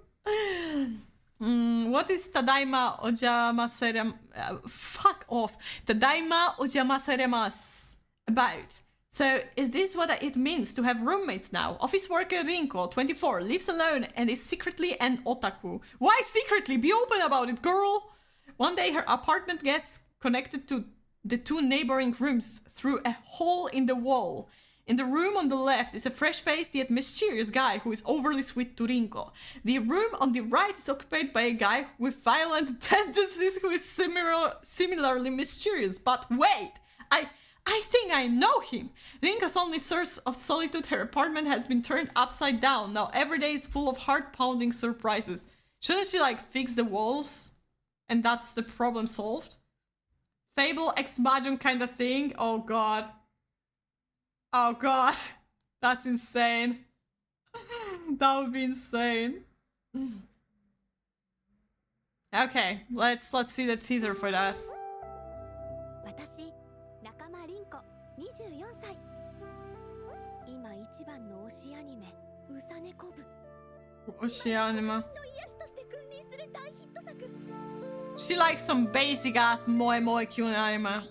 What is Tadaima Ojamasaremasu? Fuck off. Tadaima Ojamasaremasu about. So, is this what it means to have roommates now? Office worker Rinko, 24, lives alone and is secretly an otaku. Why secretly? Be open about it, girl! One day her apartment gets connected to the 2 neighboring rooms through a hole in the wall. In the room on the left is a fresh-faced yet mysterious guy who is overly sweet to Rinko. The room on the right is occupied by a guy with violent tendencies who is similarly mysterious. But wait, I think I know him. Rinko's only source of solitude, her apartment has been turned upside down. Now every day is full of heart-pounding surprises. Shouldn't she like fix the walls? And that's the problem solved? Fable Ex Majum kind of thing? Oh god. Oh god. That's insane. That would be insane. Okay, let's see the teaser for that. 私仲間凛子24歳今一番の推しアニメうさねこ部 Oshi anime. の癒しとして君臨する大ヒット作 She likes some basic ass moe moe cute anime.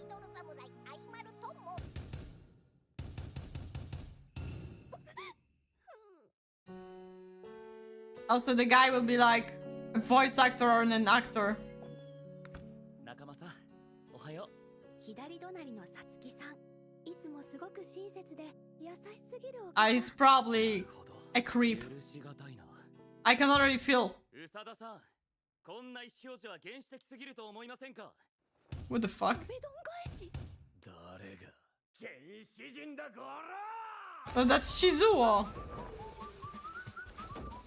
Also, the guy will be like a voice actor or an actor. 仲間さんおはよ左隣のさつきさんいつもすごく親切で優しすぎるお He's probably a creep. 許しがたいな I can already feel. 宇佐田さんこんな意思表示は原始的すぎると思いませんか What the fuck? 壁ドン返し誰が原始人だこら Oh, that's Shizuo.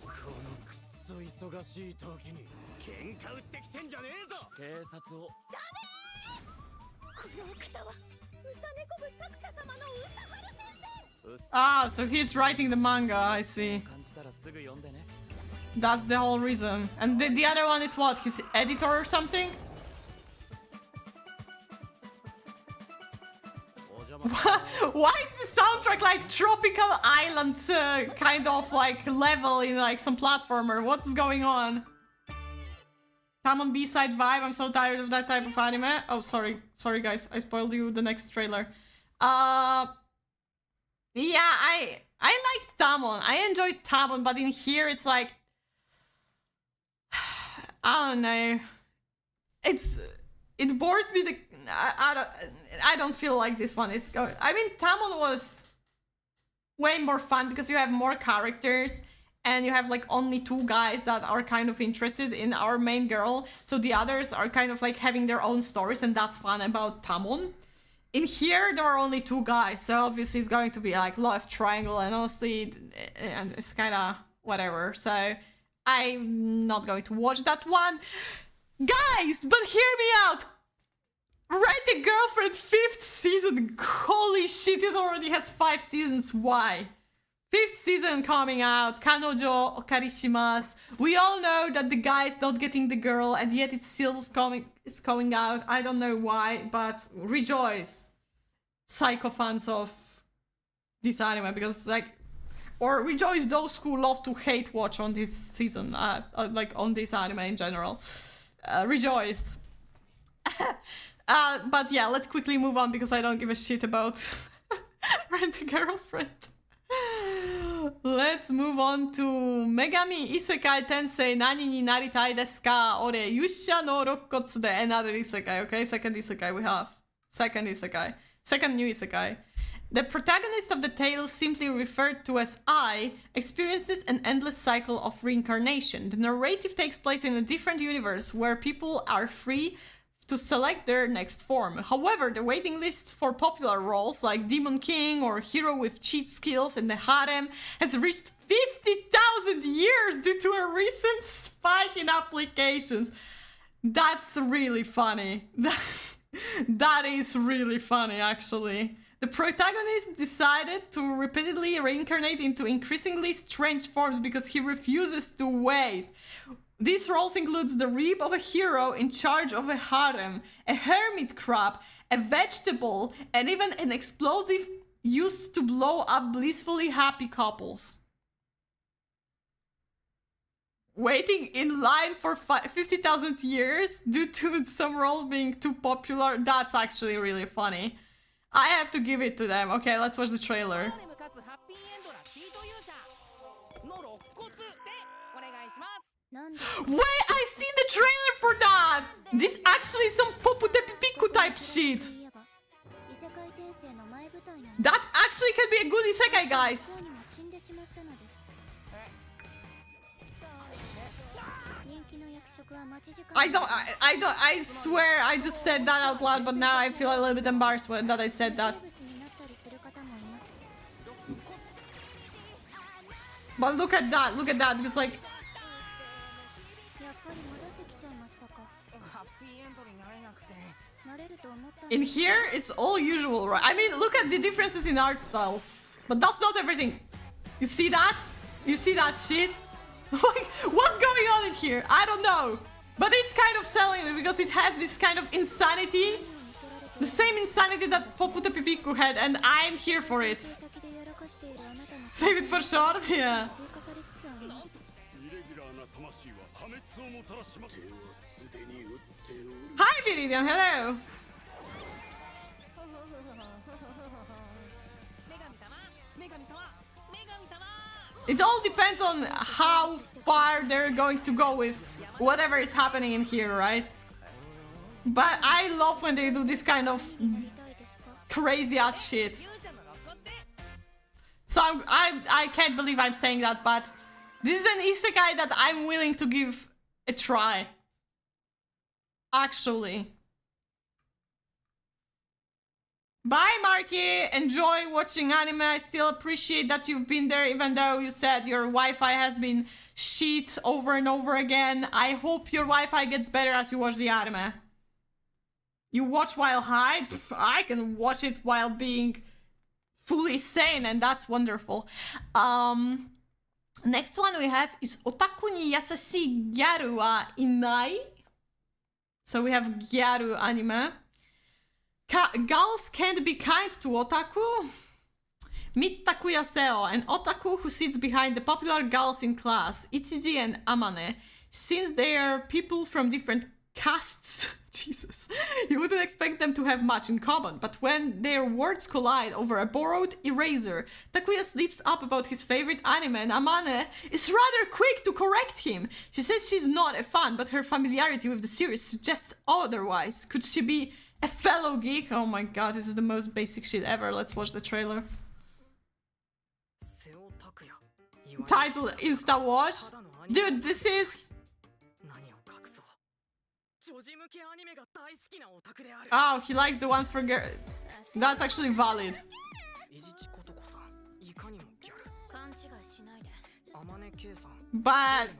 このくっそ忙しい時に喧嘩売ってきてんじゃねえぞ警察をこのお方はうさねこ部作者様のうさはる先生 Ah, so he's writing the manga, I see. 感じたらすぐ読んでね That's the whole reason. And the other one is what? His editor or something? Why is the soundtrack like tropical island kind of like level in like some platformer? What's going on? Tamon B-side vibe. I'm so tired of that type of anime. Oh, sorry. Sorry, guys. I spoiled you the next trailer. Yeah, I liked Tamon. I enjoyed Tamon, but in here it's like... I don't know. It bores me. I don't feel like this one is going. I mean, Tamon was way more fun because you have more characters and you have like only two guys that are kind of interested in our main girl. So the others are kind of like having their own stories, and that's fun about Tamon. In here, there are only two guys, so obviously it's going to be like love triangle, and honestly, it's kind of whatever. So I'm not going to watch that one. Guys, but hear me out! Rent a Girlfriend 5th season! Holy shit, it already has 5 seasons, why? 5th season coming out, Kanojo Okarishimasu. We all know that the guy is not getting the girl, and yet it's still coming out. I don't know why, but rejoice, psycho fans of this anime, because like... Or rejoice those who love to hate watch on this season, like on this anime in general. Rejoice. But yeah, let's quickly move on because I don't give a shit about Rent a Girlfriend. Let's move on to Megami Isekai Tensei Nani ni naritai desu ka? Ore Yusha no Rokkotsu de another isekai, okay? Second isekai we have. Second isekai. Second new isekai. The protagonist of the tale, simply referred to as I, experiences an endless cycle of reincarnation. The narrative takes place in a different universe where people are free to select their next form. However, the waiting list for popular roles like Demon King or hero with cheat skills in the harem has reached 50,000 years due to a recent spike in applications. That's really funny. That is really funny, actually. The protagonist decided to repeatedly reincarnate into increasingly strange forms because he refuses to wait. These roles includes the rib of a hero in charge of a harem, a hermit crab, a vegetable, and even an explosive used to blow up blissfully happy couples. Waiting in line for 50,000 years due to some roles being too popular, that's actually really funny. I have to give it to them. Okay, let's watch the trailer. Wait, I've seen the trailer for that! This actually some Popu Tepipiku type shit. That actually can be a good isekai, guys. I swear I just said that out loud, but now I feel a little bit embarrassed that I said that. But look at that, because like... In here, it's all usual, right? I mean, look at the differences in art styles. But that's not everything. You see that? You see that shit? Like, what's going on in here? I don't know. But it's kind of selling me because it has this kind of insanity. The same insanity that Popute Pipiku had, and I'm here for it. Save it for short? Yeah. Hi, Viridian, hello. It all depends on how far they're going to go with whatever is happening in here, right? But I love when they do this kind of crazy ass shit. So I can't believe I'm saying that, but this is an isekai that I'm willing to give a try. Actually. Bye, Marky. Enjoy watching anime. I still appreciate that you've been there, even though you said your Wi-Fi has been shit over and over again. I hope your Wi-Fi gets better as you watch the anime. You watch while high? Pff, I can watch it while being fully sane, and that's wonderful. Next one we have is Otaku ni yasashii gyaru wa inai. So we have gyaru anime. Girls can't be kind to otaku. Meet Takuya Seo, an otaku who sits behind the popular girls in class, Ichiji and Amane. Since they are people from different castes, Jesus, you wouldn't expect them to have much in common, but when their words collide over a borrowed eraser, Takuya slips up about his favorite anime and Amane is rather quick to correct him. She says she's not a fan, but her familiarity with the series suggests otherwise. Could she be a fellow geek? Oh my god, this is the most basic shit ever. Let's watch the trailer. Title Insta Watch. Dude, this is... Oh, he likes the ones for girls. That's actually valid. But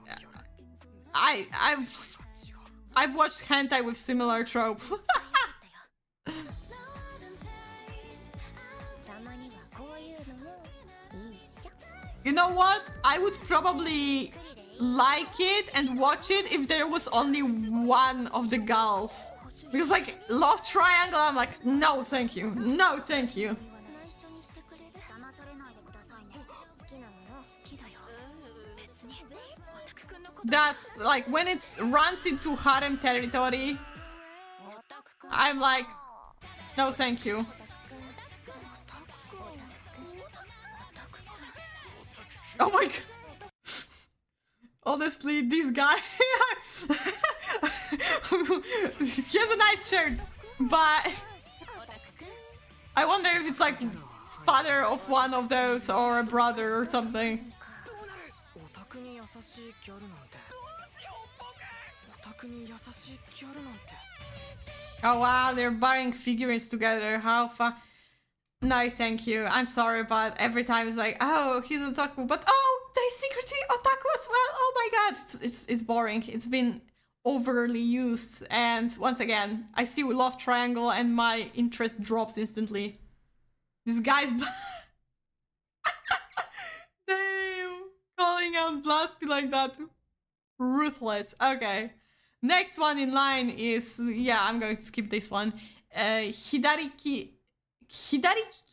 I've watched hentai with similar trope. You know what? I would probably like it and watch it if there was only one of the girls. Because like love triangle, I'm like, no thank you, no thank you. That's like when it runs into harem territory, I'm like, no thank you. Oh my god. Honestly, this guy, he has a nice shirt, but I wonder if it's like father of one of those or a brother or something. Oh wow, they're buying figurines together. How fun. No, thank you. I'm sorry, but every time it's like, oh, he's otaku, but oh, they secretly otaku as well. Oh my god, it's boring. It's been overly used, and once again, I see love triangle and my interest drops instantly. This guy's damn, calling out Blasphemy like that, ruthless. Okay, next one in line is, yeah, I'm going to skip this one. Hidariki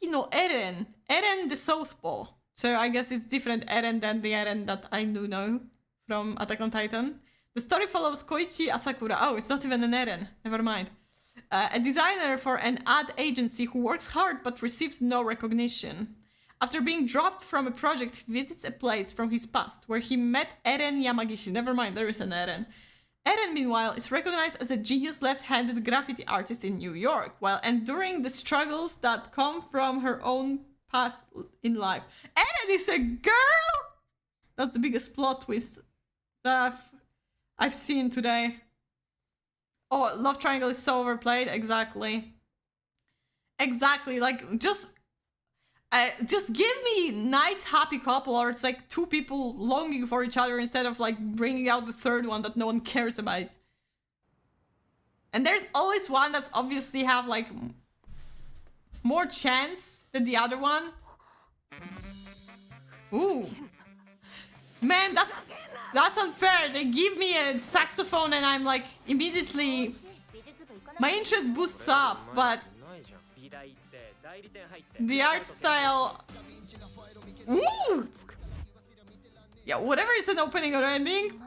no Eren. Eren the Southpaw. So I guess it's different Eren than the Eren that I do know from Attack on Titan. The story follows Koichi Asakura. Oh, it's not even an Eren. Never mind. A designer for an ad agency who works hard but receives no recognition. After being dropped from a project, he visits a place from his past where he met Eren Yamagishi. Never mind, there is an Eren. Eren, meanwhile, is recognized as a genius left-handed graffiti artist in New York, while enduring the struggles that come from her own path in life. Eren is a girl! That's the biggest plot twist that I've seen today. Oh, love triangle is so overplayed. Exactly. Exactly. Like, just give me nice happy couple, or it's like two people longing for each other instead of like bringing out the third one that no one cares about. And there's always one that's obviously have like more chance than the other one. Ooh. Man, That's unfair. They give me a saxophone and I'm like immediately my interest boosts up, but the art style. Ooh! Yeah, whatever is an opening or ending.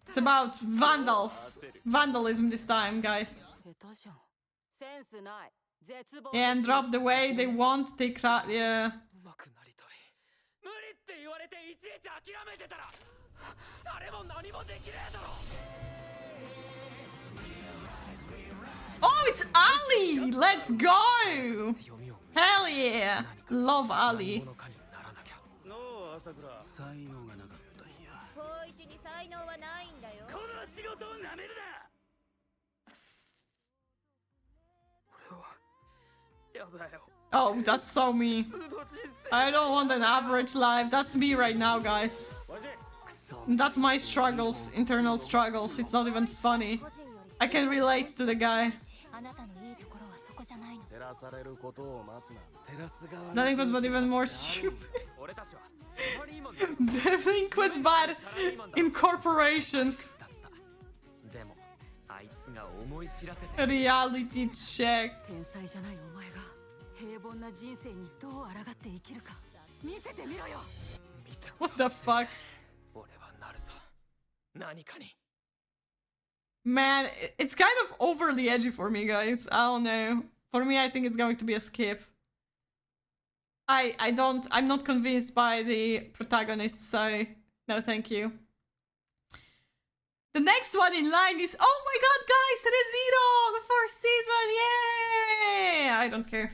It's about vandalism this time, guys. And drop the way they want, they cry. Yeah. Oh, it's Ali! Let's go! Hell yeah! Love Ali. Oh, that's so me. I don't want an average life. That's me right now, guys. That's my struggles, internal struggles. It's not even funny. I can relate to the guy. Delinquents, but even more stupid. Delinquents, but in corporations. Reality check. What the fuck? Man, it's kind of overly edgy for me, guys. I don't know. For me, I think it's going to be a skip. I'm not convinced by the protagonist, so no thank you. The next one in line is, oh my god, guys, Re:Zero, the first season, yay! I don't care.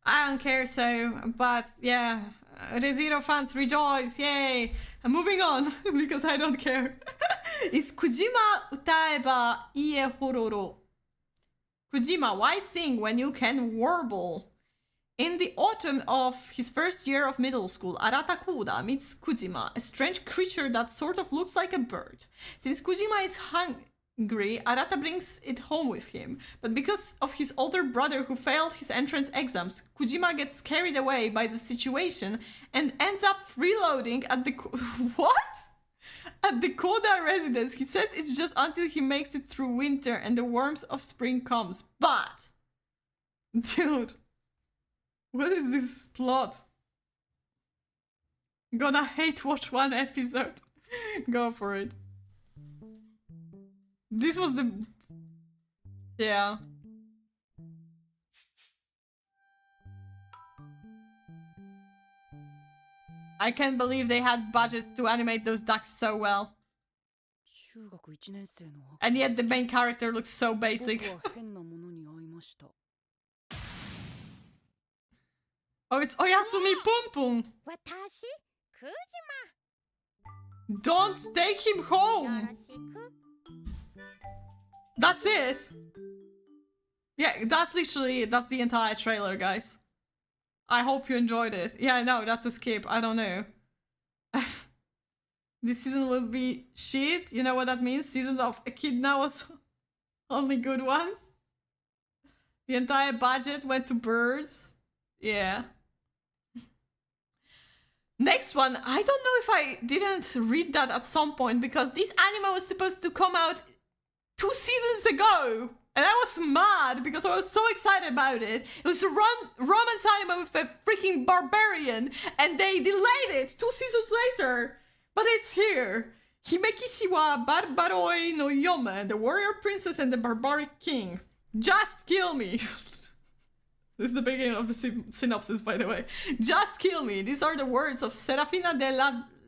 I don't care, so, but yeah, Re:Zero fans rejoice, yay! I'm moving on, because I don't care. Is Kojima utaeba ie hororo? Kojima, why sing when you can warble? In the autumn of his first year of middle school, Arata Koda meets Kojima, a strange creature that sort of looks like a bird. Since Kojima is hungry, Arata brings it home with him. But because of his older brother who failed his entrance exams, Kojima gets carried away by the situation and ends up freeloading at the... What? At the Koda residence. He says it's just until he makes it through winter and the warmth of spring comes. But... Dude... What is this plot? Gonna hate watch one episode. Go for it. This was the... Yeah. I can't believe they had budgets to animate those ducks so well. And yet the main character looks so basic. Oh, it's Oyasumi Pum Pum. Don't take him home. That's it. Yeah, that's literally, that's the entire trailer, guys. I hope you enjoyed it. Yeah, no, that's a skip. I don't know. This season will be shit. You know what that means? Seasons of Echidna was only good ones. The entire budget went to birds. Yeah. Next one, I don't know if I didn't read that at some point because this anime was supposed to come out 2 seasons ago. And I was mad because I was so excited about it. It was a romance anime with a freaking barbarian and they delayed it 2 seasons later. But it's here. Himekishi wa Barbaroi no Yome, the warrior princess and the barbaric king. Just kill me. This is the beginning of the synopsis, by the way. Just kill me. These are the words of Serafina de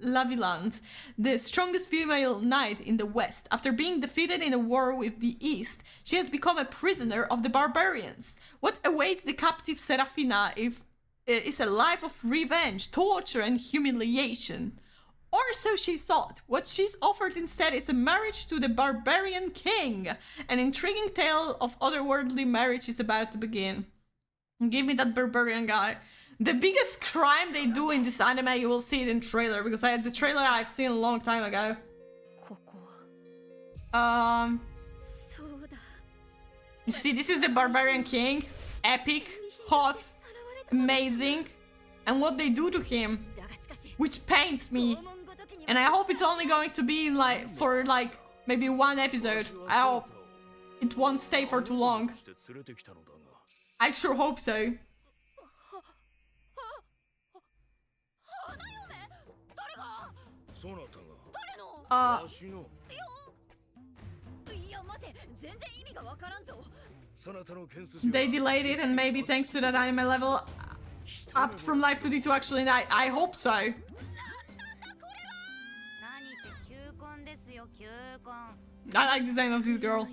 Laviland, the strongest female knight in the West. After being defeated in a war with the East, she has become a prisoner of the barbarians. What awaits the captive Serafina is a life of revenge, torture, and humiliation. Or so she thought. What she's offered instead is a marriage to the barbarian king. An intriguing tale of otherworldly marriage is about to begin. Give me that barbarian guy. The biggest crime they do in this anime, you will see it in trailer, because the trailer I've seen a long time ago. You see, this is the barbarian king. Epic, hot, amazing. And what they do to him, which pains me. And I hope it's only going to be like for like maybe one episode. I hope it won't stay for too long. I sure hope so. They delayed it, and maybe thanks to that anime level upped from life to D2 actually. I hope so. I like the design of this girl.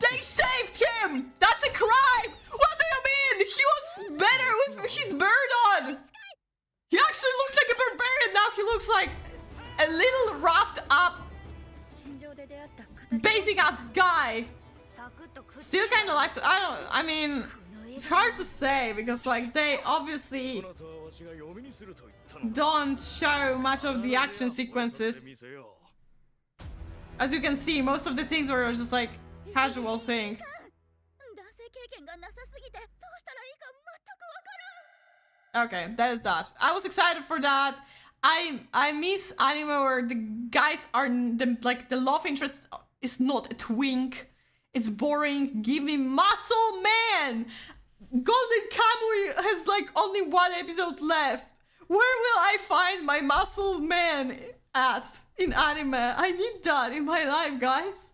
They saved him! That's a crime! What do you mean? He was better with his bird on! He actually looked like a barbarian, now he looks like a little roughed up basic ass guy. Still kind of like to, I mean, it's hard to say because like they obviously don't show much of the action sequences. As you can see, most of the things were just like casual thing. Okay, that is that. I was excited for that. I miss anime where the guys are the love interest is not a twink. It's boring. Give me muscle man. Golden Kamui has like only one episode left. Where will I find my muscle man at in anime? I need that in my life, guys.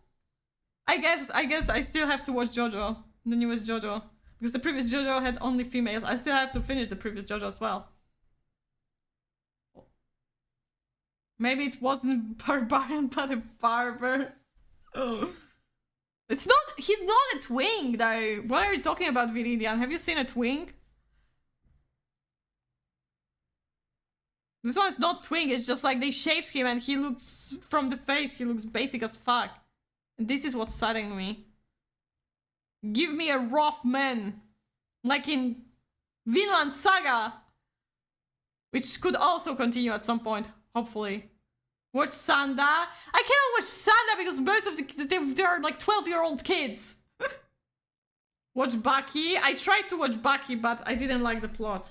I guess I still have to watch JoJo, the newest JoJo, because the previous JoJo had only females. I still have to finish the previous JoJo as well. Maybe it wasn't barbarian, but a barber. Oh. It's not. He's not a twink, though. What are you talking about, Viridian? Have you seen a twink? This one's not twink. It's just like they shaped him, and he looks from the face. He looks basic as fuck. And this is what's saddening me. Give me a rough man, like in Vinland Saga, which could also continue at some point, hopefully. Watch Sanda. I cannot watch Sanda because most of they're like 12-year-old kids. Watch Baki. I tried to watch Baki, but I didn't like the plot.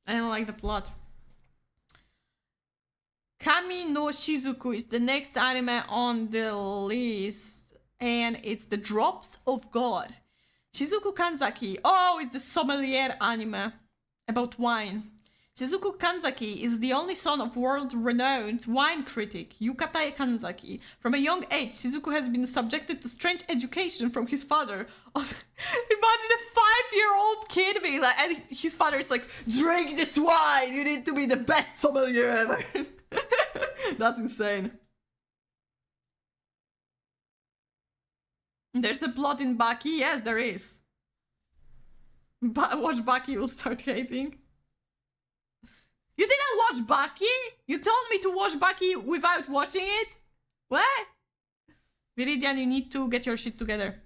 I didn't like the plot. Kami no Shizuku is the next anime on the list, and it's the Drops of God. Shizuku Kanzaki. Oh, it's the sommelier anime about wine. Shizuku Kanzaki is the only son of world-renowned wine critic Yukata Kanzaki. From a young age, Shizuku has been subjected to strange education from his father. Imagine a 5-year-old kid being like, and his father is like, drink this wine, you need to be the best sommelier ever. That's insane. There's a plot in Baki? Yes, there is. Watch Baki, you'll start hating. You didn't watch Baki? You told me to watch Baki without watching it? What? Viridian, you need to get your shit together.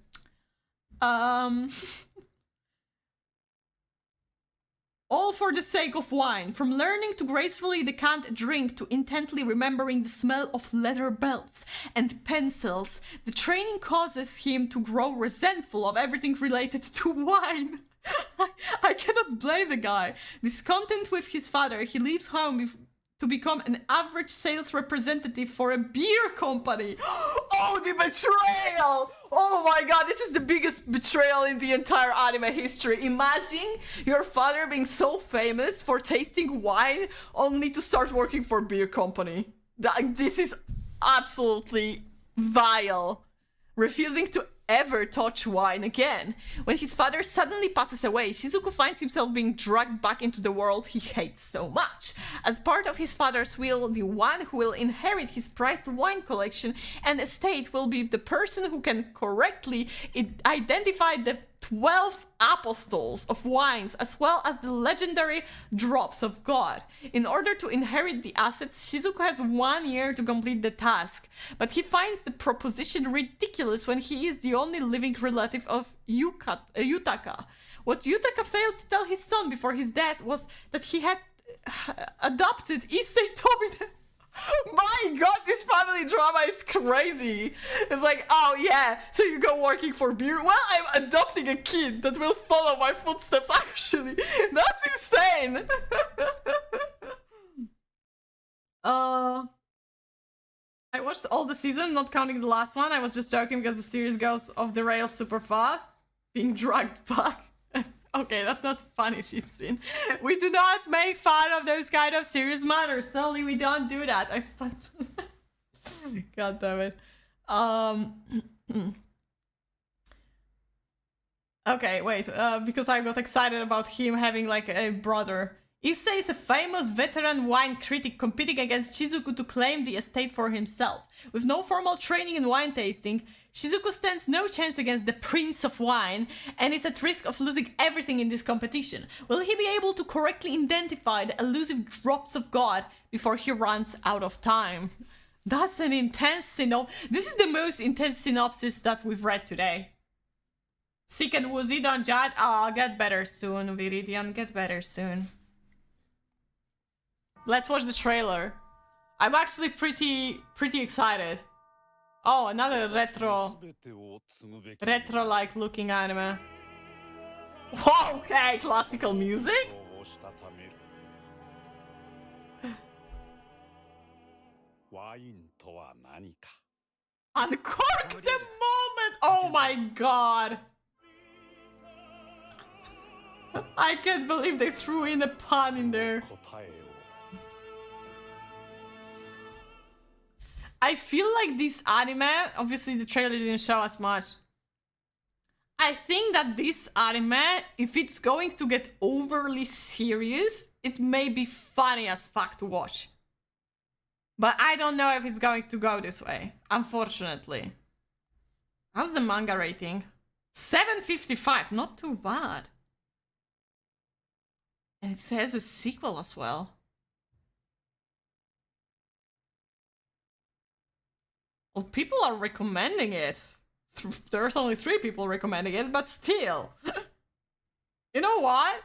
All for the sake of wine. From learning to gracefully decant a drink to intently remembering the smell of leather belts and pencils, the training causes him to grow resentful of everything related to wine. I cannot blame the guy. Discontent with his father, he leaves home to become an average sales representative for a beer company. Oh, the betrayal! Oh my god, this is the biggest betrayal in the entire anime history. Imagine your father being so famous for tasting wine only to start working for a beer company. This is absolutely vile. Refusing to ever touch wine again. When his father suddenly passes away, Shizuku finds himself being dragged back into the world he hates so much. As part of his father's will, the one who will inherit his prized wine collection and estate will be the person who can correctly identify the 12 apostles of wines as well as the legendary Drops of God. In order to inherit the assets, Shizuku has 1 year to complete the task, but he finds the proposition ridiculous when he is the only living relative of Yutaka. What Yutaka failed to tell his son before his death was that he had adopted Issei Tomine. My god, this family drama is crazy. It's like, oh yeah, so you go working for beer? Well, I'm adopting a kid that will follow my footsteps, actually. That's insane. I watched all the season, not counting the last one. I was just joking because the series goes off the rails super fast. Being dragged back. Okay, that's not funny, Sheepskin. We do not make fun of those kind of serious matters. Slowly, we don't do that. I just... God damn it. Okay, wait. Because I got excited about him having like a brother. Issei is a famous veteran wine critic competing against Shizuku to claim the estate for himself. With no formal training in wine tasting, Shizuku stands no chance against the Prince of Wine and is at risk of losing everything in this competition. Will he be able to correctly identify the elusive drops of God before he runs out of time? That's an intense synopsis. This is the most intense synopsis that we've read today. Sick and woozy, don't judge. Oh, get better soon, Viridian. Get better soon. Let's watch the trailer. I'm actually pretty excited. Oh, another retro-like looking anime. Okay, classical music? Uncork the moment! Oh my god! I can't believe they threw in a pun in there. I feel like this anime, obviously the trailer didn't show us much. I think that this anime, if it's going to get overly serious, it may be funny as fuck to watch. But I don't know if it's going to go this way, unfortunately. How's the manga rating? 7.55, not too bad. And it has a sequel as well. Well, people are recommending it. There's only 3 people recommending it, but still. You know what?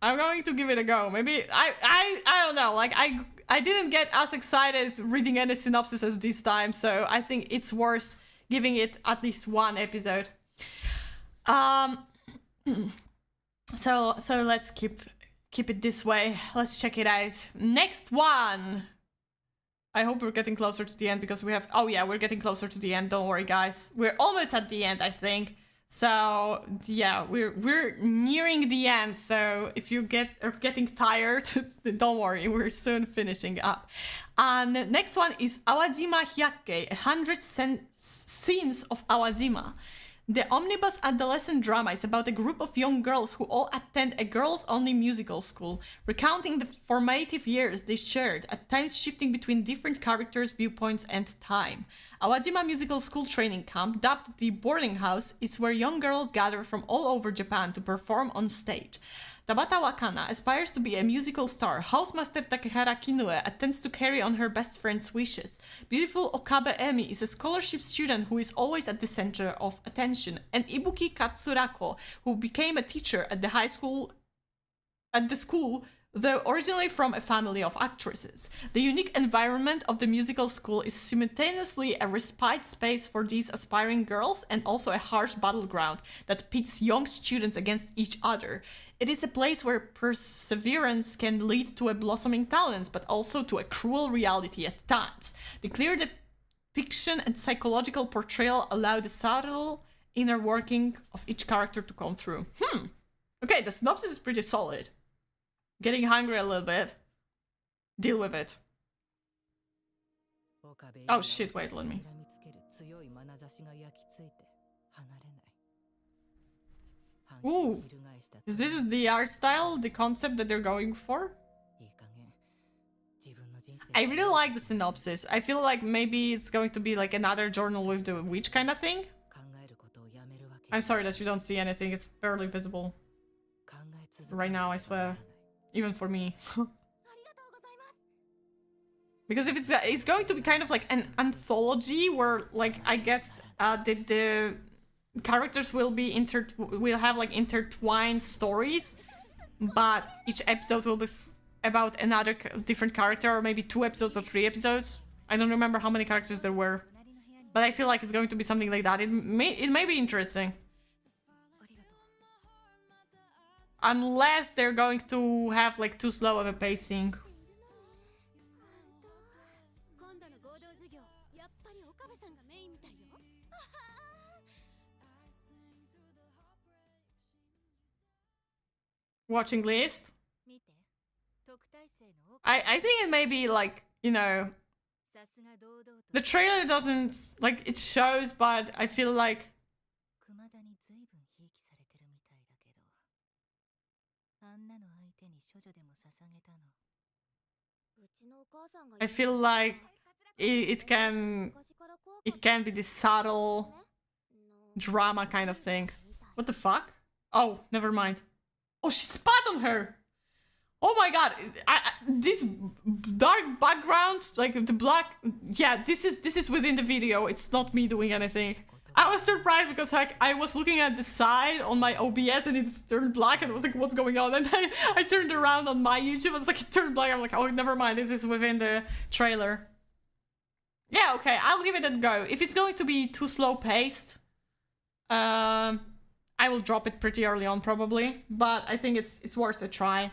I'm going to give it a go. Maybe I don't know. Like I didn't get as excited reading any synopsis as this time, so I think it's worth giving it at least 1 episode. So let's keep it this way. Let's check it out. Next one. I hope we're getting closer to the end because we have... Oh yeah, we're getting closer to the end. Don't worry, guys. We're almost at the end, I think. So yeah, we're nearing the end. So if you are getting tired, don't worry. We're soon finishing up. And the next one is Awajima Hyakke, 100 Scenes of Awajima. The omnibus adolescent drama is about a group of young girls who all attend a girls-only musical school, recounting the formative years they shared, at times shifting between different characters, viewpoints, and time. Awajima Musical School Training Camp, dubbed the boarding house, is where young girls gather from all over Japan to perform on stage. Tabata Wakana aspires to be a musical star. Housemaster Takehara Kinue attempts to carry on her best friend's wishes. Beautiful Okabe Emi is a scholarship student who is always at the center of attention. And Ibuki Katsurako, who became a teacher at the school, though originally from a family of actresses. The unique environment of the musical school is simultaneously a respite space for these aspiring girls and also a harsh battleground that pits young students against each other. It is a place where perseverance can lead to a blossoming talent, but also to a cruel reality at times. The clear depiction and psychological portrayal allow the subtle inner working of each character to come through. Okay, the synopsis is pretty solid. Getting hungry a little bit. Deal with it. Oh shit, wait, let me. Ooh, is this the art style, the concept that they're going for? I really like the synopsis. I feel like maybe it's going to be like another journal with the witch kind of thing. I'm sorry that you don't see anything, it's barely visible. Right now, I swear. Even for me. Because if it's going to be kind of like an anthology where, like, I guess the characters will have like intertwined stories, but each episode will be about another different character, or maybe 2 episodes or 3 episodes. I don't remember how many characters there were, but I feel like it's going to be something like that. It may be interesting. Unless they're going to have like too slow of a pacing. Watching list? I think it may be like, you know, the trailer doesn't, like, it shows, but I feel like it can be this subtle drama kind of thing. What the fuck? Oh, never mind. Oh, she spat on her! Oh my god, this dark background, like the black, yeah, this is within the video. It's not me doing anything. I was surprised because like I was looking at the side on my OBS and it's turned black and I was like, what's going on? And I turned around on my YouTube, I was like, it turned black. I'm like, oh, never mind, this is within the trailer. Yeah, okay, I'll give it a go. If it's going to be too slow paced, I will drop it pretty early on probably, but I think it's worth a try.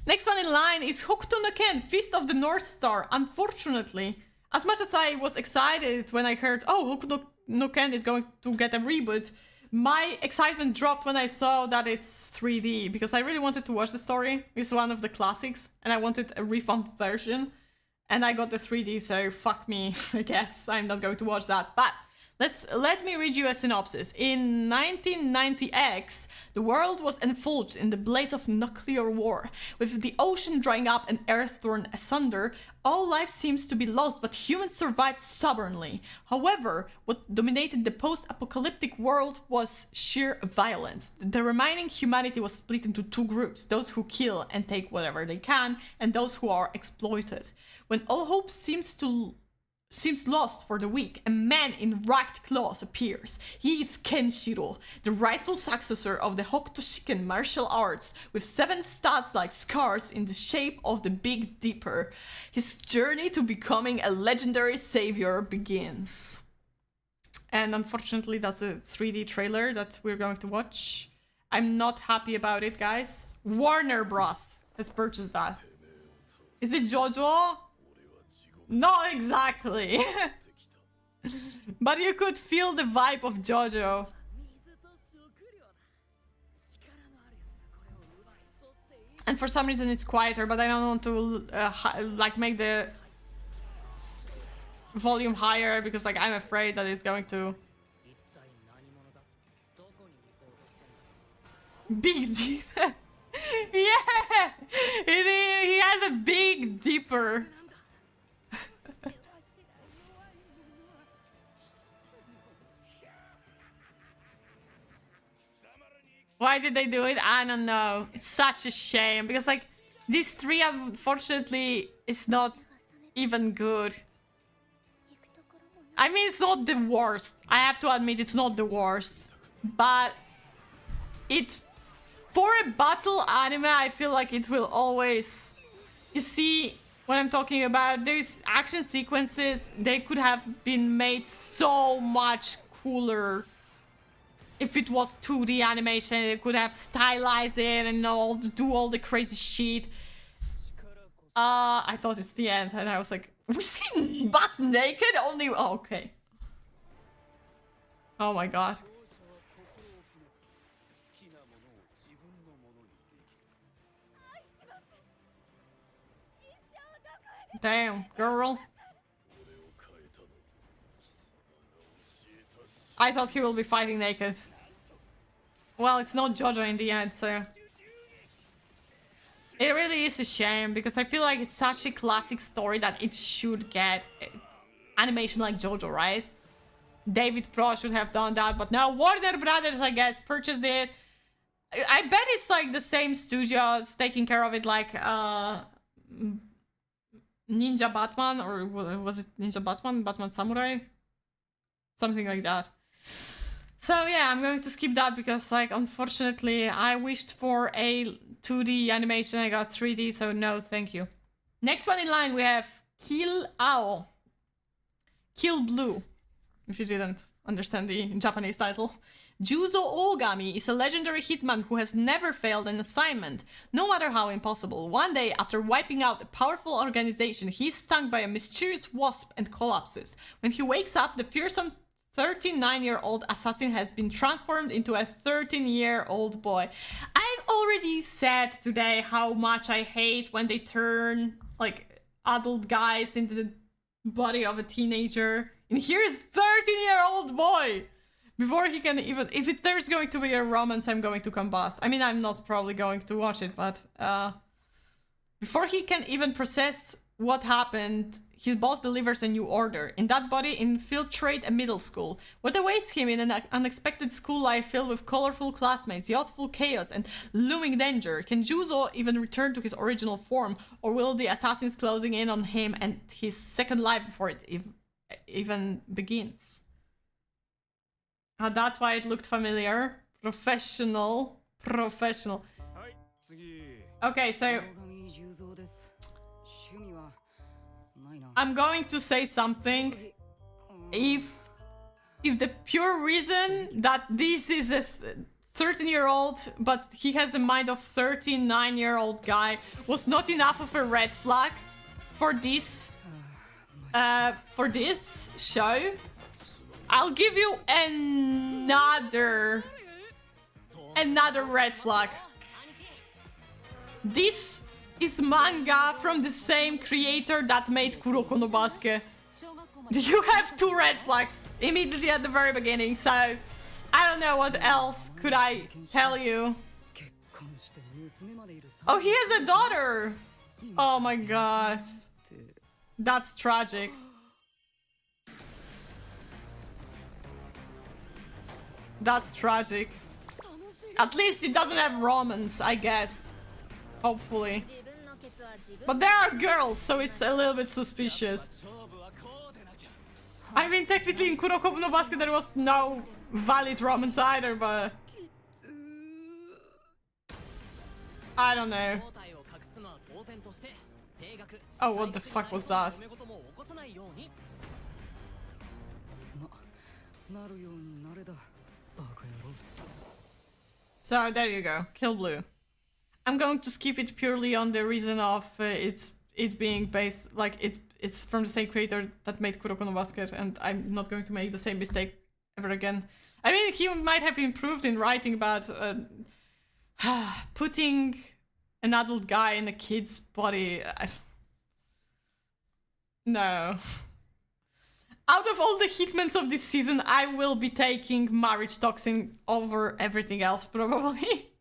Next one in line is Hokuto no Ken, Fist of the North Star. Unfortunately, as much as I was excited when I heard, oh, Hokuto no Ken is going to get a reboot, my excitement dropped when I saw that it's 3D, because I really wanted to watch the story. It's one of the classics, and I wanted a revamped version, and I got the 3D, so fuck me, I guess. I'm not going to watch that, but let me read you a synopsis. In 1990X, the world was enveloped in the blaze of nuclear war. With the ocean drying up and Earth torn asunder, all life seems to be lost, but humans survived stubbornly. However, what dominated the post-apocalyptic world was sheer violence. The remaining humanity was split into 2 groups, those who kill and take whatever they can, and those who are exploited. When all hope seems lost for the weak, a man in ragged clothes appears. He is Kenshiro, the rightful successor of the Hokuto Shiken martial arts, with 7 studs-like scars in the shape of the Big Dipper. His journey to becoming a legendary savior begins. And unfortunately, that's a 3D trailer that we're going to watch. I'm not happy about it, guys. Warner Bros. has purchased that. Is it JoJo? Not exactly. But you could feel the vibe of JoJo. And for some reason it's quieter, but I don't want to like make the volume higher because like I'm afraid that it's going to... Big Dipper. Yeah! He has a Big Dipper. Why did they do it? I don't know. It's such a shame because like these 3 unfortunately is not even good. I mean, it's not the worst. I have to admit it's not the worst. But it, for a battle anime, I feel like it will always... You see what I'm talking about? These action sequences, they could have been made so much cooler. If it was 2D animation, they could have stylized it and do all the crazy shit. I thought it's the end, and I was like, was he butt naked? Only... Oh, okay. Oh my god. Damn, girl. I thought he will be fighting naked. Well, it's not JoJo in the end, so... It really is a shame, because I feel like it's such a classic story that it should get animation like JoJo, right? David Pro should have done that, but now Warner Brothers, I guess, purchased it. I bet it's like the same studios taking care of it, like Ninja Batman, or was it Ninja Batman? Batman Samurai? Something like that. So yeah, I'm going to skip that because, like, unfortunately, I wished for a 2D animation. I got 3D, so no, thank you. Next one in line, we have Kill Ao. Kill Blue, if you didn't understand the Japanese title. Juzo Ogami is a legendary hitman who has never failed an assignment, no matter how impossible. One day, after wiping out a powerful organization, he is stung by a mysterious wasp and collapses. When he wakes up, the fearsome 39-year-old assassin has been transformed into a 13-year-old boy. I've already said today how much I hate when they turn, like, adult guys into the body of a teenager. And here's 13-year-old boy! Before he can even... If there's going to be a romance, I'm going to combust. I mean, I'm not probably going to watch it, but... before he can even process what happened, his boss delivers a new order. In that body, infiltrate a middle school. What awaits him in an unexpected school life filled with colorful classmates, youthful chaos, and looming danger? Can Juzo even return to his original form? Or will the assassins closing in on him and his second life before it even begins? That's why it looked familiar. Professional. Okay, so... I'm going to say something. If the pure reason that this is a 13-year-old, but he has a mind of 39-year-old guy, was not enough of a red flag for this show, I'll give you another red flag. This is manga from the same creator that made Kuroko no Basket. You have 2 red flags immediately at the very beginning, so I don't know what else could I tell you. Oh, he has a daughter! Oh my gosh. That's tragic. That's tragic. At least it doesn't have romance, I guess. Hopefully. But there are girls, so it's a little bit suspicious. I mean, technically in Kuroko no Basket there was no valid romance either, but... I don't know. Oh, what the fuck was that? So there you go, Kill Blue. I'm going to skip it purely on the reason of it being based, like it's from the same creator that made Kuroko no Basket, and I'm not going to make the same mistake ever again. I mean, he might have improved in writing, but putting an adult guy in a kid's body, no. Out of all the hitmans of this season, I will be taking Marriage Toxin over everything else, probably.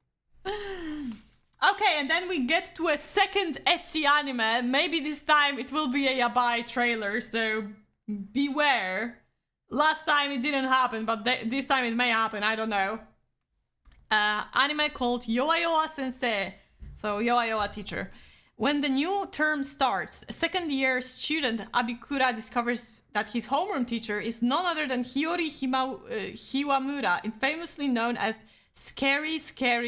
Okay, and then we get to a second ecchi anime. Maybe this time it will be a yabai trailer, so beware. Last time it didn't happen, but this time it may happen, I don't know. Anime called Yowa Yowa Sensei. So, Yowa Yowa teacher. When the new term starts, a second-year student, Abikura, discovers that his homeroom teacher is none other than Hiyori Hiwamura, famously known as Scary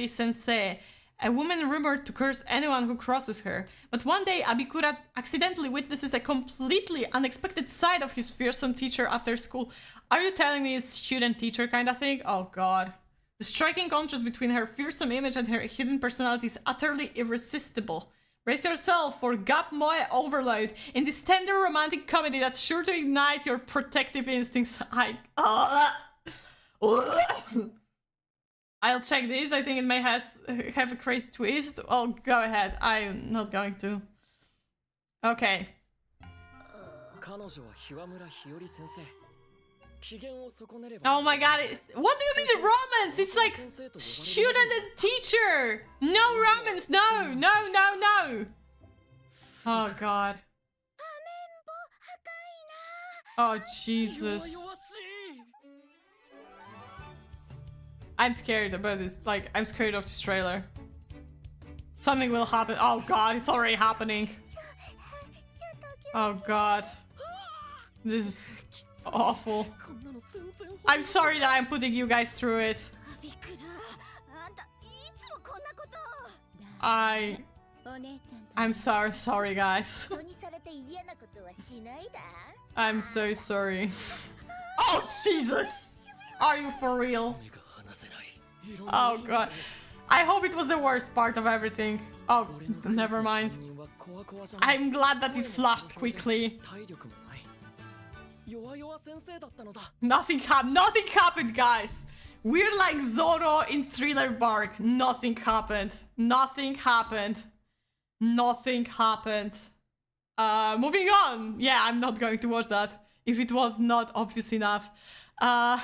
Sensei, a woman rumored to curse anyone who crosses her. But one day, Abikura accidentally witnesses a completely unexpected side of his fearsome teacher after school. Are you telling me it's student-teacher kind of thing? Oh god. The striking contrast between her fearsome image and her hidden personality is utterly irresistible. Brace yourself for Gap Moe overload in this tender romantic comedy that's sure to ignite your protective instincts. I'll check this. I think it may have a crazy twist. Oh, go ahead. I'm not going to. Okay. Oh my god, what do you mean the romance? It's like student and teacher! No romance, no! Oh god. Oh Jesus. I'm scared about this, like, I'm scared of this trailer. Something will happen. Oh god, it's already happening. Oh god. This is awful. I'm sorry that I'm putting you guys through it. I'm so sorry, guys. I'm so sorry. Oh, Jesus! Are you for real? Oh, God. I hope it was the worst part of everything. Oh, never mind. I'm glad that it flashed quickly. Nothing happened, guys. We're like Zoro in Thriller Bark. Nothing happened. Nothing happened. Nothing happened. Moving on. Yeah, I'm not going to watch that if it was not obvious enough. The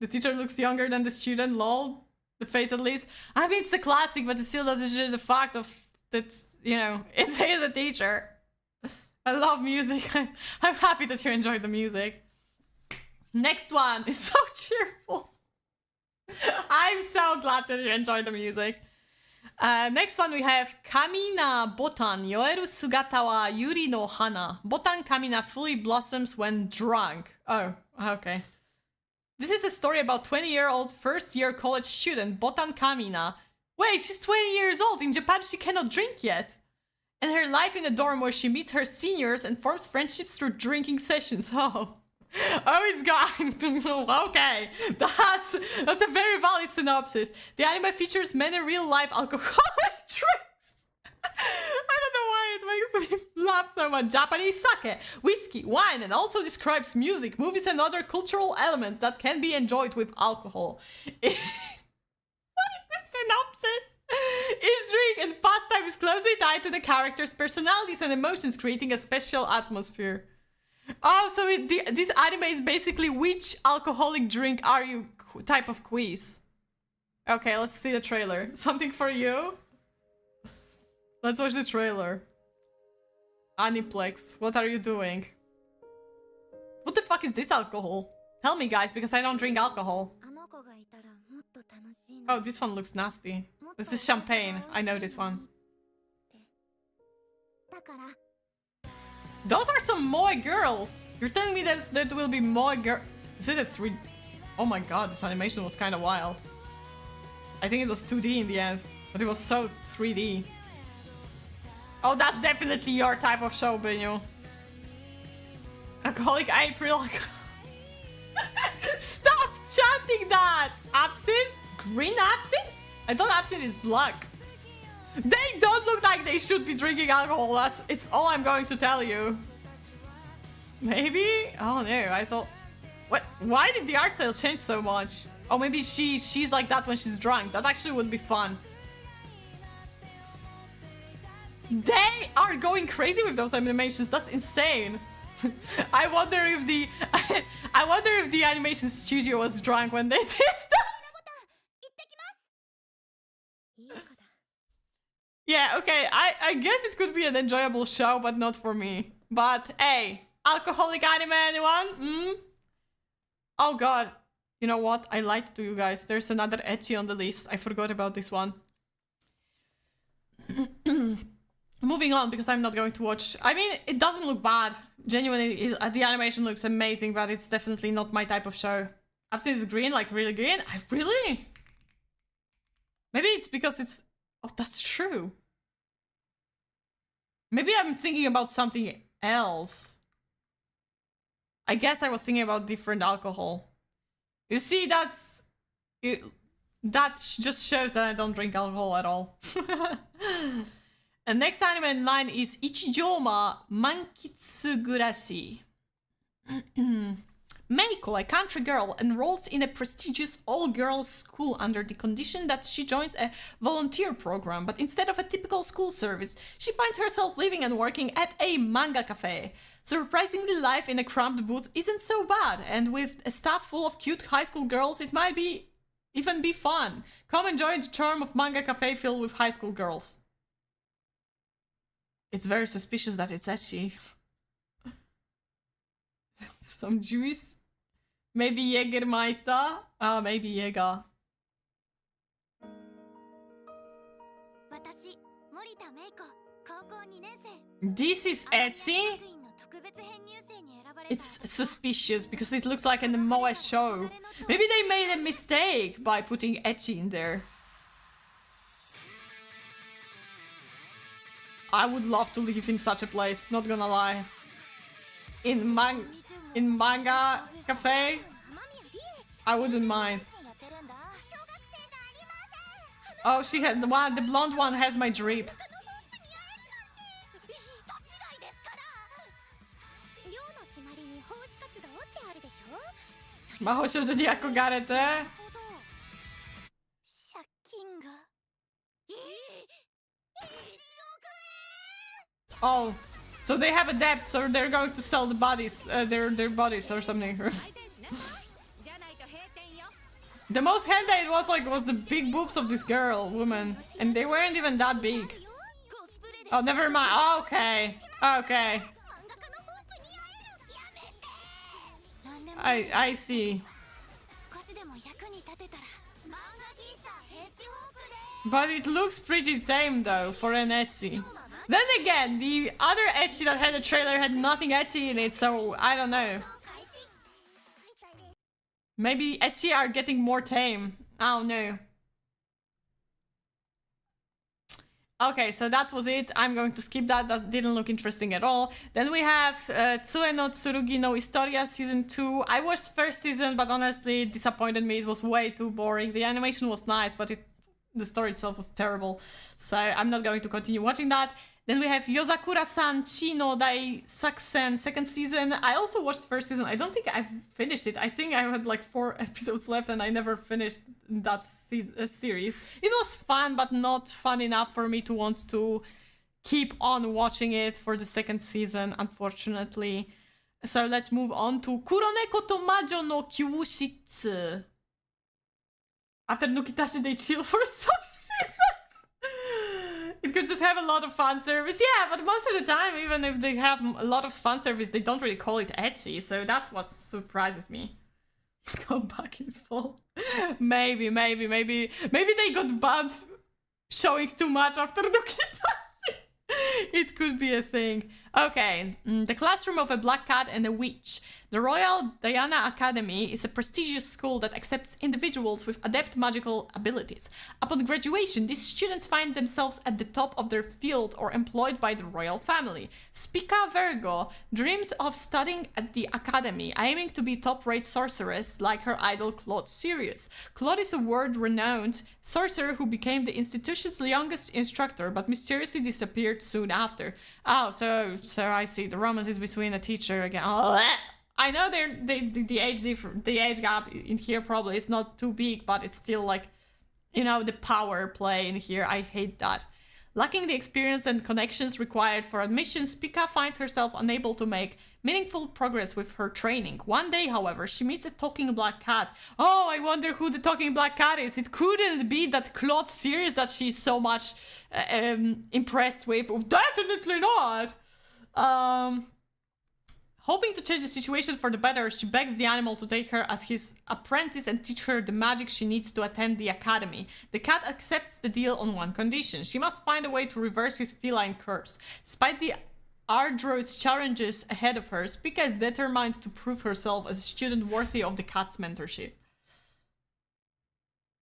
teacher looks younger than the student, lol. The face at least. I mean, it's a classic, but it still doesn't change the fact of that, you know, it's the teacher. I love music. I'm happy that you enjoyed the music. Next one is so cheerful. I'm so glad that you enjoyed the music. Next one we have Kamina Botan Yoeru Sugata wa Yuri no Hana. Botan Kamina fully blossoms when drunk. Oh, okay. This is a story about 20-year-old first-year college student Botan Kamina. Wait, she's 20 years old. In Japan, she cannot drink yet. And her life in a dorm where she meets her seniors and forms friendships through drinking sessions. Oh, it's gone. Okay, that's a very valid synopsis. The anime features many real-life alcoholic drinks. I don't know why it makes me laugh so much. Japanese sake, whiskey, wine, and also describes music, movies, and other cultural elements that can be enjoyed with alcohol. What is this synopsis? Each drink and pastime is closely tied to the characters' personalities and emotions, creating a special atmosphere. Oh, so this anime is basically which alcoholic drink are you type of quiz. Okay, let's see the trailer. Something for you? Let's watch the trailer. Aniplex, what are you doing? What the fuck is this alcohol? Tell me, guys, because I don't drink alcohol. Oh, this one looks nasty. This is champagne. I know this one. Those are some moe girls. You're telling me that there will be moe girl? Is it a 3? Oh my god, this animation was kind of wild. I think it was 2D in the end, but it was so 3D. Oh, that's definitely your type of show, Benyo. Alcoholic April. Stop chanting that! Absinthe? Green absinthe? I thought absinthe is black. They don't look like they should be drinking alcohol. It's all I'm going to tell you. Maybe? Oh no, I thought... What? Why did the art style change so much? Oh, maybe she's like that when she's drunk. That actually would be fun. They are going crazy with those animations. That's insane. I wonder if the animation studio was drunk when they did that. Yeah, okay, I guess it could be an enjoyable show, but not for me. But hey, alcoholic anime, anyone? Oh god. You know what? I lied to you guys. There's another ecchi on the list. I forgot about this one. Moving on, because I'm not going to watch... I mean, it doesn't look bad. Genuinely, the animation looks amazing, but it's definitely not my type of show. I've seen it's green, like really green. Really? Maybe it's because it's... Oh, that's true. Maybe I'm thinking about something else. I guess I was thinking about different alcohol. You see, that just shows that I don't drink alcohol at all. And next anime in line is Ichijoma Mankitsugurashi. Meiko, a country girl, enrolls in a prestigious all-girls school under the condition that she joins a volunteer program, but instead of a typical school service, she finds herself living and working at a manga cafe. Surprisingly, life in a cramped booth isn't so bad, and with a staff full of cute high school girls, it might even be fun. Come enjoy the charm of manga cafe filled with high school girls. It's very suspicious that it's ecchi. Some juice? Maybe Jägermeister? Maybe Jäger. This is ecchi? It's suspicious because it looks like an moe show. Maybe they made a mistake by putting ecchi in there. I would love to live in such a place, not gonna lie. In manga cafe, I wouldn't mind. Oh, she had the blonde one has my drip. 魔法少女に憧れて Oh, so they have a debt, so they're going to sell the bodies, their bodies or something. The most hentai it was the big boobs of this woman, and they weren't even that big. Oh, never mind. Oh, okay, okay. I see. But it looks pretty tame though for an ecchi. Then again, the other ecchi that had a trailer had nothing ecchi in it, so I don't know. Maybe ecchi are getting more tame. I don't know. Okay, so that was it. I'm going to skip that. That didn't look interesting at all. Then we have Tsue no Tsurugi no Historia Season 2. I watched first season, but honestly, it disappointed me. It was way too boring. The animation was nice, but the story itself was terrible. So I'm not going to continue watching that. Then we have Yozakura-san Chi no Dai Sakusen, second season. I also watched first season. I don't think I've finished it. I think I had like 4 episodes left and I never finished that series. It was fun, but not fun enough for me to want to keep on watching it for the second season, unfortunately. So let's move on to Kuroneko to Majo no Kyushitsu. After Nukitashi, they chill for some seasons. It could just have a lot of fan service. Yeah, but most of the time, even if they have a lot of fan service, they don't really call it ecchi. So that's what surprises me. Go back in full. Maybe they got banned showing too much after Nukitashi. It could be a thing. Okay, the classroom of a black cat and a witch. The Royal Diana Academy is a prestigious school that accepts individuals with adept magical abilities. Upon graduation, these students find themselves at the top of their field or employed by the royal family. Spica Virgo dreams of studying at the academy, aiming to be top-rate sorceress like her idol Claude Sirius. Claude is a world-renowned sorcerer who became the institution's youngest instructor, but mysteriously disappeared soon after. Oh, so I see. The romance is between a teacher again. Oh, I know the age gap in here probably is not too big, but it's still like, you know, the power play in here. I hate that. Lacking the experience and connections required for admission, Spica finds herself unable to make meaningful progress with her training. One day, however, she meets a talking black cat. Oh, I wonder who the talking black cat is. It couldn't be that Claude Sirius that she's so much impressed with. Oh, definitely not. Hoping to change the situation for the better, she begs the animal to take her as his apprentice and teach her the magic she needs to attend the academy. The cat accepts the deal on one condition. She must find a way to reverse his feline curse. Despite the arduous challenges ahead of her, Spica is determined to prove herself as a student worthy of the cat's mentorship.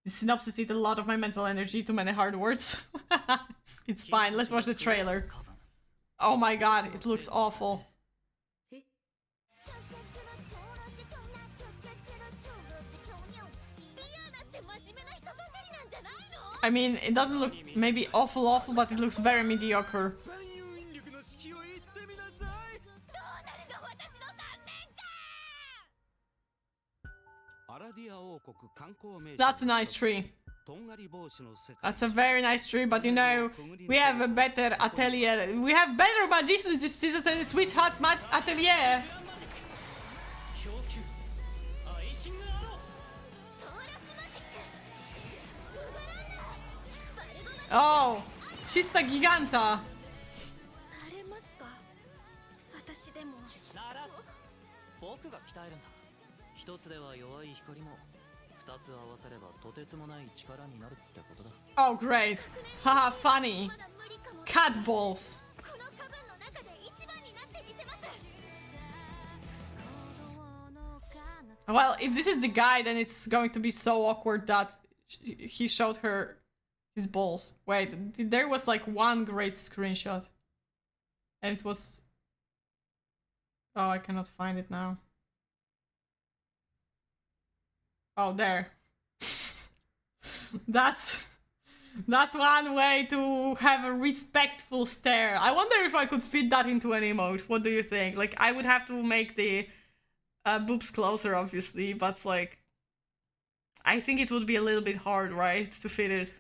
The synopsis eats a lot of my mental energy, too many hard words. It's fine, let's watch the trailer. Oh my god, it looks awful. I mean, it doesn't look maybe awful, but it looks very mediocre. That's a nice tree. That's a very nice tree, but you know, we have a better atelier. We have better magicians this season than Switch Hut Atelier. Oh, Chista Giganta. Oh, great. Haha, funny. Cat balls. Well, if this is the guy, then it's going to be so awkward that he showed her his balls. Wait, there was like one great screenshot. And it was... Oh, I cannot find it now. Oh, there. That's one way to have a respectful stare. I wonder if I could fit that into an emote. What do you think? Like, I would have to make the boobs closer, obviously, but like, I think it would be a little bit hard, right, to fit it.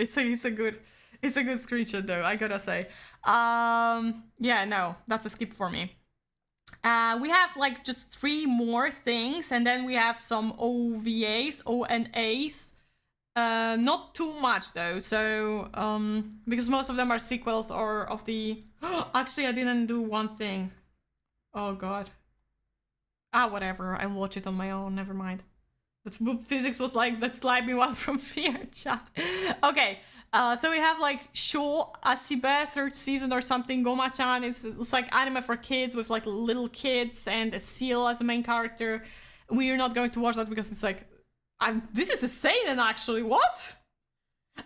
It's a good screenshot though, I gotta say. Yeah, no, that's a skip for me. We have like just 3 more things, and then we have some OVAs, ONAs. Not too much though, so because most of them are sequels or of the... Actually, I didn't do one thing. Oh god. Ah, whatever, I'll watch it on my own, never mind. The physics was like, that slide me one from fear, chat. Okay, so we have like Sho Ashibe, 3rd season or something. Goma-chan it's like anime for kids with like little kids and a seal as a main character. We're not going to watch that because it's like, this is a seinen actually, what?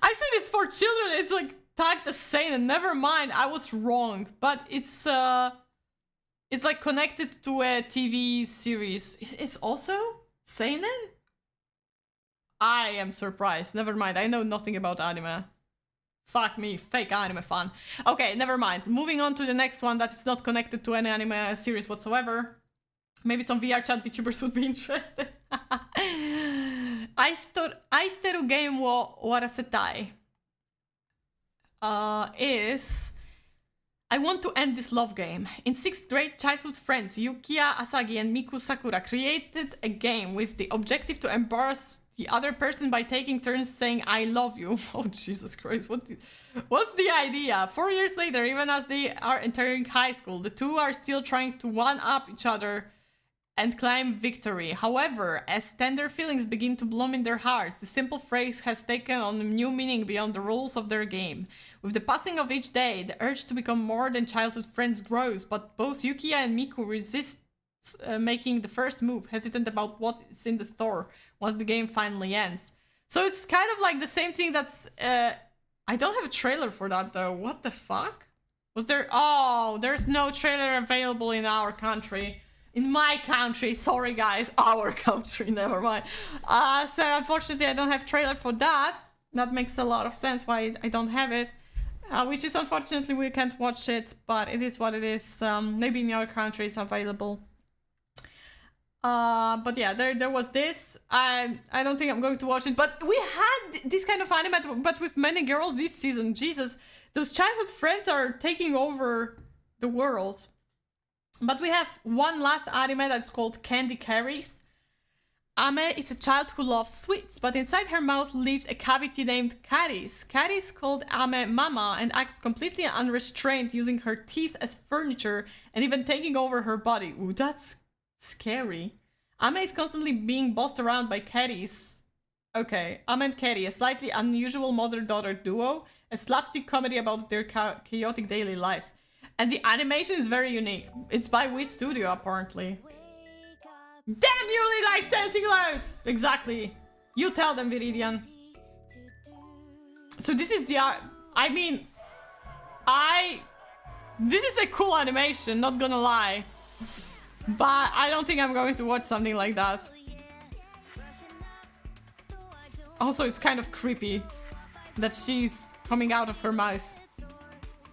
I said it's for children, it's like tagged as seinen, never mind, I was wrong. But it's like connected to a TV series. It's also seinen? I am surprised. Never mind. I know nothing about anime. Fuck me. Fake anime fan. Okay, never mind. Moving on to the next one that is not connected to any anime series whatsoever. Maybe some VR chat VTubers would be interested. Aishiteru game wo warasetai. Is... I want to end this love game. In 6th grade, childhood friends Yukiya, Asagi, and Miku Sakura created a game with the objective to embarrass the other person by taking turns saying I love you. Oh, Jesus Christ, what's the idea? 4 years later, even as they are entering high school, the two are still trying to one-up each other and claim victory. However, as tender feelings begin to bloom in their hearts, the simple phrase has taken on a new meaning beyond the rules of their game. With the passing of each day, the urge to become more than childhood friends grows, but both Yukiya and Miku resist making the first move, hesitant about what is in the store once the game finally ends. So it's kind of like the same thing that's... I don't have a trailer for that though. What the fuck? Was there... Oh, there's no trailer available in our country. In my country, sorry guys. Our country, never mind. So unfortunately I don't have trailer for that. That makes a lot of sense why I don't have it. Which is unfortunately we can't watch it, but it is what it is. Maybe in your country it's available. But yeah, there was this. I don't think I'm going to watch it, but we had this kind of anime, but with many girls this season. Jesus, those childhood friends are taking over the world. But we have one last anime that's called Candy Carries. Ame is a child who loves sweets, but inside her mouth lives a cavity named Caris. Caris called Ame Mama and acts completely unrestrained, using her teeth as furniture and even taking over her body. Ooh, that's scary. Ame is constantly being bossed around by Caris. Okay, Ame and Keri, a slightly unusual mother-daughter duo, a slapstick comedy about their chaotic daily lives. And the animation is very unique. It's by Wit Studio, apparently. Damn you, licensing laws! Exactly. You tell them, Viridian. So this is the... I mean... This is a cool animation, not gonna lie. But I don't think I'm going to watch something like that. Also, it's kind of creepy that she's coming out of her mouth.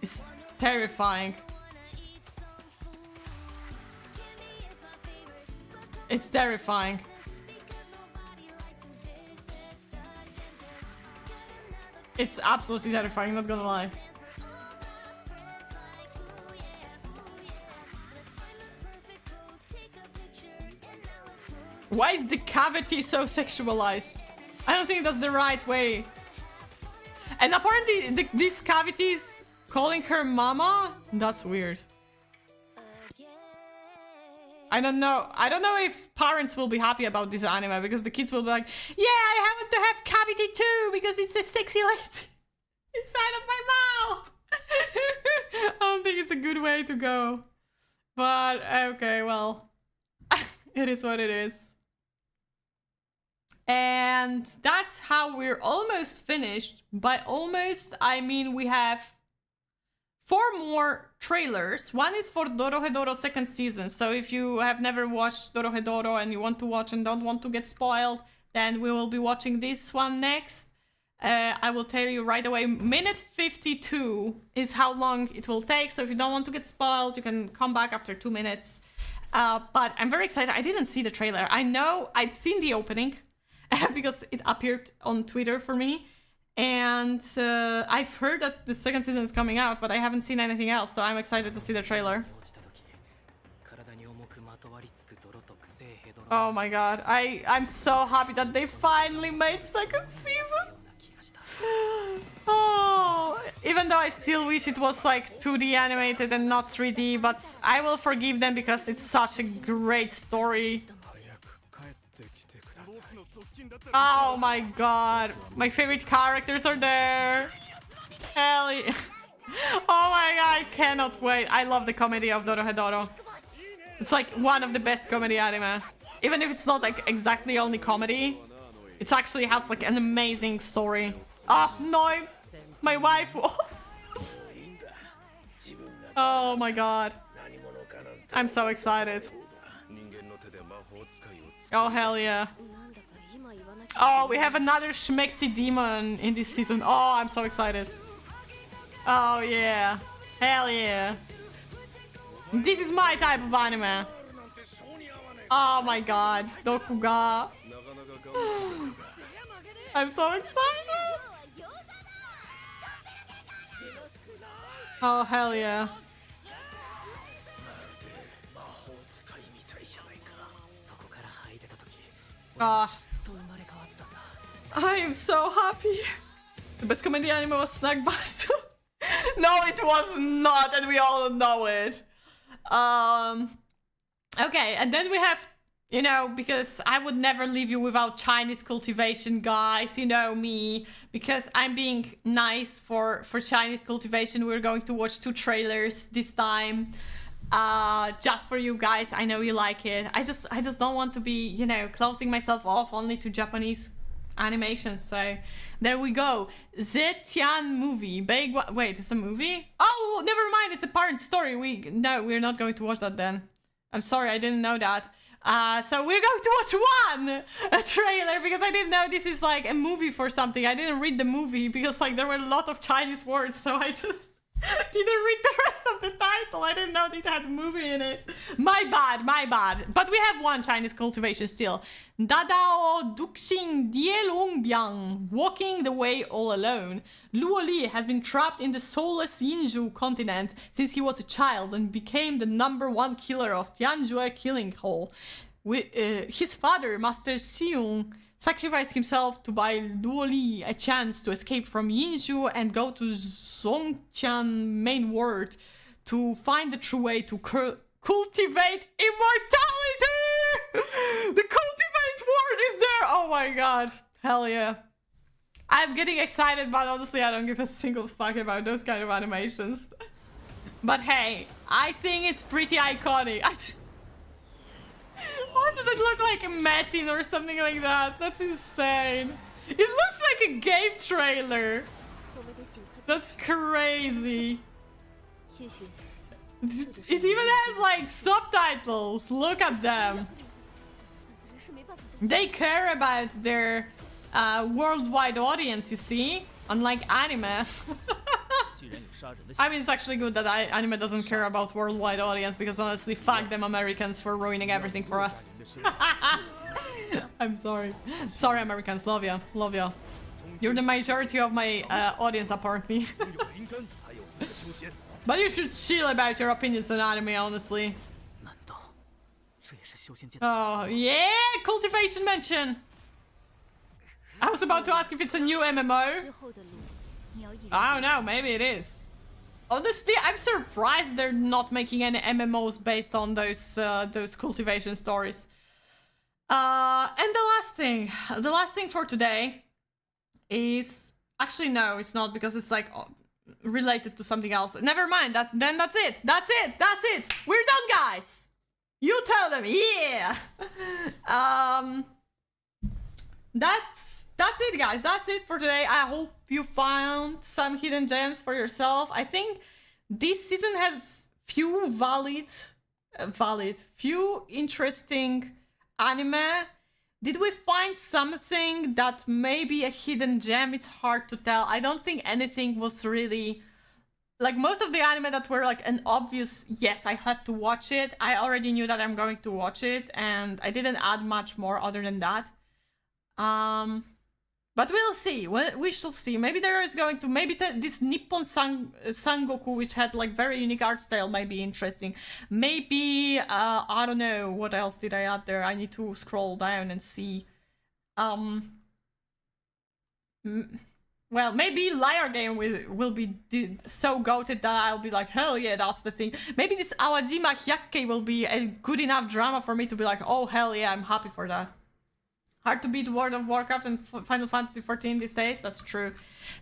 It's terrifying. It's terrifying. It's absolutely terrifying, not gonna lie. Why is the cavity so sexualized? I don't think that's the right way. And apparently this cavity is calling her mama? That's weird. I don't know. I don't know if parents will be happy about this anime because the kids will be like, yeah, I happen to have cavity too because it's a sexy lady inside of my mouth. I don't think it's a good way to go. But okay, well, it is what it is. And that's how we're almost finished. By almost, I mean we have 4 more trailers. One is for Dorohedoro second season. So if you have never watched Dorohedoro and you want to watch and don't want to get spoiled, then we will be watching this one next. I will tell you right away, minute 52 is how long it will take. So if you don't want to get spoiled, you can come back after 2 minutes. But I'm very excited. I didn't see the trailer. I know I've seen the opening because it appeared on Twitter for me. And I've heard that the second season is coming out, but I haven't seen anything else. So I'm excited to see the trailer. Oh my god. I'm so happy that they finally made second season. Oh, even though I still wish it was like 2D animated and not 3D, but I will forgive them because it's such a great story. Oh my god, my favorite characters are there. Hell yeah. Oh my god, I cannot wait. I love the comedy of Dorohedoro. It's like one of the best comedy anime. Even if it's not like exactly only comedy, it actually has like an amazing story. Oh no, my wife. Oh my god, I'm so excited. Oh hell yeah. Oh, we have another schmexy demon in this season. Oh, I'm so excited. Oh yeah, hell yeah. This is my type of anime. Oh my god, Dokuga. I'm so excited. Oh hell yeah. Ah. I am so happy. The best comedy anime was Snack Battle. No, it was not, and we all know it. Okay, and then we have, you know, because I would never leave you without Chinese cultivation, guys. You know me, because I'm being nice for Chinese cultivation. We're going to watch 2 trailers this time, just for you guys. I know you like it. I just don't want to be, you know, closing myself off only to Japanese animations. So there we go. Zetian movie. Wait, it's a movie? Oh, never mind. It's a parent story. We're not going to watch that then. I'm sorry, I didn't know that. So we're going to watch a trailer because I didn't know this is like a movie for something. I didn't read the movie because like there were a lot of Chinese words, so I just didn't read the rest of the title. I didn't know it had a movie in it. My bad. But we have one Chinese cultivation still. Dadao Duxing Dielongbiang, walking the way all alone. Luo Li has been trapped in the soulless Yinzhou continent since he was a child and became the #1 killer of Tianjue Killing Hall. His father, Master Xiong, sacrificed himself to buy Luo Li a chance to escape from Yinzhou and go to Zhongqian main world to find the true way to cultivate immortality! The cultivate word is there! Oh my god. Hell yeah. I'm getting excited, but honestly I don't give a single fuck about those kind of animations. But hey, I think it's pretty iconic. Why does it look like a Metin or something like that? That's insane. It looks like a game trailer. That's crazy. It even has like subtitles. Look at them. They care about their worldwide audience, you see? Unlike anime. I mean, it's actually good that anime doesn't care about worldwide audience because honestly, fuck them Americans for ruining everything for us. I'm sorry. Sorry, Americans. Love ya. Love ya. You're the majority of my audience, apparently. But you should chill about your opinions on anime, honestly. Oh, yeah! Cultivation mention! I was about to ask if it's a new MMO. I don't know, maybe it is. Honestly, I'm surprised they're not making any MMOs based on those cultivation stories. And the last thing for today is actually no, it's not because it's like related to something else. Never mind. Then that's it. That's it. We're done, guys. You tell them, yeah. That's it, guys. That's it for today. I hope you found some hidden gems for yourself. I think this season has few few interesting anime. Did we find something that may be a hidden gem? It's hard to tell. I don't think anything was really... Like, most of the anime that were like an obvious, yes, I have to watch it. I already knew that I'm going to watch it, and I didn't add much more other than that. But we'll see. We shall see. Maybe there is going to... Maybe this Nippon Sangoku, which had like very unique art style, might be interesting. Maybe, I don't know, what else did I add there? I need to scroll down and see. Well, maybe Liar Game will be so goated that I'll be like, hell yeah, that's the thing. Maybe this Awajima Hyakke will be a good enough drama for me to be like, oh hell yeah, I'm happy for that. Hard to beat World of Warcraft and Final Fantasy XIV these days, that's true.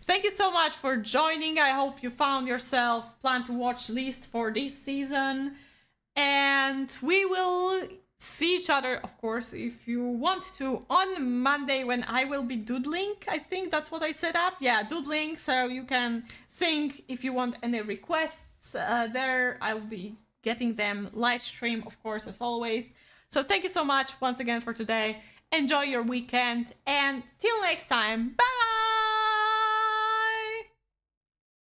Thank you so much for joining. I hope you found yourself plan to watch list for this season. And we will see each other, of course, if you want to, on Monday when I will be doodling. I think that's what I set up. Yeah, doodling, so you can think if you want any requests there. I'll be getting them live stream, of course, as always. So thank you so much once again for today. Enjoy your weekend, and till next time, bye!